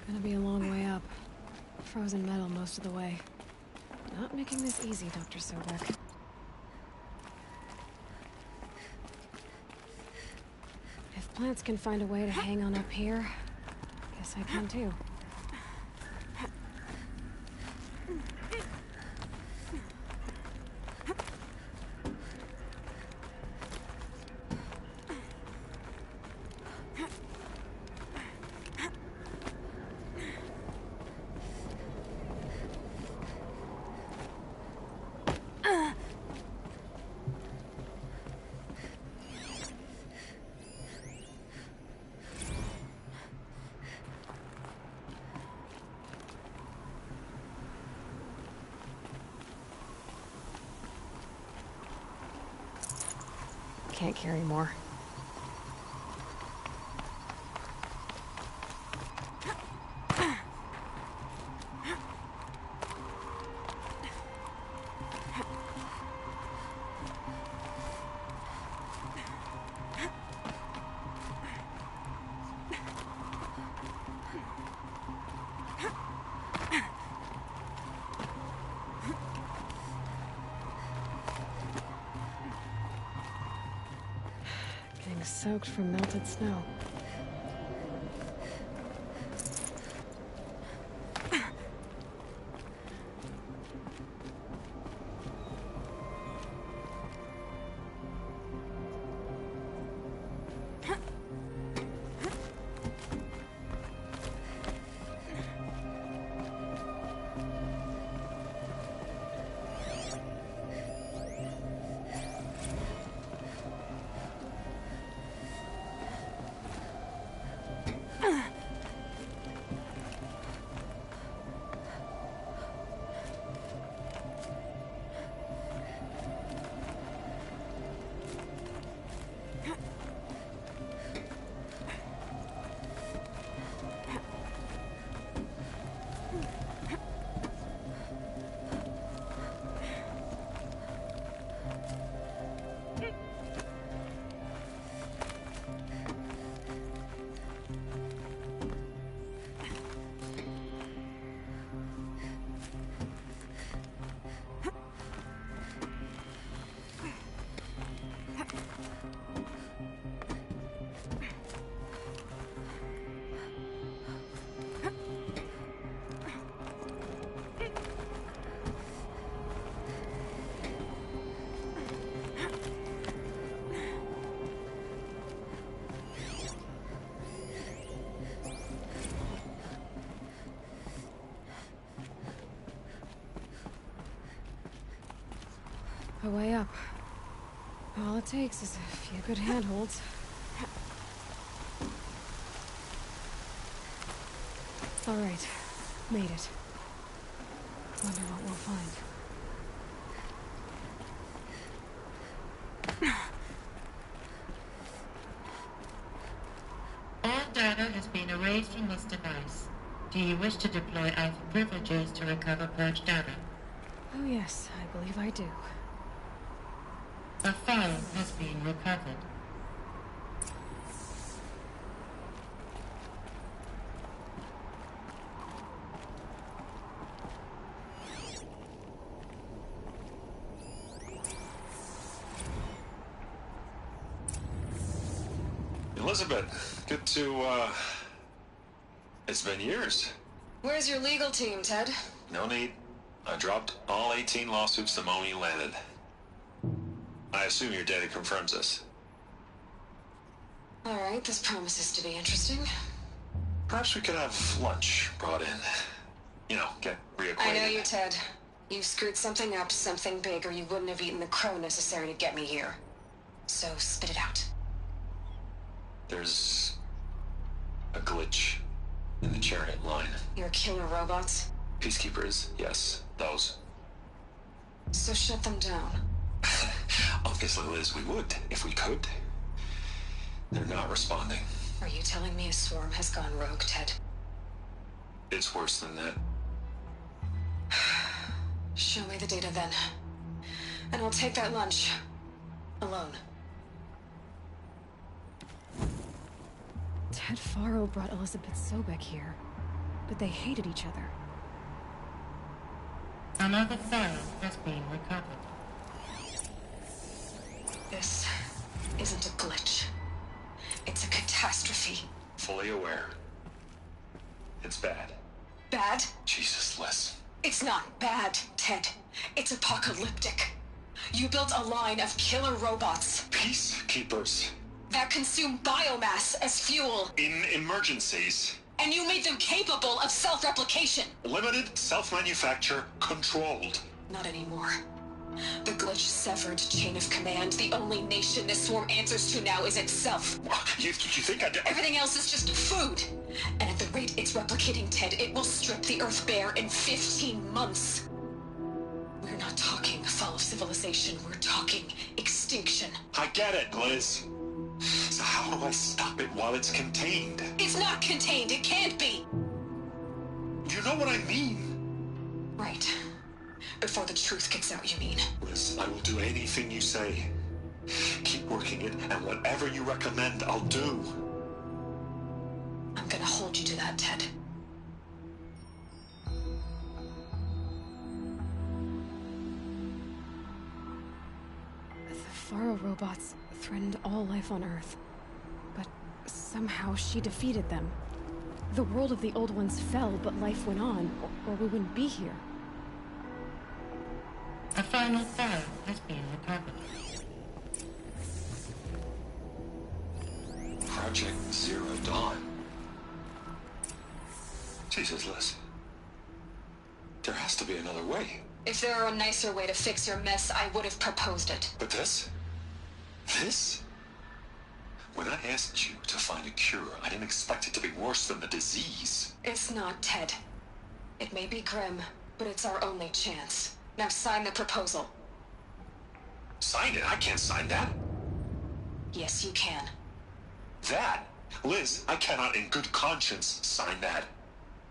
Gonna be a long way up. Frozen metal most of the way. Not making this easy, Dr. Sobek. If plants can find a way to hang on up here, guess I can too. Can't carry more. Soaked from melted snow. A way up. All it takes is a few good handholds. All right. Made it. Wonder what we'll find. All data has been erased from this device. Do you wish to deploy Alpha privileges to recover purged data? Oh yes, I believe I do. A file has been recovered. Elizabeth, good to, it's been years. Where's your legal team, Ted? No need. I dropped all 18 lawsuits the moment you landed. I assume your data confirms this. Alright, this promises to be interesting. Perhaps we could have lunch brought in. You know, get reacquainted. I know you, Ted. You screwed something up, something big, or you wouldn't have eaten the crow necessary to get me here. So, spit it out. There's a glitch in the chariot line. Your killer robots? Peacekeepers, yes, those. So shut them down. Obviously, Liz, we would, if we could. They're not responding. Are you telling me a swarm has gone rogue, Ted? It's worse than that. Show me the data then. And I'll take that lunch. Alone. Ted Faro brought Elizabeth Sobek here, but they hated each other. Another file has been recovered. This isn't a glitch. It's a catastrophe. Fully aware. It's bad. Bad? Jesus, Liz. It's not bad, Ted. It's apocalyptic. You built a line of killer robots. Peacekeepers. That consume biomass as fuel. In emergencies. And you made them capable of self-replication. Limited, self-manufacture, controlled. Not anymore. The glitch severed chain of command. The only nation this swarm answers to now is itself. You think I'd... Everything else is just food. And at the rate it's replicating, Ted, it will strip the Earth bare in 15 months. We're not talking fall of civilization. We're talking extinction. I get it, Liz. So how do I stop it while it's contained? It's not contained. It can't be. You know what I mean? Right. Before the truth gets out, you mean? Liz, I will do anything you say. Keep working it, and whatever you recommend, I'll do. I'm gonna hold you to that, Ted. The Faro robots threatened all life on Earth. But somehow she defeated them. The world of the old ones fell, but life went on, or we wouldn't be here. A final file has been recovered. Project Zero Dawn. Jesus, Liz. There has to be another way. If there were a nicer way to fix your mess, I would have proposed it. But this? This? When I asked you to find a cure, I didn't expect it to be worse than the disease. It's not, Ted. It may be grim, but it's our only chance. Now sign the proposal. Sign it? I can't sign that. Yes, you can. That? Liz, I cannot in good conscience sign that.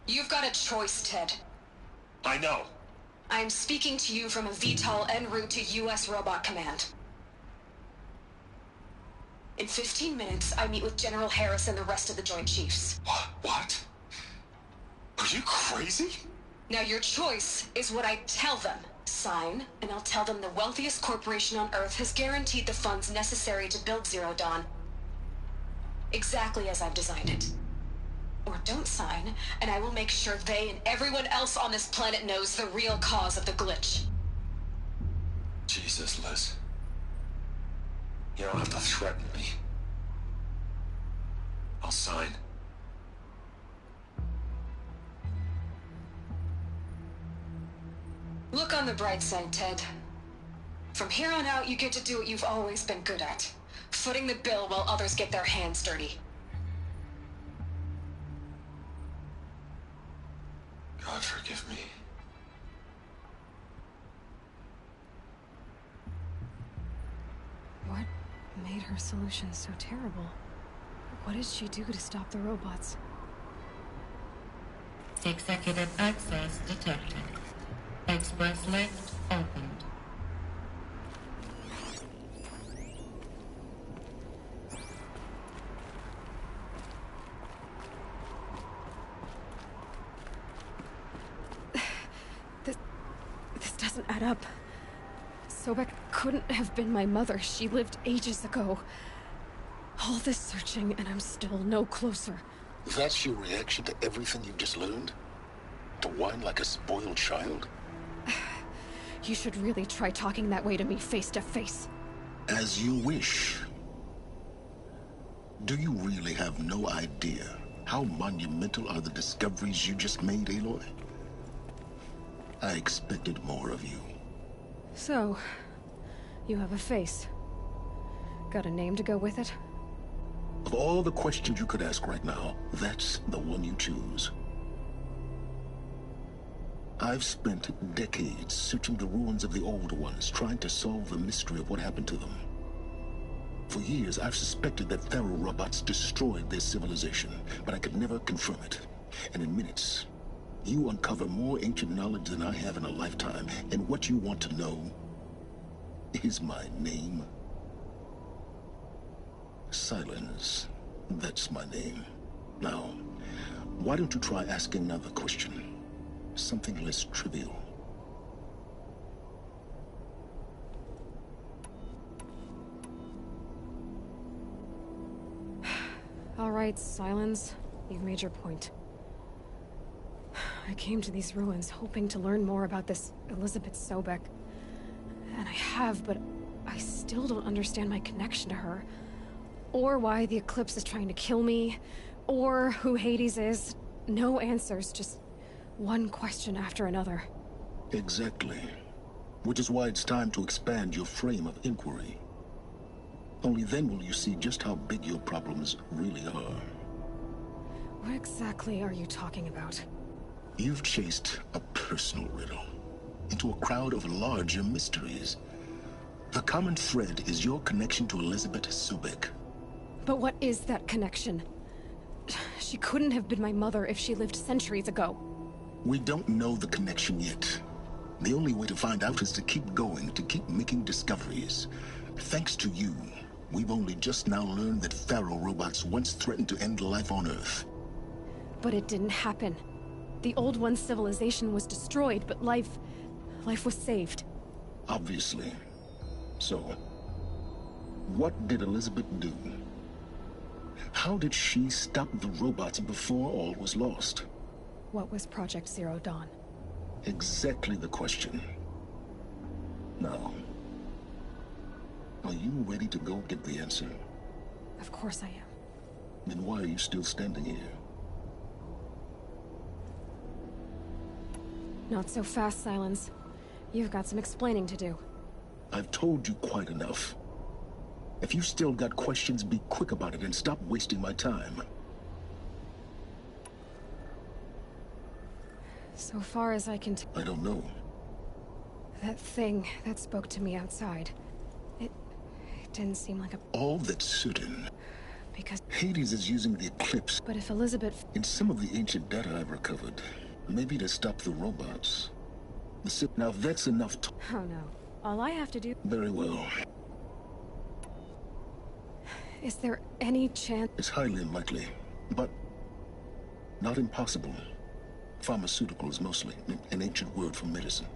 You've got a choice, Ted. I know. I'm speaking to you from a VTOL en route to U.S. Robot Command. In 15 minutes, I meet with General Harris and the rest of the Joint Chiefs. What? Are you crazy? Now your choice is what I tell them. Sign, and I'll tell them the wealthiest corporation on Earth has guaranteed the funds necessary to build Zero Dawn. Exactly as I've designed it. Or don't sign, and I will make sure they and everyone else on this planet knows the real cause of the glitch. Jesus, Liz. You don't have to threaten me. I'll sign. Look on the bright side, Ted. From here on out, you get to do what you've always been good at. Footing the bill while others get their hands dirty. God forgive me. What made her solution so terrible? What did she do to stop the robots? Executive access detected. Express lift opened. up. Sobek couldn't have been my mother. She lived ages ago. All this searching, and I'm still no closer. That's your reaction to everything you've just learned? To whine like a spoiled child? You should really try talking that way to me face to face. As you wish. Do you really have no idea how monumental are the discoveries you just made, Aloy? I expected more of you. So, you have a face. Got a name to go with it? Of all the questions you could ask right now, that's the one you choose. I've spent decades searching the ruins of the old ones, trying to solve the mystery of what happened to them. For years, I've suspected that Pharaoh robots destroyed their civilization, but I could never confirm it. And in minutes, you uncover more ancient knowledge than I have in a lifetime, and what you want to know is my name. Silence. That's my name. Now, why don't you try asking another question? Something less trivial. All right, Silence. You've made your point. I came to these ruins hoping to learn more about this Elizabeth Sobek. And I have, but I still don't understand my connection to her. Or why the Eclipse is trying to kill me. Or who Hades is. No answers, just one question after another. Exactly. Which is why it's time to expand your frame of inquiry. Only then will you see just how big your problems really are. What exactly are you talking about? You've chased a personal riddle into a crowd of larger mysteries. The common thread is your connection to Elizabeth Sobek. But what is that connection? She couldn't have been my mother if she lived centuries ago. We don't know the connection yet. The only way to find out is to keep going, to keep making discoveries. Thanks to you, we've only just now learned that Pharaoh robots once threatened to end life on Earth. But it didn't happen. The Old One's civilization was destroyed, but life was saved. Obviously. So, what did Elizabeth do? How did she stop the robots before all was lost? What was Project Zero Dawn? Exactly the question. Now, are you ready to go get the answer? Of course I am. Then why are you still standing here? Not so fast, Silence. You've got some explaining to do. I've told you quite enough. If you still got questions, be quick about it and stop wasting my time. So far as I can I don't know. That thing that spoke to me outside. It didn't seem like a... All that's certain. Because... Hades is using the Eclipse. But if Elizabeth... In some of the ancient data I've recovered, maybe to stop the robots. Now that's enough to... Oh no. All I have to do... Very well. Is there any chance... It's highly unlikely, but not impossible. Pharmaceuticals, mostly, an ancient word for medicine.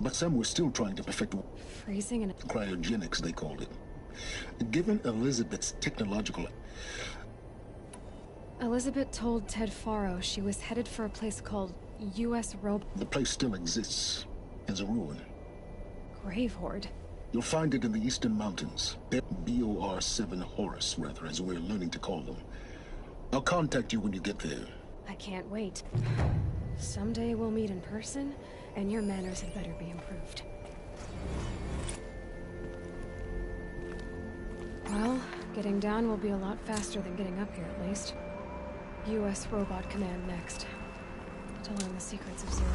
But some were still trying to perfect... Freezing and... Cryogenics, they called it. Given Elizabeth's technological... Elizabeth told Ted Faro she was headed for a place called U.S. The place still exists, as a ruin. Grave Horde? You'll find it in the Eastern Mountains. BOR-7 Horus, rather, as we're learning to call them. I'll contact you when you get there. I can't wait. Someday we'll meet in person, and your manners had better be improved. Well, getting down will be a lot faster than getting up here, at least. U.S. Robot Command next. To learn the secrets of Zero.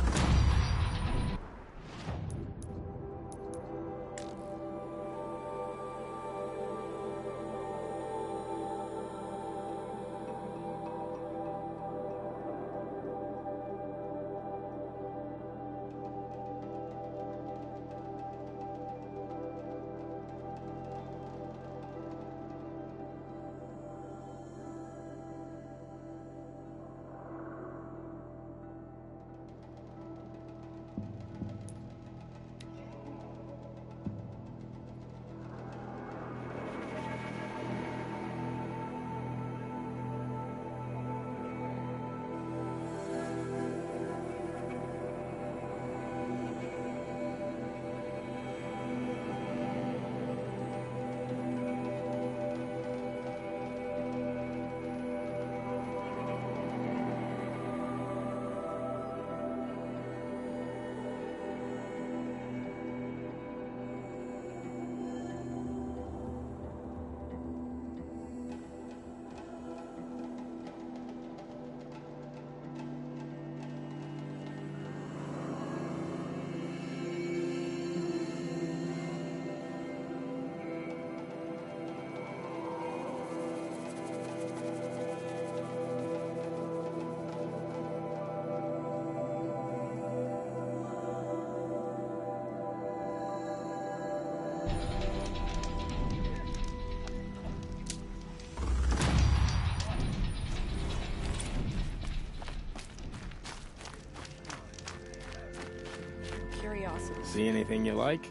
See anything you like?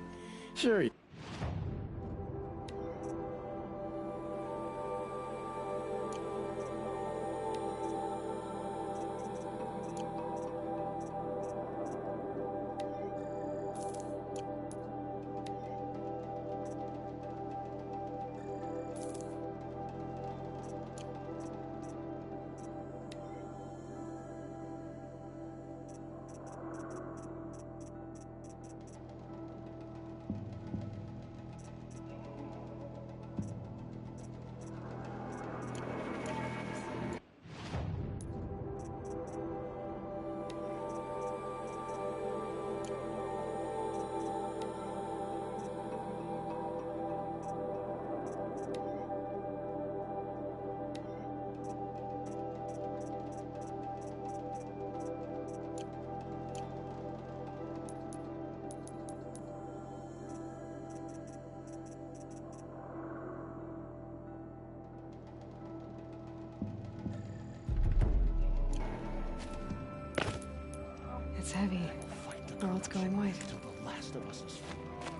Sure. It's heavy. The world's going white. Till the last of us is free.